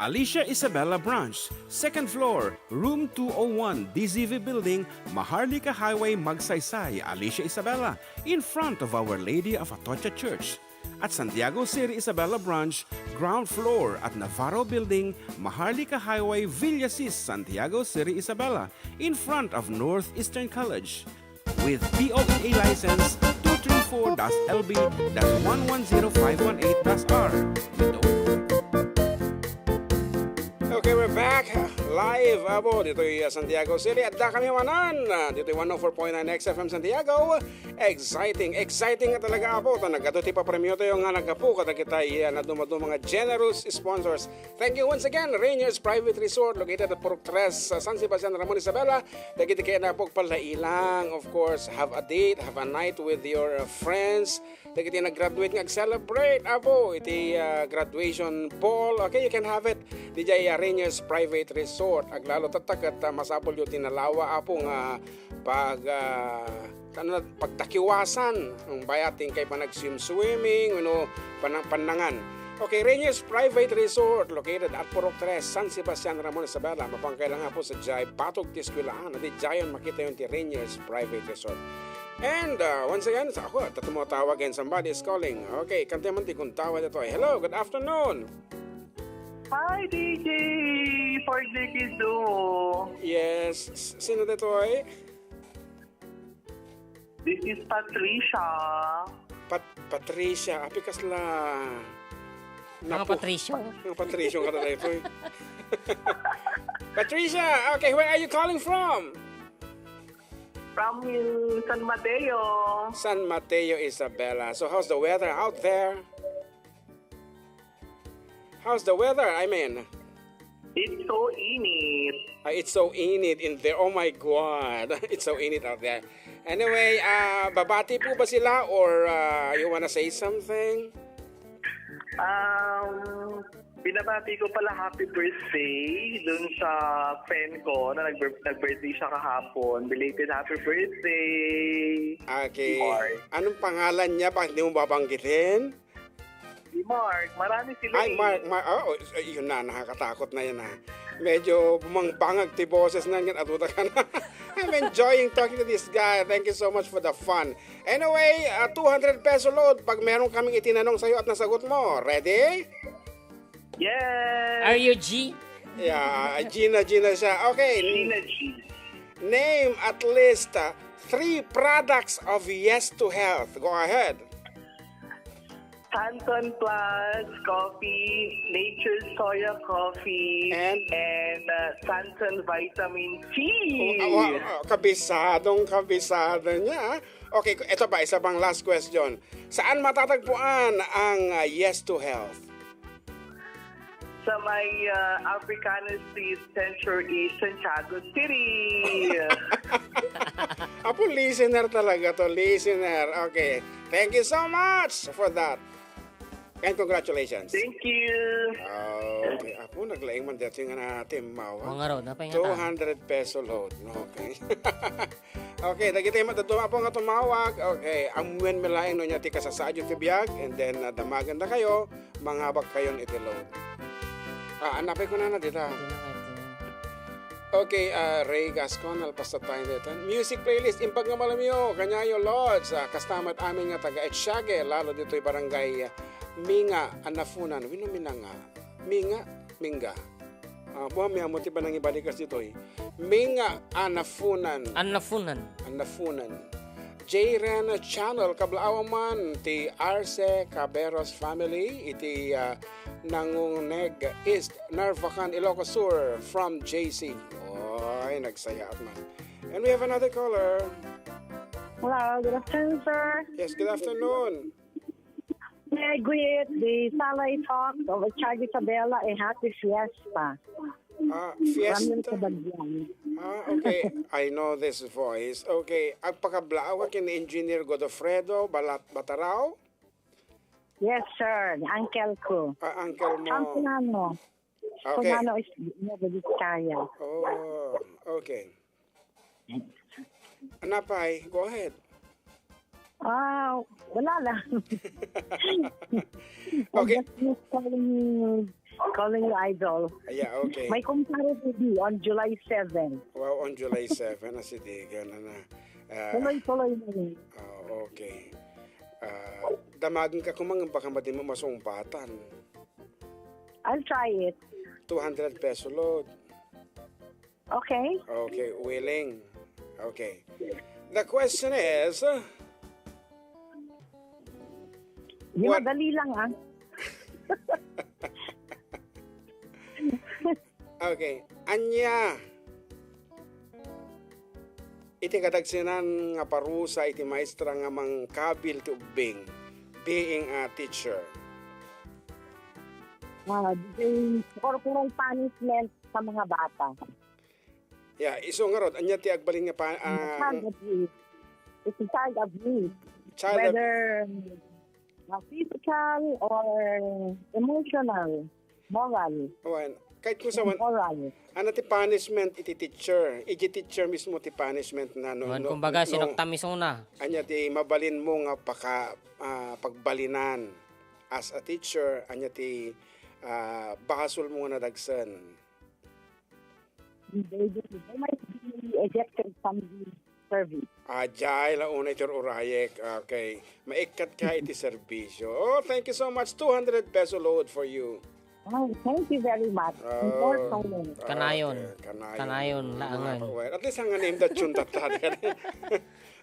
Alicia Isabella Branch, 2nd floor, room 201, DZV Building, Maharlika Highway, Magsaysay, Alicia Isabella, in front of Our Lady of Atocha Church. At Santiago City Isabella Branch, ground floor at Navarro Building, Maharlika Highway, Villasis, Santiago City Isabella, in front of Northeastern College. With POEA license 234-LB-110518-R. Okay, we're back. live abo dito Santiago City at da kami manan dito 104.9 XFM Santiago. Exciting nga talaga abo ta nagaduti pa premyo tayo nga nagapu kada kita na dumado mga generous sponsors. Thank you once again Rainier's Private Resort located at Purok 3 sa San Sebastian, Ramon Isabela. Dagiti kaya na po pala ilang, of course, have a date, have a night with your friends. Dagiti nag-graduate nga celebrate abo iti graduation ball. Okay, you can have it DJ Rainier's Private Resort. Aglalo tatak at masapol yung tinalawa apo nga pagtakiwasan ang bayating kay panag-swimming, panangan. Okay, Rainier's Private Resort located at Purok 3, San Sebastian, Ramon Isabela. Mapangkailan nga po sa Jai Patog Tisquilaan. At Jayon makita yung Rainier's Private Resort. And once again, ako, tumutawag and somebody is calling. Okay, kantiman ti kung tawag ito. Hello, good afternoon.
Hi, DJ! For Dikido.
Yes, sino dito ay?
This is Patricia.
Patricia, apikas la...
Mga Patricio.
Mga Patricio ka na ito. Patricia, okay, where are you calling from?
From San Mateo.
San Mateo, Isabela. So how's the weather out there? How's the weather? I mean,
It's so init.
it's so init in there. Oh my God. It's so init out there. Anyway, babati po ba sila or you wanna say something?
Binabati ko pala happy birthday dun sa friend ko na nag-birthday siya kahapon. Belated happy birthday!
Okay.
Mark.
Anong pangalan niya? Bakit hindi mo babanggitin?
Si Mark, marami sila
Ay, Mark. Oh, yun na, nakakatakot na yan ha. Medyo bumangbangag ti boses na yan. Atuta ka na. I'm enjoying talking to this guy. Thank you so much for the fun. Anyway, 200 peso load pag meron kaming itinanong sa'yo at nasagot mo. Ready?
Yes!
Are you G?
Yeah, Gina siya. Okay.
Gina G.
Name at least 3 products of Yes to Health. Go ahead.
Canton Plus Coffee, Nature's Soya Coffee,
And
Santon Vitamin C.
Kabisado niya. Okay, ito pa, isa pang last question. Saan matatagpuan ang Yes to Health?
Sa may Africana Street, Central East, Santiago City.
Apo, listener talaga to, listener. Okay, thank you so much for that. And congratulations.
Thank you.
Okay, apo, naglaing man dito nga natin
Oo
mawa.
nga raw, napay
200 peso load. Okay. Okay, dagiti matatuwa po nga tumawag. Okay, ang muen milaing no niya ti kasasadyo ti biyag and then damagan na kayo, manghabak kayon iti load. Anapay ko na dito. Okay, Ray Gascon, alpasta tayo dito. Music playlist, impag nga malamyo, kanyayo Lords, kastamat amin nga taga Etsyage, lalo dito'y barangay Minga, Anafunan, Winuminanga, Minga. Buha miya mo ti ba nang ibalikas dito'y. Minga, Anafunan. J-Ren Channel, kablaawaman, ti Arce Caberos family, iti Nanguneg East, Narvacan, Ilocos Sur, from JC. Oy, nagsaya at man. And we have another caller.
Hello, good afternoon, sir.
Yes, good afternoon.
May I greet the Salay Talk of Charlie Isabela a happy fiesta.
Fiesta.
Ramil Kabagyan.
Okay. I know this voice. Okay. Agpakablaaw ka engineer Godofredo Batarao?
Yes, sir. The uncle ko.
Uncle mo.
Sampunano.
Okay.
Sampunano is Nueva Vizcaya.
Oh, okay. Anapay, go ahead.
Wala lang.
Okay.
I'm just calling you idol.
Yeah, okay.
May kumpare to be on July 7.
Wow, on July 7, nasitigan na.
Tuloy-tuloy na rin.
Okay. Damagin ka kumang baka madi mo masumpatan.
I'll try it.
200 peso load.
Okay?
Okay, willing. Okay. The question is,
Di
What?
madali lang
okay, Anya, iti kadagsinan nga parusa iti maestra nga mangkabil ti ubing being a teacher.
The corporal punishment sa mga bata.
Yeah, iso nga rod, anya ti agbalin nga
Child abuse. It's a child abuse.
child ab-
Whether physical or emotional, moral,
Awan, kahit kung sa
moral.
ano ti punishment iti teacher, iti teacher mismo ti punishment na
Kumbaga, sinoktamis na.
anya ti mabalin mo nga pagbalinan as a teacher, anya ti bahasol mo nga nadagsan.
They might be ejected from the service.
Jai, launa iti urayek. Okay. Maikat ka iti serbisyo. Oh, thank you so much. 200 peso load for you.
Oh, thank you very much. Important.
Kanayon.
Okay,
Kanayon, laangan.
At least ang name that tune tatad.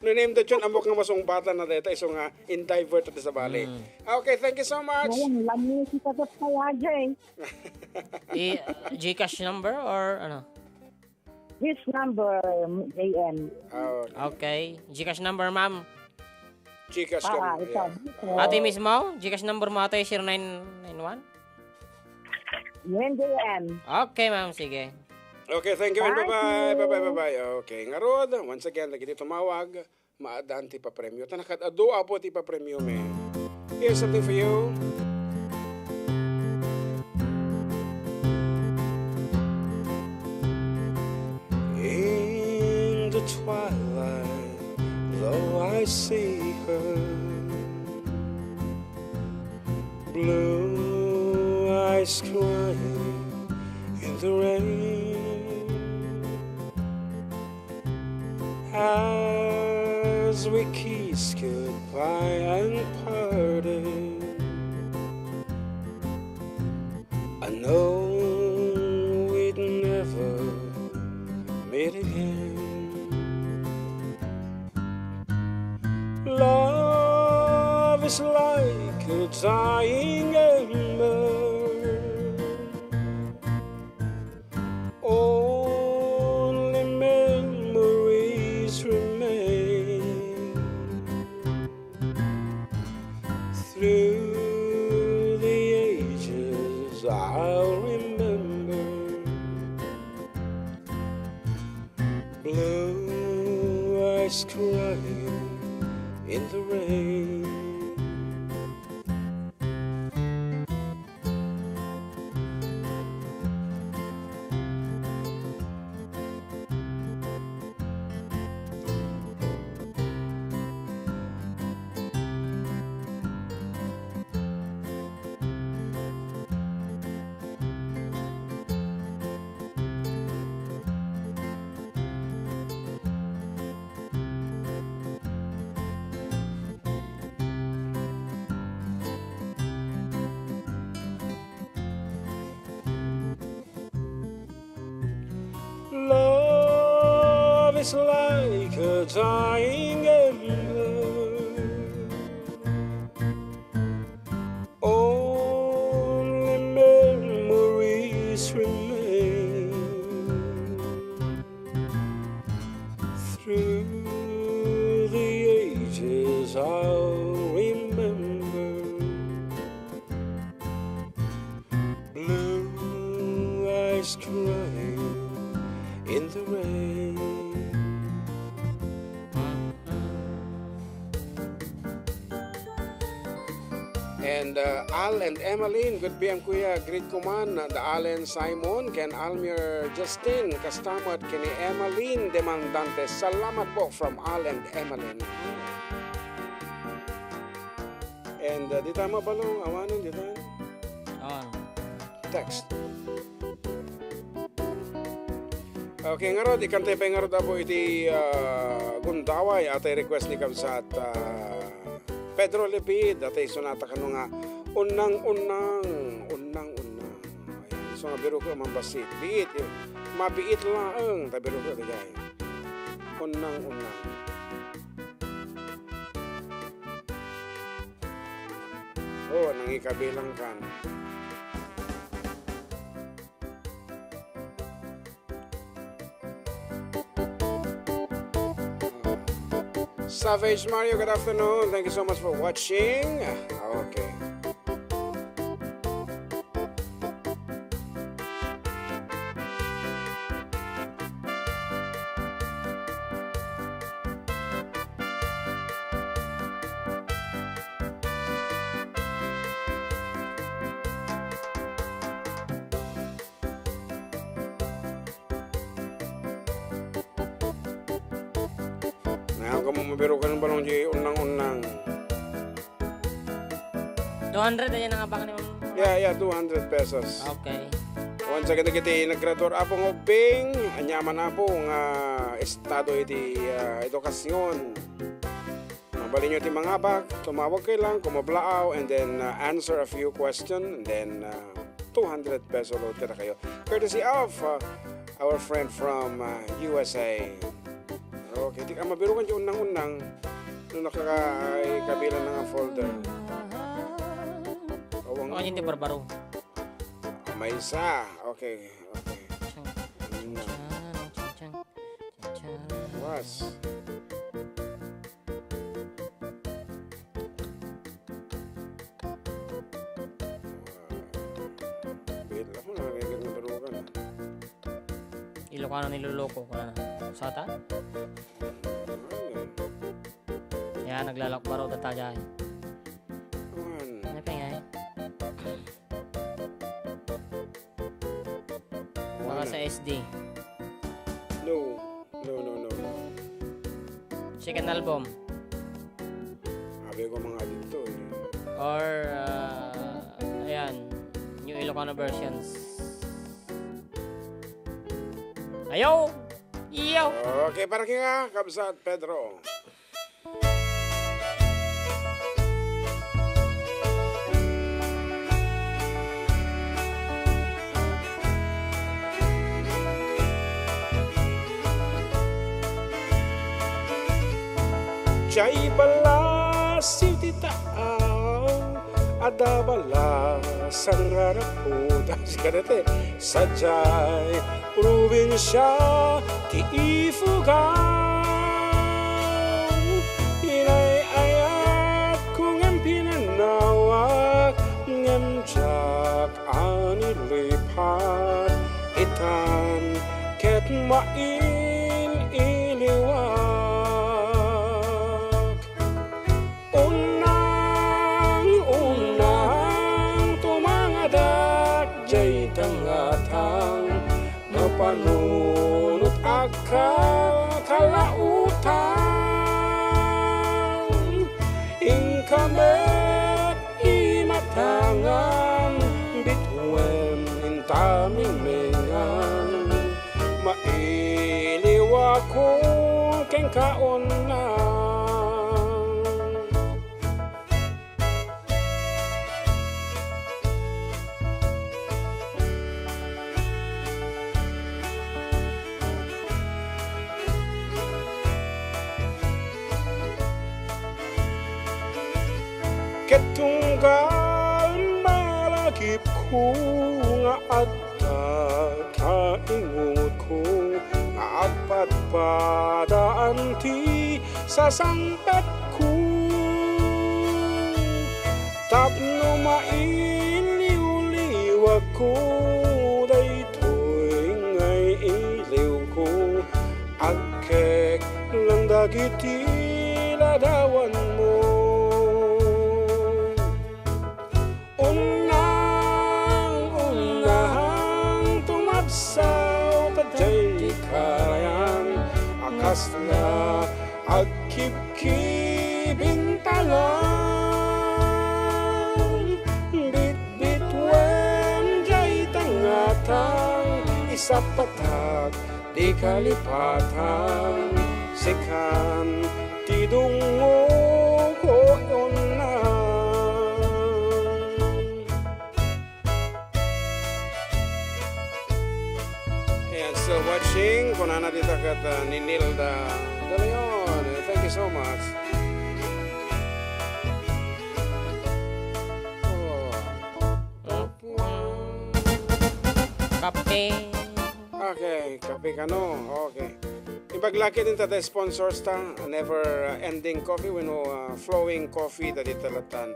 No name that tune, amok nga masungbatan na dito. Iso nga, in-divert at sa bali. Okay, thank you so much.
Ngayon, lamin si Tatot kaya, Jay.
Gcash number or ano?
This number, JM.
Okay. Gcash number, ma'am.
Gcash ka.
Ito.
Ate mismo, Gcash number mo ate 0991?
Yun, JM.
Okay, ma'am. Sige.
Okay, thank you and
Thank
bye-bye.
you.
Bye-bye. Okay, nga rod, once again, lagi dito tumawag, maadaan ti pa-premyo. Tanakat, adua po ti pa-premyo, me. Here's something for you. In the twilight, though I see her, blue eyes crying in the rain, as we kiss goodbye and parted, I know we'd never meet again. Love is like a dying ember, only memories remain. Through the ages I'll remember blue eyes crying in the rain. Love is like a dying ember, only memories remain. Through the ages I'll remember blue eyes crying in the rain. And Al and Emmeline, good PM kuya, greet ko man, the Allen Simon, Ken Almir Justin, kastamad kini Emmeline Demandante. Salamat po from Al and Emmeline. And di tama balong awanon dito. Text. Okay, nga rod, ikantay pa nga rod po iti gundaway atay request ni Kabsat Pedro Lepid atay sonata kano nga unang. Ayan, so nga biro ko mambasit. Biit, mabiit lang tabiro ko tagay. Unang. Oh, nangikabilang kan. Savage Mario, good afternoon. Thank you so much for watching. Okay. Kamu mabirukan balong di unang-unang.
200 aja nang abangan ni Ma'am.
Yeah, 200 pesos.
Okay.
Once again kita naggraduar apo ng Bing, anyaman apo nga estado iti edukasyon. Mabalin nyo ti mga bak, tumawag kayo lang, kumablaaw, and then answer a few questions, and then 200 peso load ka na kayo. Courtesy of our friend from USA. Okay, di ka mabirukan yung unang-unang nung nakakabilan ng folder.
Oh, hindi barbaro.
May isa. Okay. Was. Wait, ako nakakagad na barukan.
Ilocano niloloko ko na. Sata? Yan, naglalak baro tataya. Ano pa nga eh? Baka sa SD.
No.
Second album.
Sabi ko mga dito eh.
Or, ayan, New Ilocano versions. Ayaw! Iyaw!
Okay, para kaya, Kabsat Pedro. Jay bala siti taaw ada bala sanggarapuda sikarete sajay probinsya ti Ifugao inay ayat kung ang pinanawag ngem jak anilipat itan ket mail iliwag panunot kalautan ingkamet imatangan bituin intaming mengan mailiwa ko keng kaonan. Ketunggal malagip ko nga adda kaingot ko nga agpadpadaan ti sasangpet ko tapno mailiw-liwag ko daytoy ngay iliw ko agkek lang dagiti ladawan mo. Unang tumatsaw kaday karayang akas na agkip-kibing talang bit-bitwen jay tangatang isapatag di kalipatang sikan tidungo ko yun na. Still watching, kunana dito kat ni Nilda De Leon. Thank you so much.
Kape.
Okay, kape ka no. Okay. Ibaglaki din ta the sponsors ta, never ending coffee, we know flowing coffee that italatan.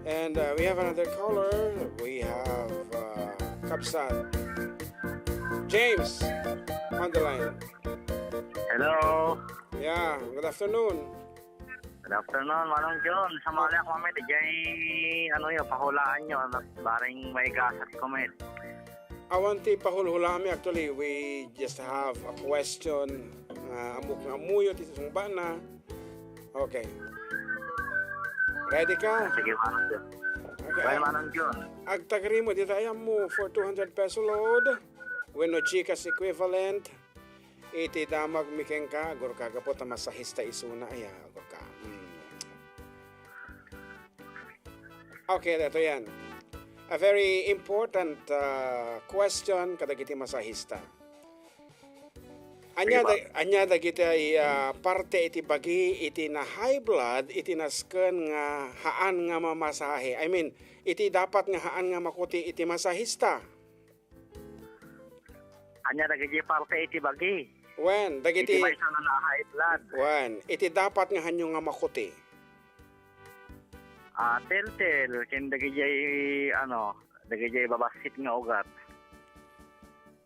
And we have another caller. We have Kabsat. James on the line.
Hello.
Yeah, good afternoon.
Good afternoon, Manong John. Samali ako kami, dijay, pahulaan nyo, baring may gasat kami.
Awanti pahulhulami, actually, we just have a question. Amok nga muyo, tisong ba na? Okay. Ready ka?
Sige, Manong John.
Okay.
Bye, Manong John.
Agtagri mo, dito ayam mo for 200 peso load. When no Gcash equivalent, iti damag mikeng ka, agor ka kapot na masahista isuna, ay agor ka. Okay, ito yan. A very important question kada kiti masahista. Anya da kita parte iti bagi iti na high blood iti nasken nga haan nga mamasahe. I mean, iti dapat nga haan nga makuti iti masahista.
Anya dagiti parte iti bagi.
When dagiti
Iti may sana na high blood.
when iti dapat nga hanyo nga makuti.
Tel kin dagiti dagiti babasit nga ugat.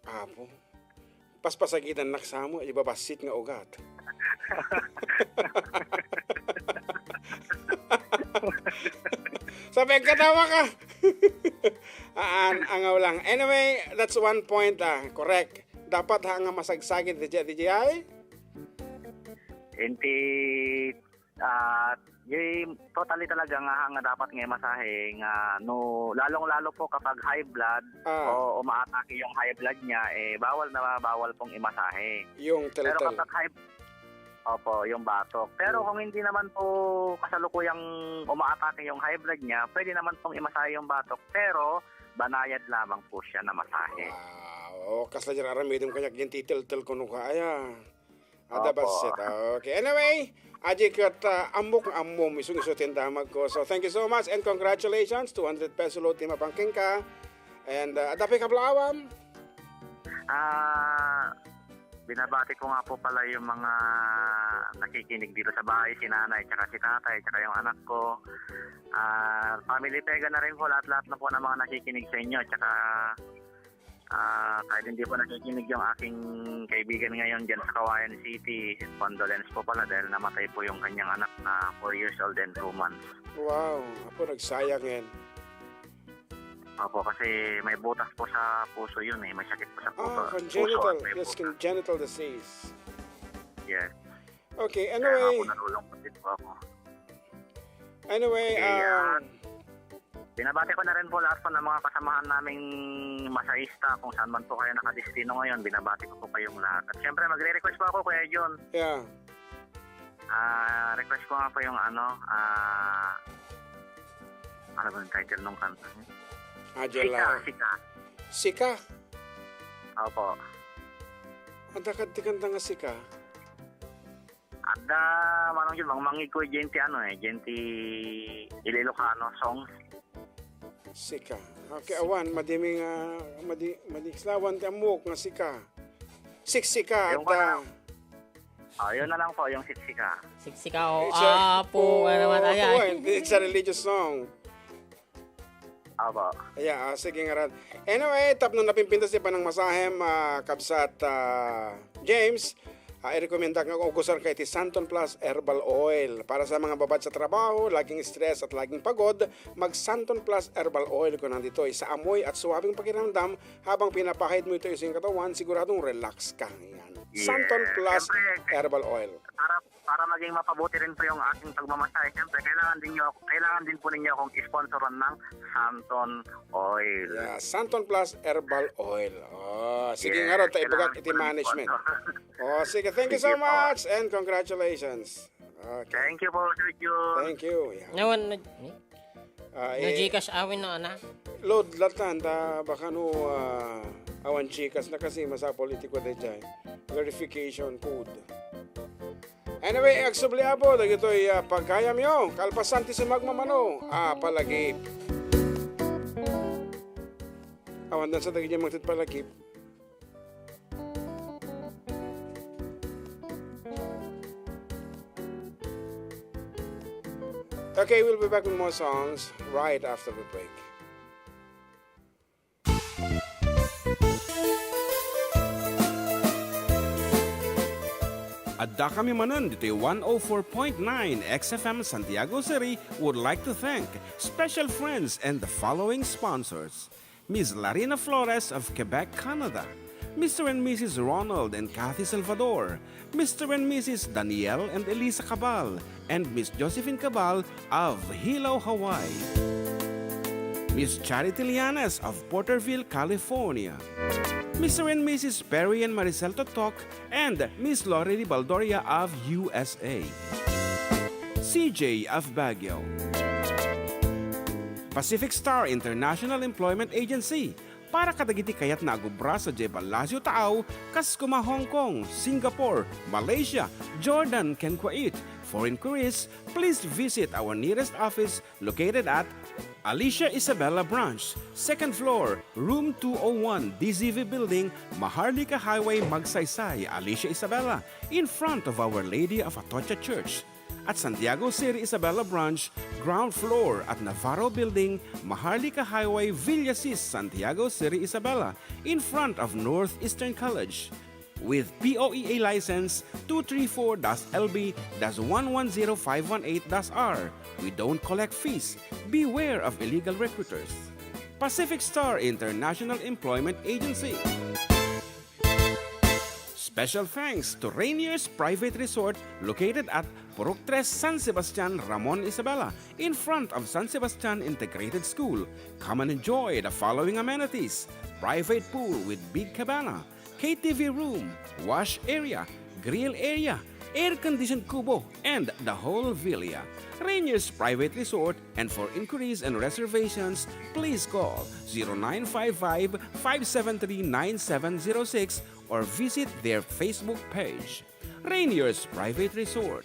Apo. Paspasagitan naksamo ibabasit nga ugat. Sabi katawa ka. Angaw lang. Anyway, that's one point correct. Dapat nga masagsagin DJ ay?
Inti totally talaga nga dapat nga masahe nga no lalong-lalo po kapag high blood o umaatake yung high blood niya bawal pong imasahe.
Yung
Pero
talatal.
kapag yung batok. Pero kung hindi naman po kasalukuyang umaatake yung high blood niya, pwede naman pong imasahe yung batok. Pero banayad lamang po siya na masahe.
Wow. Kasla dyan aramidim kanyak yung titil-til ko nung kaya. Ada
Opo.
basit. Okay. Anyway, aji kat amok ng amom isung-isutin damag ko. So thank you so much and congratulations. 200 peso load tima pangking ka. And adapi ka blawam.
Binabati ko nga po pala yung mga nakikinig dito sa bahay, si nanay, tsaka si tatay, tsaka yung anak ko. Family Pega na rin po, lahat-lahat na po ng mga nakikinig sa inyo. Tsaka kahit hindi po nakikinig yung aking kaibigan ngayon dyan sa Kawayan City, condolence po pala dahil namatay po yung kanyang anak na 4 years old and 2 months.
Wow. Apo nagsayang yan.
Opo, kasi may butas po sa puso yun may sakit po sa puso.
Congenital.
Puso, may
Yes,
butas.
congenital disease.
Yes.
Okay,
Kaya
anyway.
nga po nalulungkot din po ako.
Anyway,
Binabati ko na rin po lahat po ng mga kasamahan naming masaista kung saan man po kayo nakadestino ngayon. Binabati ko po kayong lahat. At syempre, magre-request po ako, Kuya John.
yeah.
Request ko nga po yung ano ba yung title ng kanta? Sika.
Sika.
Opo.
Ada ka tikanta nga sika.
Ada, manong yun, mangmangig ko genti Ililocano songs.
Sika. Okay, awan, madiming, madiklawan ka amok nga sika. Siksika.
Yung
Ada.
Yun na lang po, yung Sika.
Siksika o apo ka naman agad.
It's a religious song.
Opo.
Yeah, sige nga ran. Anyway, tap nung napimpintas di pa ng masahem, kabsat James, i-recommenda nga kung kusar kay ti Santon Plus Herbal Oil. Para sa mga babad sa trabaho, laging stress at laging pagod, mag Santon Plus Herbal Oil kung nandito sa amoy at suwabing pakiramdam habang pinapahid mo ito isang katawan, siguradong relax ka. Yan.
Yeah.
Santon Plus
Siyempre,
Herbal Oil.
Para maging mapabuti rin po yung aking pagmamasahe, siyempre kailangan din po ninyo akong sponsoran ng Santon Oil.
Yeah, Santon Plus Herbal Oil. Sige
Yes,
nga ron,
kailangan
ibagat iti
po ng
management.
sponsor.
Sige, thank you so
Sige po.
much and congratulations. Okay.
Thank you po, Sir Jun.
Thank you. Yeah.
Nawan, no Gcash awin no ana.
Load latan ta baka no awan chikas na kasi masa politiko de jay. Verification code. Anyway, agsubliabo dagitoy pagkayam yo. Kalpasanti si magmamano. Palagip. Awan dan sa dagiti magtit palagip. Okay, we'll be back with more songs right after the break. Adda kami manan dito 104.9 XFM Santiago City would like to thank special friends and the following sponsors. Ms. Larina Flores of Quebec, Canada. Mr. and Mrs. Ronald and Kathy Salvador. Mr. and Mrs. Danielle and Elisa Cabal. And Miss Josephine Cabal of Hilo, Hawaii. Miss Charity Lianes of Porterville, California. Mr. and Mrs. Perry and Maricel Totok, and Miss Lorely Baldoria of USA. CJ of Baguio. Pacific Star International Employment Agency, para kadagiti kayat na agubra sa Jebel Lazio Taaw, Kaskuma, Hong Kong, Singapore, Malaysia, Jordan, ken Kuwait. For inquiries, please visit our nearest office located at Alicia Isabella Branch, 2nd floor, room 201, DZV Building, Maharlika Highway, Magsaysay, Alicia Isabella, in front of Our Lady of Atocha Church. At Santiago City Isabella Branch, ground floor at Navarro Building, Maharlika Highway, Villasis, Santiago City Isabella, in front of Northeastern College. With POEA license 234-LB-110518-R. We don't collect fees. Beware of illegal recruiters. Pacific Star International Employment Agency. Special thanks to Rainier's Private Resort located at Purok 3, San Sebastian, Ramon Isabela, in front of San Sebastian Integrated School. Come and enjoy the following amenities: private pool with big cabana, KTV room, wash area, grill area, air-conditioned kubo, and the whole villa. Rainier's Private Resort, and for inquiries and reservations, please call 0955-573-9706 or visit their Facebook page. Rainier's Private Resort.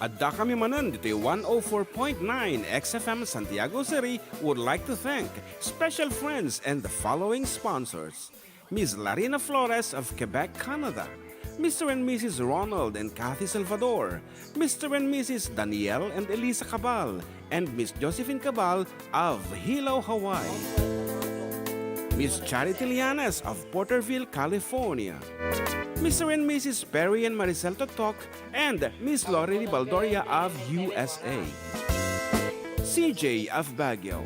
Adda kami manan dito 104.9 XFM Santiago City would like to thank special friends and the following sponsors. Ms. Larina Flores of Quebec, Canada. Mr. and Mrs. Ronald and Kathy Salvador. Mr. and Mrs. Danielle and Elisa Cabal. And Miss Josephine Cabal of Hilo, Hawaii. Miss Charity Lianes of Porterville, California. Mr. and Mrs. Perry and Maricel Totok, and Miss Lorely Baldoria of USA. CJ of Baguio.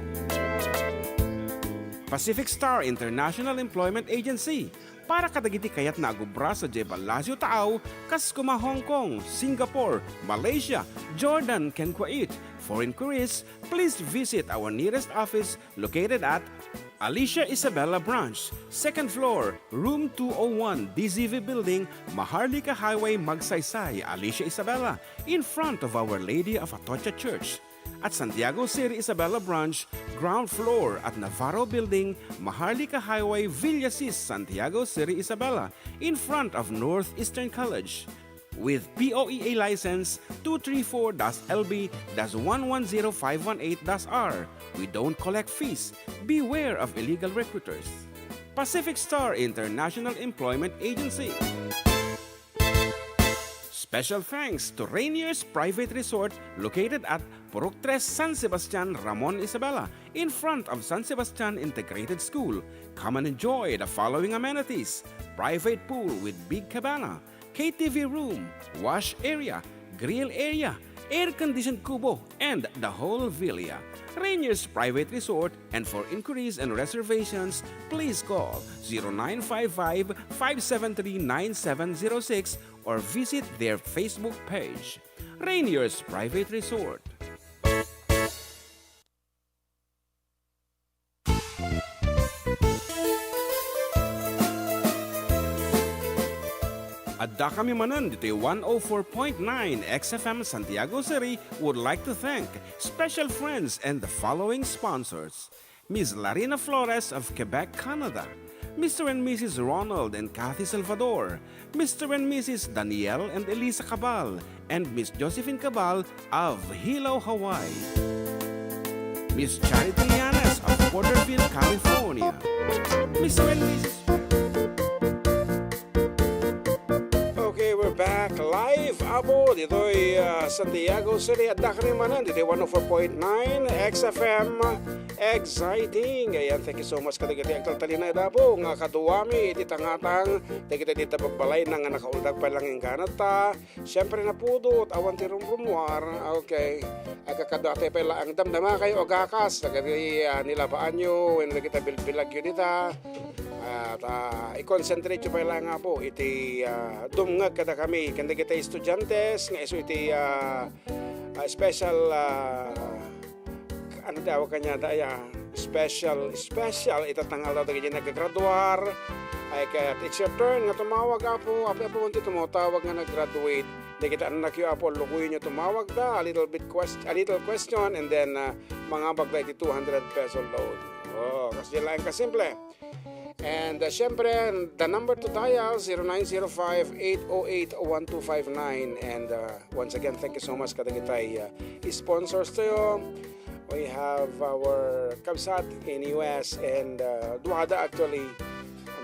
Pacific Star International Employment Agency, para kadagiti kayat na agubra sa Jebel Lazio Taaw, Kaskuma, Hong Kong, Singapore, Malaysia, Jordan, ken Kuwait. For inquiries, please visit our nearest office located at Alicia Isabella Branch, 2nd floor, room 201, DZV Building, Maharlika Highway, Magsaysay, Alicia Isabella, in front of Our Lady of Atocha Church. At Santiago City Isabella Branch, ground floor at Navarro Building, Maharlika Highway, Villasis, Santiago City Isabella, in front of Northeastern College. With POEA license 234-LB-110518-R. We don't collect fees. Beware of illegal recruiters. Pacific Star International Employment Agency. Special thanks to Rainier's Private Resort located at Purok 3, San Sebastian, Ramon Isabela, in front of San Sebastian Integrated School. Come and enjoy the following amenities: private pool with big cabana, KTV room, wash area, grill area, air-conditioned kubo, and the whole villa. Rainier's Private Resort, and for inquiries and reservations, please call 0955-573-9706 or visit their Facebook page. Rainier's Private Resort. Adda kami manan dito 104.9 XFM Santiago City would like to thank special friends and the following sponsors. Ms. Larina Flores of Quebec, Canada. Mr. and Mrs. Ronald and Kathy Salvador. Mr. and Mrs. Danielle and Elisa Cabal. And Miss Josephine Cabal of Hilo, Hawaii. Miss Charity Lianes of Porterville, California. Mr. and Mrs. Okay, we're back live. Abo, dito'y Santiago City at Dakrimanan. Dito'y 104.9 XFM. Exciting. Ayan, thank you so much kadagiti ang taltalina dabo. Nga kaduwami, iti tangatang. Dagiti dita pagbalay na nga nakaundag pa lang yung ganata. Siyempre na pudot, awan ti rumrumuar. Okay. Kakadate pa lang ang damdama kayo agakas. Dagiti nilabaan nyo. When kita bilbilag yun ita. At i-concentrate nyo pa lang nga po. Iti dumngag kada kami. Kanda kita estudyantes. Nga iso iti special ano daw kanya daya special itatangal daw dagiti nagagraduar ay kaya it's your turn nga tumawag apo unti tumawag nga nag-graduate di kita anak yu apo lukuy nyo tumawag da a little question and then mga bagay iti 200 peso load kasi lang kasimple. And syempre, the number to dial 0905-808-1259. And once again, thank you so much kadagitay sponsors tayo. We have our Kabsat in US and Duhada actually.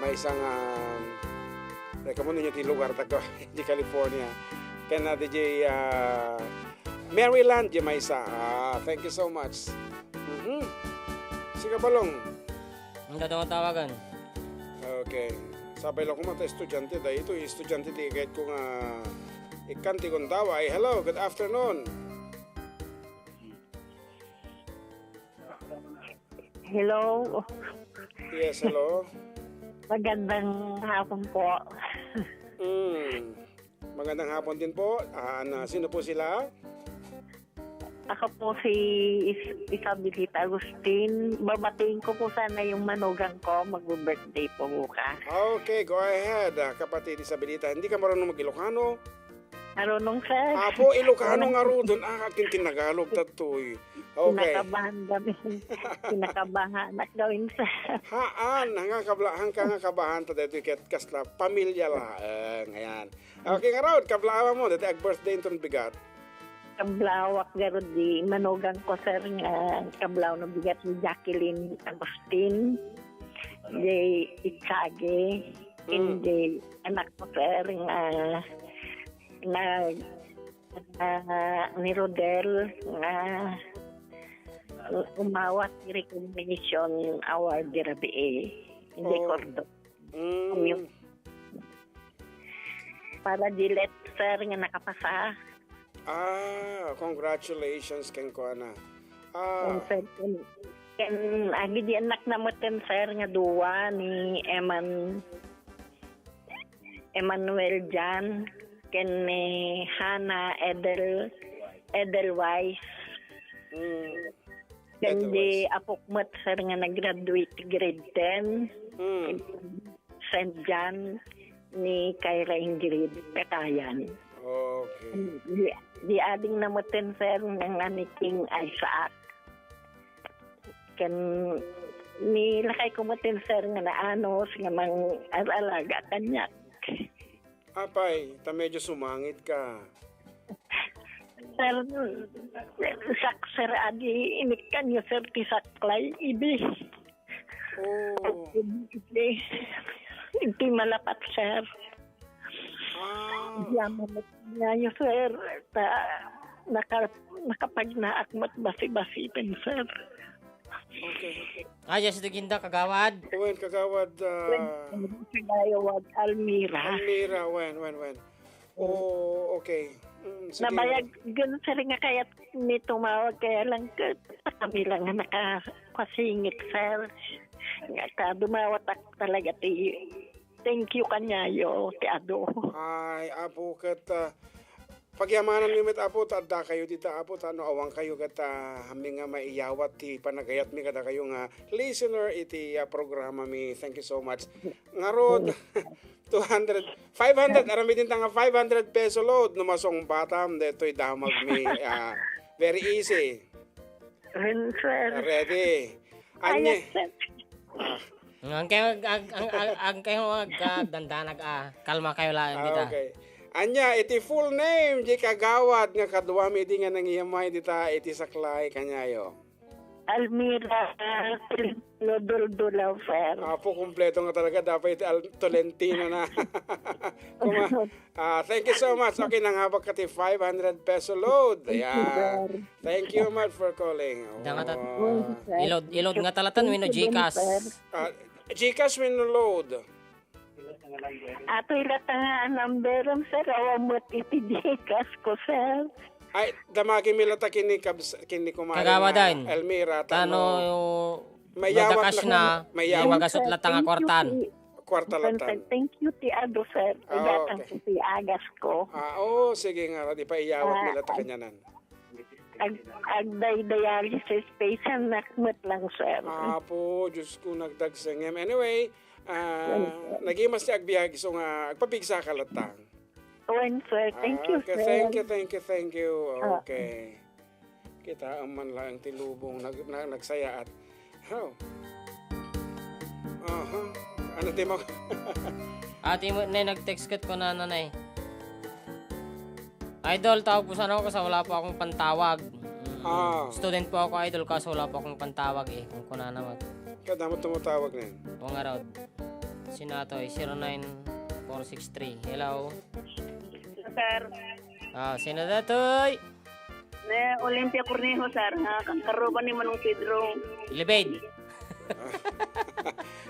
May isang rekomendo nyo ti lugar tayo di California. Kaya DJ Maryland di may isa. Thank you so much. Sige balong.
Ang tawagan.
Okay. Sabay lang kumata estudyante dahil ito estudyante di kahit kung ikanti kong taway. Hello, good afternoon.
Hello.
Yes, hello.
Magandang hapon po.
Magandang hapon din po. Sino po sila?
Ako po si Isabelita Agustin. Babatiin ko po sana yung manugang ko. Mag-birthday po bukas.
Okay, go ahead. Kapatid Isabelita, hindi ka marunong mag-Ilocano?
Marunong, sir.
Apo, Ilocano nga ro doon. Akin kinagalog tatoy. Okay.
Kinakabahan kami. Kinakabahan at gawin, sir.
Haan, hanggang nga kabahan ta dito kasla pamilya la. Ngayon. Okay nga raw, kablawa mo dito ag-birthday itong bigat.
Kablawak garod di manugang ko, sir, nga kablaw na bigat ni Jacqueline Agustin. Di Itsage. Hindi anak ko, sir, nga ni Rodel nga umawat recognition award di rabi hindi kordo para dilet, sir, nga nakapasa.
Congratulations kang kuana.
Ken agi di anak na moten, sir, nga duwa ni Emmanuel Jan ken ni Hannah Edelweiss. Ken di apokmat, sir, nga nag-graduate grade 10. St. John ni Kyra Ingrid Petayan.
Okay.
Di ading namutin, sir, ng ni King Isaac. Ken ni lakay kumutin, sir, nga naanos nga mang alaga kanyak.
Apay, medyo sumangit ka.
Sir, sir, adi inikan nyo, sir, tisaklay, ibi. Hindi malapat, sir. Yaman niya nyo, sir. Nakapagnaakmat basi-basi pen, sir.
Okay.
Yes, ito ginda, kagawad.
When kagawad?
Kagawad, Almira.
Almira, when? Oh, okay.
Nabayag, ganun, sir, nga kaya't may tumawag, kaya lang kami lang nga nakakasingit, sir. Nga ka, dumawat ako talaga, thank you kanyayo, ti Ado.
Ay, apo, kat pagyamanan nimit apo, tada kayo dito apo, tano awang kayo kat hami nga maiyawat ti panagayat mi kada kayo nga listener iti programa mi. Thank you so much. Ngarod, 500, arami din tanga 500 peso load, numasong batam, deto'y damag mi. Very easy.
Sir.
Ready? Anye.
Ang kayo dandanag kalma kayo lang dita.
Okay. Anya, iti full name, di kagawad nga kaduwami iti nga nangiyamay dita iti saklay kanyayo.
Almira Loduldulaw, sir.
Apo, kumpleto nga talaga. Dapat Tolentino na. Thank you so much. Okay, nanghapag ka ti 500 peso load. Ayan. Thank you much for calling.
Dangat at ilod nga talatan wino Gcash.
Gcash wino load.
Ato ilat nga number, sir. Awamot iti Gcash ko, sir.
Ay, damagi milata kini kumain.
Kagawa din.
Elmira,
Tano
mayawak
Cash na. Magasot latang nga kwartan.
Kwarta latan.
Thank you, ti Ado, sir. Igatang
okay.
ko ti Agas ko.
Sige nga. Di pa iyawak milata kanyanan.
Dialysis patient nakmat lang, sir.
Apo, Diyos ko nagdagsangem. Anyway, nagimas ti agbiyag. So nga, agpapigsa ka latang.
Sir. Thank you,
okay,
sir.
Thank you. Okay. Kita ang man lang tilubong nagsaya at ano di mo?
Ati mo na nag-text ko na nanay. Idol, tawag po sana ako kasi wala po akong pantawag. Student po ako, idol, kasi wala po akong pantawag eh. Kung kuna naman.
Kada mo tumutawag na yun?
Oo nga raw. Sinatoy, 09463. Hello?
Sir,
Sino datoy?
Olympia Cornejo, sir. Karuban ni Manong Pedro.
Libid.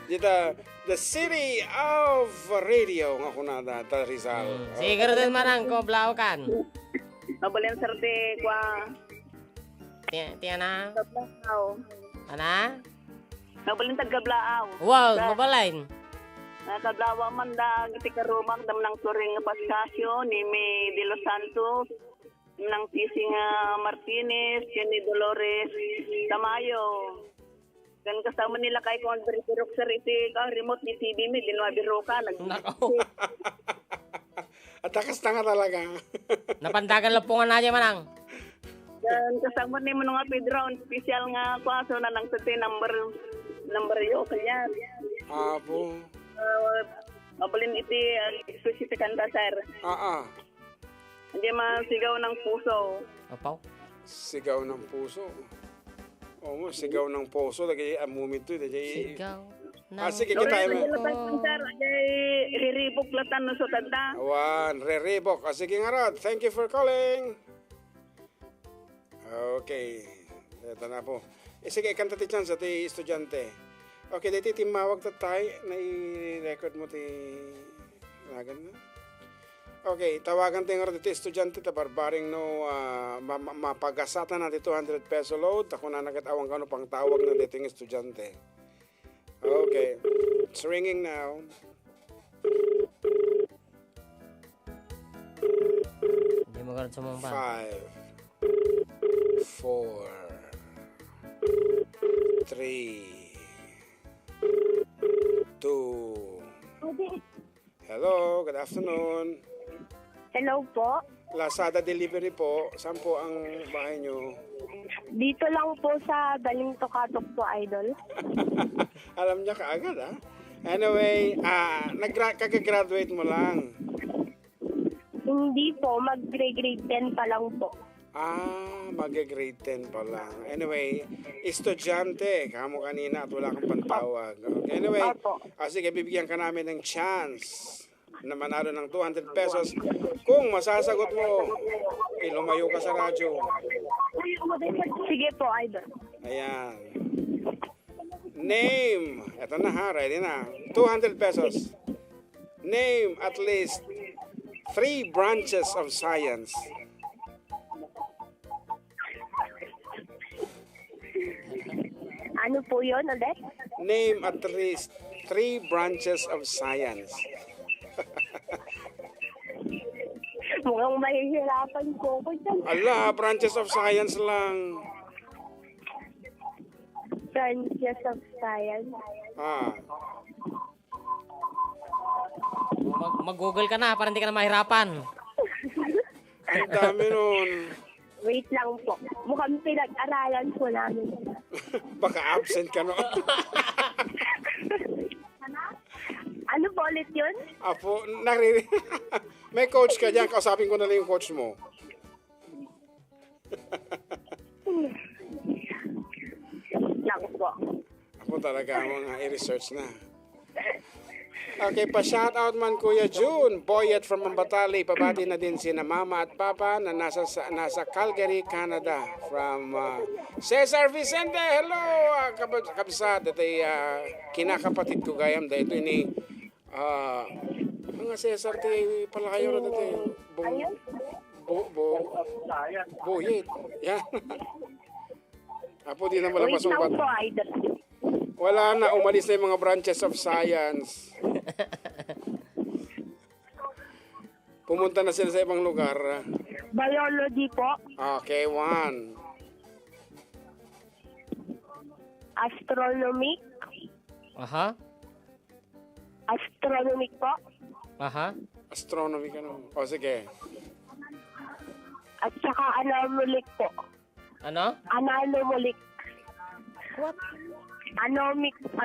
Dita, the city of radio nga kunada, ta Rizal.
Siguro din manang ko blaukan.
Mabalin, sir, di kwa.
Tiyan na?
Tablaaw.
Ana?
Mabalin, taggablaaw.
Wow, mabalain.
Nakadlawa man da iti karumang dam ng turing Pascasio ni May de los Santos ng Tising Martinez, ni Dolores Tamayo. Kan kasama nila kay kung birok sa iti remote ni TV mi dinwa biroka
Nako.
At takas na nga talaga.
Napandagan lapungan na niya manang.
Dan kasama ni mga Pedro special nga kwaso na ng tete number yo kanya.
Apo.
Mabalin iti spesifikan da, sir. Hindi masigaw ng puso.
Apaw?
Sigaw ng puso. Oo, sigaw ng puso. Lagi amumit to.
Sigaw ng
sige, kita
puso. Sir, riribok latan no so tanda.
Riribok. Sige nga rod. Thank you for calling. Okay. Ito na po. Sige, ikanta ti chance ti estudyante. Okay, dito timawag tatay na i-record mo ti nagan na. Okay, tawagan tayo nga dito estudyante ta barbaring no mapagasatan na ti 200 peso load. Ako na nagatawang ka no pang tawag na dito yung estudyante. Okay, it's ringing now.
Hindi mo karat sa mong pan.
5 4 3 Hello, good afternoon.
Hello po.
Lazada delivery po. Saan po ang bahay nyo?
Dito lang po sa Daling Tokatok po, idol.
Alam niya kaagad, ha? Anyway, kagagraduate mo lang.
Hindi po, mag-grade 10 pa lang po.
Mag-grade 10 pa lang. Anyway, estudyante, kamo kanina at wala kang pantawag. Okay, anyway, sige, bibigyan ka namin ng chance na manalo ng 200 pesos. Kung masasagot mo, lumayo ka sa radyo.
Sige po, idol.
Ayan. Name. Eto na ha, ready na. 200 pesos. Name at least 3 branches of science.
Ano po yun ulit?
Name at least 3 branches of science.
Mukhang mahihirapan po ko dyan.
Ala, branches of science lang.
Branches of science.
Mag-google ka na para hindi ka na mahirapan.
Ang dami nun.
Wait lang po. Mukhang pinag-aralan po namin.
Baka absent ka no.
Ano po ulit yun?
Apo, may coach ka dyan. Kausapin ko na lang yung coach mo. po talaga mga i-research na. Okay, pa-shoutout man Kuya June, Boyet from Ambatali. Pabati na din sina Mama at Papa na nasa Calgary, Canada. From Cesar Vicente, hello! Kabisat, ito kinakapatid ko gayam. Ito ni mga Cesar, ti pala kayo na ito. Boyet. Yan. Apo di na malamasukat. Wala na, umalis na yung mga branches of science. Pumunta na sila sa ibang lugar.
Biology po.
Okay, 1.
Astronomic.
Aha.
Astronomic po.
Aha.
Astronomy ka no? O sige.
At saka anomalic po.
Ano?
Anomalic.
What?
Anomic po.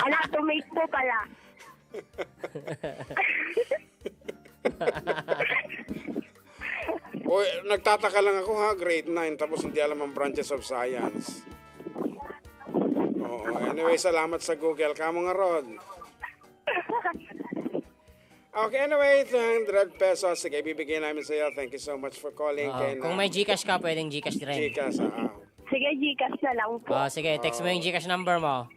Anatomic po pala.
O, nagtataka lang ako ha, grade 9, tapos hindi alam ang branches of science. Oo, anyway, salamat sa Google. Kamo nga Rod. Okay, anyway, 200 pesos. Sige, bibigyan namin sa iyo. Thank you so much for calling.
Kung may GCash ka, pwedeng GCash rin.
Gcash,
Sige, Gcash na lang po.
Sige, text mo yung GCash number mo.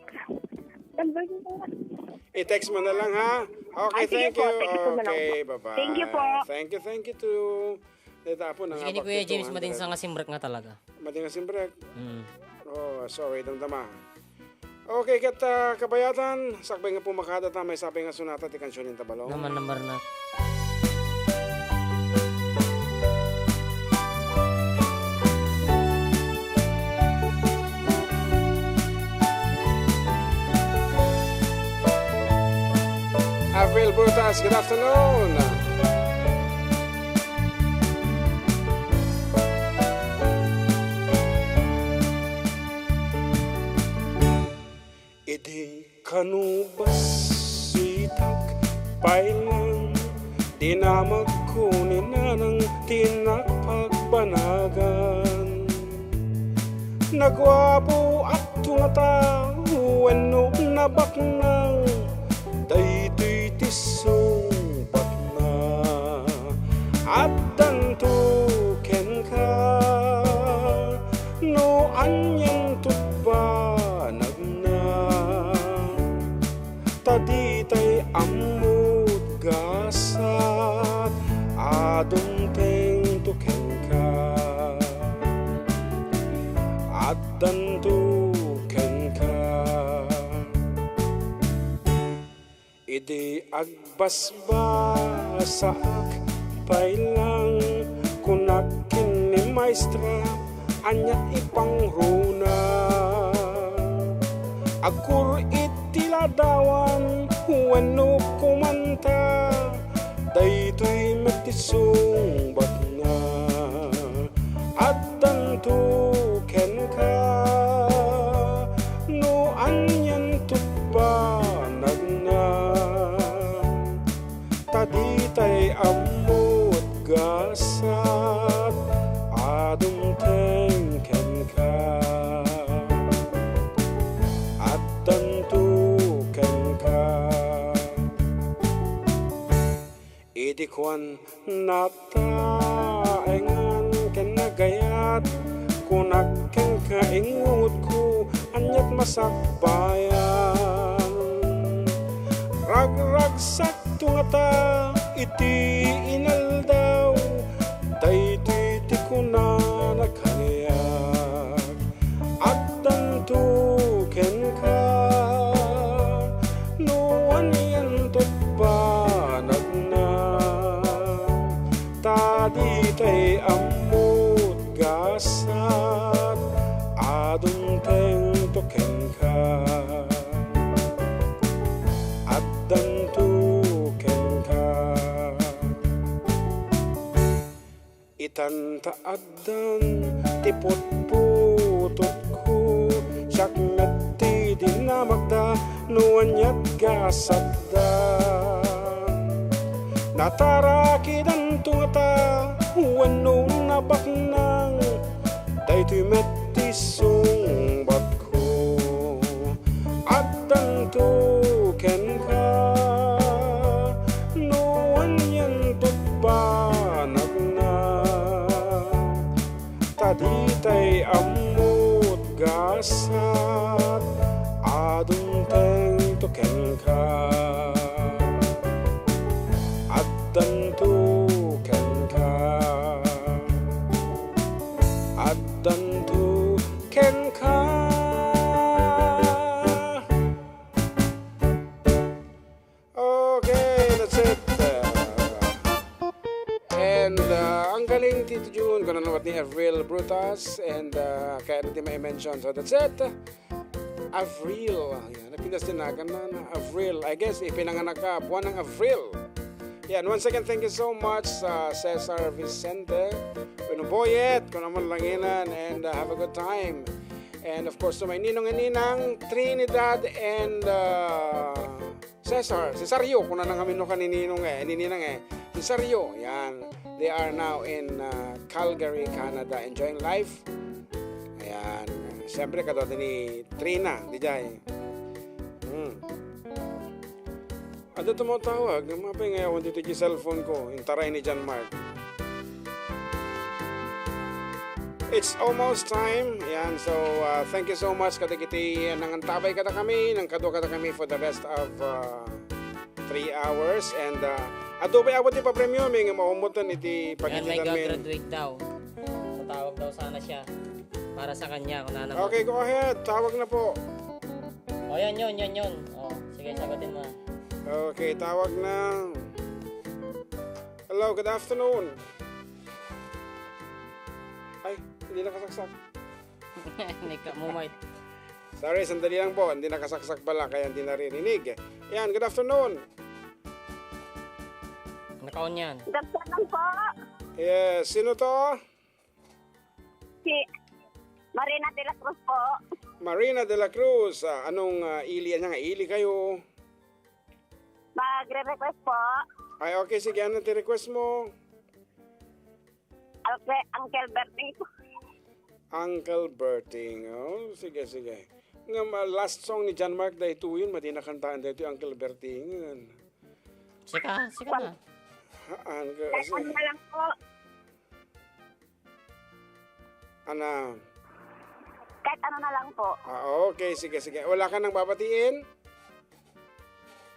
I-text mo na lang ha. Okay, thank you. Okay, bye-bye.
Thank you po.
Thank you too. Dito po na
Sige ni Kuya James, madin sa ngasimbrek nga talaga.
Madin nga simbrek? Oh, sorry, damdama. Okay, kat kabayatan, sakbay nga po makada ta, may sabi nga sunata, ti kansyonin tabalong.
Naman number na.
Avril Brutas, good afternoon. Idi kanubas sitak pailang di na magkunin na ng tinapagpanagan. Nagwabo at tunatao ano na baknang daytoy tisong batna at dantuken ka no anyang tutba taditay amut gasat adong teng tuken ka at dantuken ka idi agbasbasaak pailang kunakin ni maestra anyat ipangruna akur tiladawan wano kumanta daytoy matisong batna at dantuken ka no anyan tutbanag na taditay amot gasat adong tengken ka at dantuken ka idikwan nataengan kenagayat kunaken kaingut ko anyat masakbayan ragrag sakto nga ta iti inaldaw daytoy ti kuna naghanayag at dantuken ka no anyan tutbanag na taditay amot gasat adong teng tuken ka at dantuken ka itantaadan tipot-putot ko siyak nagti dinamagda nuanyat gasada natarakidan tungata wano nabaknang tuy metti sungbat ko at tanto ken ka noan yan tutbanag na taditay amot gasat adun teng to ken ka at tanto ken ka at tanto ken ka. Okay, that's it. And ang galing Tito June, kung ano ni Avril Brutas, and kaya natin may mention. So that's it. Avril. Yan, napinastinagan na Avril. I guess ipinanganak ka buwan ng Avril. Yan, once again, thank you so much Cesar Vicente, Pinuboyet, kung naman langinan, and have a good time. And of course, to my ninong and ninang, Trinidad and Cesario, kung na kami no kaninong nininang Cesario, yan. They are now in Calgary, Canada, enjoying life. Ayan. Siyempre, kadote ni Trina, di jay. Ada tumatawag, mapay ngayon dito yung cellphone ko, yung taray ni John Mark. It's almost time. Yan, so thank you so much katikiti nangantabay kada kami, nang kado kada kami for the rest of 3 hours. And ato ba abot pa premium nga maumutan iti
Yan, may
pagkititan min.
gagraduate daw. Tatawag daw sana siya. Para sa kanya, kung naman.
Okay, go ahead. Tawag na po.
O, yan yun. O, sige, sagutin mo.
Okay, tawag na. Hello, good afternoon. Ay, hindi nakasaksak.
Hindi ka mumait.
Sorry, sandali lang po. Hindi nakasaksak pala, kaya hindi naririnig. Yan, good afternoon.
Nakaon yan.
Dagdagan po.
Yes, sino to?
Si Marina de la Cruz po.
Marina de la Cruz. Anong ili niya nga? Ili kayo?
Magre-request po.
Ay, okay, sige. Ano request mo?
Uncle Berting po.
Uncle Berting. Oh, sige. Nga last song ni John Mark dahil ito yun, madi nakantaan dahil ito Uncle Berting.
Sika na.
Ano na lang po.
Ano?
Kahit ano na lang po.
Okay, sige. Wala ka nang babatiin?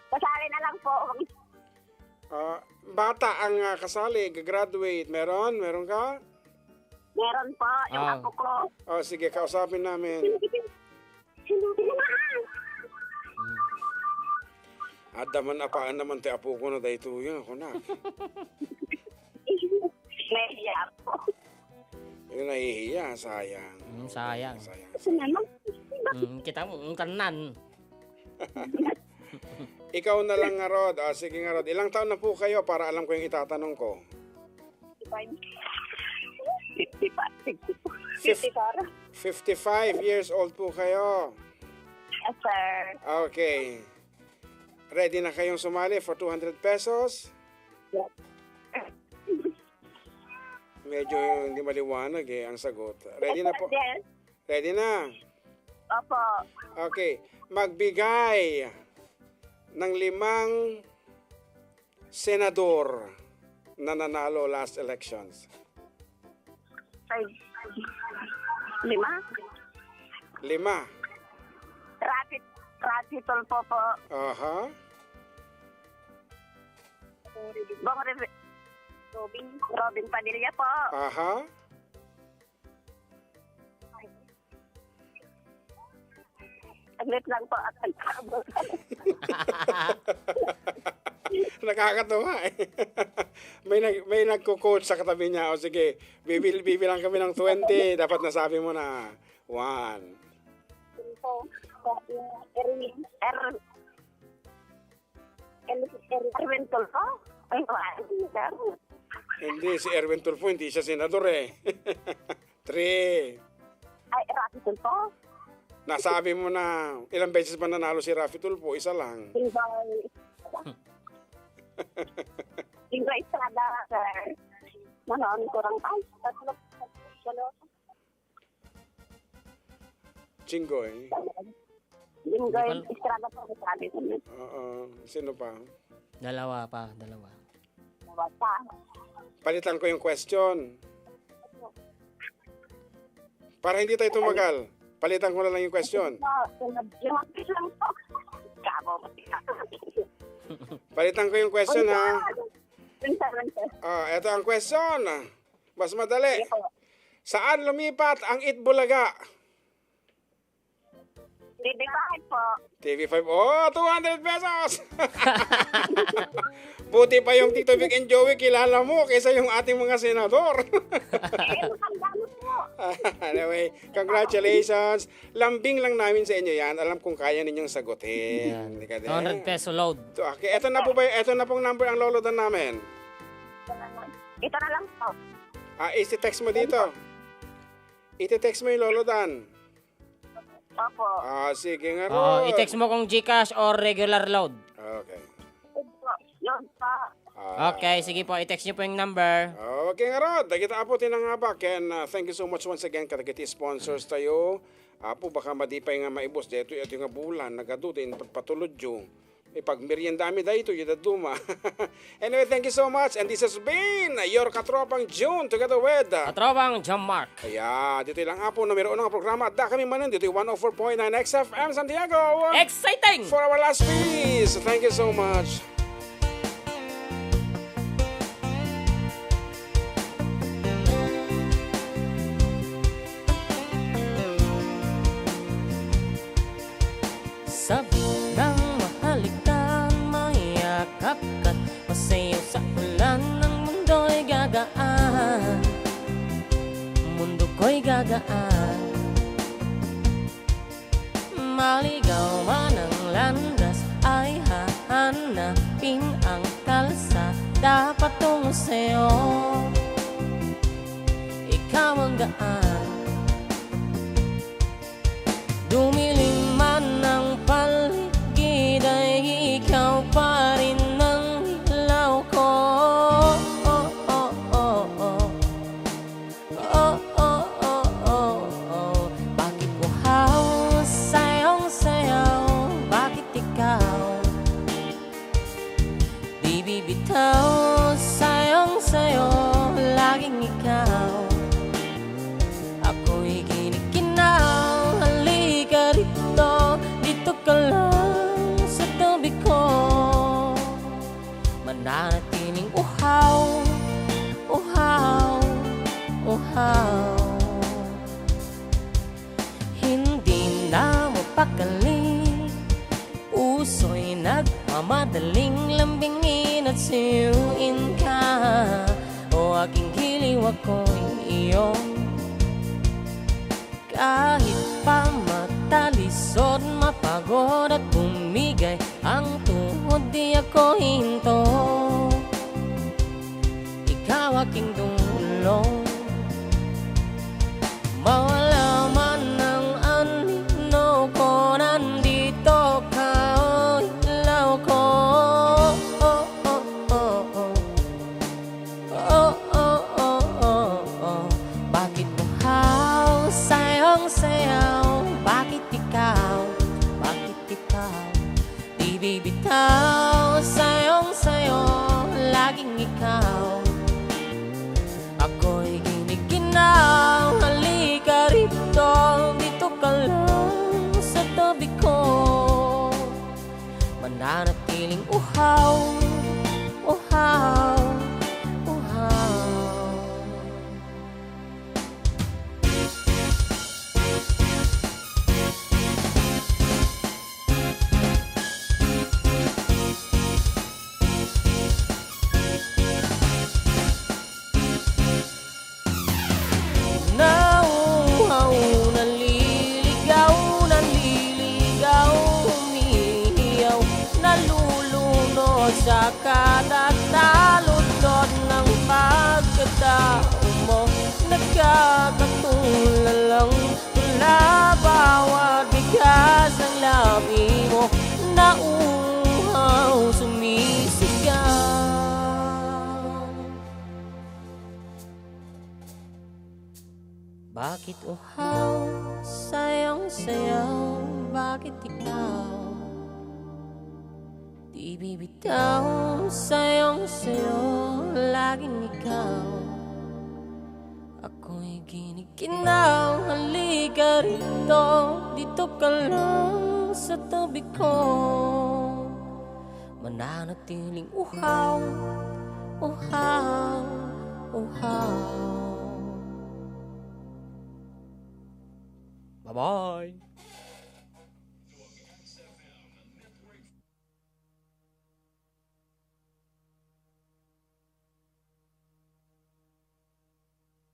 Kasali na lang po.
Bata ang kasali, graduate. Meron ka?
Meron po. Yung apo ko.
Sige, kausapin namin. Adaman apaan naman te apo ko na dahil ito yun ako na.
Nahiya po.
Yung nahihiya, sayang.
Sayang.
Sinanong?
Kita mo, kanan.
Ikaw na lang nga, Rod. Sige nga, Rod. Ilang taon na po kayo para alam ko yung itatanong ko? 55 years old po kayo.
Yes, sir.
Okay. Ready na kayong sumali for 200 pesos?
Yes.
Medyo hindi maliwanag ang sagot. Ready na po?
Yes.
Ready na?
Opo.
Okay. Magbigay ng 5 senador na nanalo last elections.
5. 5.
5.
Rafi Tulfo po.
Aha.
Robin Padilla po.
Aha.
Saglit lang po at
Nakakatawa may nagko-coach sa katabi niya. O sige, bibilang kami ng 20. Dapat nasabi mo na 1.
Erwin Tulfo? Ay,
Hindi, si Erwin Tulfo, hindi siya senador 3.
Ay, Rafi Tulfo?
Nasabi mo na ilang beses ba nanalo si Rafi Tulfo? Isa lang.
Ingray Estrada, sir. Manoon ko lang. Ay, tatlo.
Chingoy.
Linggoy, Estrada po sabi ko na.
Oo. Sino pa?
Dalawa.
Basta.
Palitan ko yung question. Para hindi tayo tumagal. Palitan ko na lang yung question.
Yung lang po. Kamo.
Palitan ko yung question, ha?
Sir.
Ito ang question. Mas madali. Saan lumipat ang Itbulaga?
Bibigay po.
TV5. Oh, 200 pesos! Buti pa yung Tito Vic and Joey kilala mo kaysa yung ating mga senador. Anyway, congratulations. Lambing lang namin sa inyo yan. Alam kung kaya ninyong sagutin.
200 peso load.
Okay, ito na po ba? Ito na pong number ang lolodan namin.
Ito na lang po.
Isi-text mo dito. Iti-text mo yung lolodan.
Opo.
Sige nga ro.
I-text mo kung GCash or regular load.
Okay.
Yun pa.
Okay, sige po. I-text nyo po yung number.
Okay nga ro. Dagita po tinangabak. And thank you so much once again. Kadagiti sponsors tayo. Apo baka madipay nga maibos. Dito nga bulan. Nagadutin patulod yung. Pag meriendami dahito, yung daduma. Anyway, thank you so much. And this has been your Katropang June together with
Katropang John Mark.
Kaya, dito lang po, numero unang programa. Da kami manin, dito 104.9 XFM Santiago.
Exciting!
For our last piece. Thank you so much.
Sabi ng mahalikan, mayakap ka't masayaw sa ulan ng mundo'y gagaan. Mundo ko'y gagaan. Maligaw man ang landas ay hahanapin ang kalsada patungo sa'yo. Ikaw ang daan. Dumilim man ang paligid ay ikaw pa rin ang ilaw ko. Oh, oh, oh, oh. Oh, oh, oh, oh, oh. Bakit buhaw, sayong sayaw? Bakit ikaw di bibitaw? Sayong sayo, laging ikaw. Ako'y kinikinaw. Halika rito, dito ka lang sa tabi ko. Mananatiling uhaw, uhaw, uhaw. Hindi na mapakali, puso'y nagmamadaling lambingin at siyuin ka. O aking giliw, ako'y iyong. Kahit pa matalisod, mapagod at bumigay ang tuhod, di ako hinto. Ikaw aking dulong. Mawala man ang anino ko, nandito ka, o ilaw ko. Oh, oh, oh, oh. Oh, oh, oh, oh, oh. Bakit buhaw, sayong sayaw? Bakit ikaw? Bakit ikaw? Di bibitaw, sayong sayo, laging ikaw. Ako'y ginikinaw. Halika rito, dito ka lang sa tabi ko. Mananatiling uhaw, uhaw, uhaw. Nauhaw, naliligaw, naliligaw, umiiyaw, nalulunod sa katataludod ng pagkatao mo. Nagkakatulalang tula bawat bigas ng labi mo. Nauhaw, sumisigaw. Bakit uhaw, sayang-sayaw, bakit ikaw di bibitaw, sayang-sayaw, laging ikaw. Ako'y ginikinaw, halika rito, dito ka lang sa tabi ko. Mananatiling uhaw, uhaw, uhaw. Bye-bye.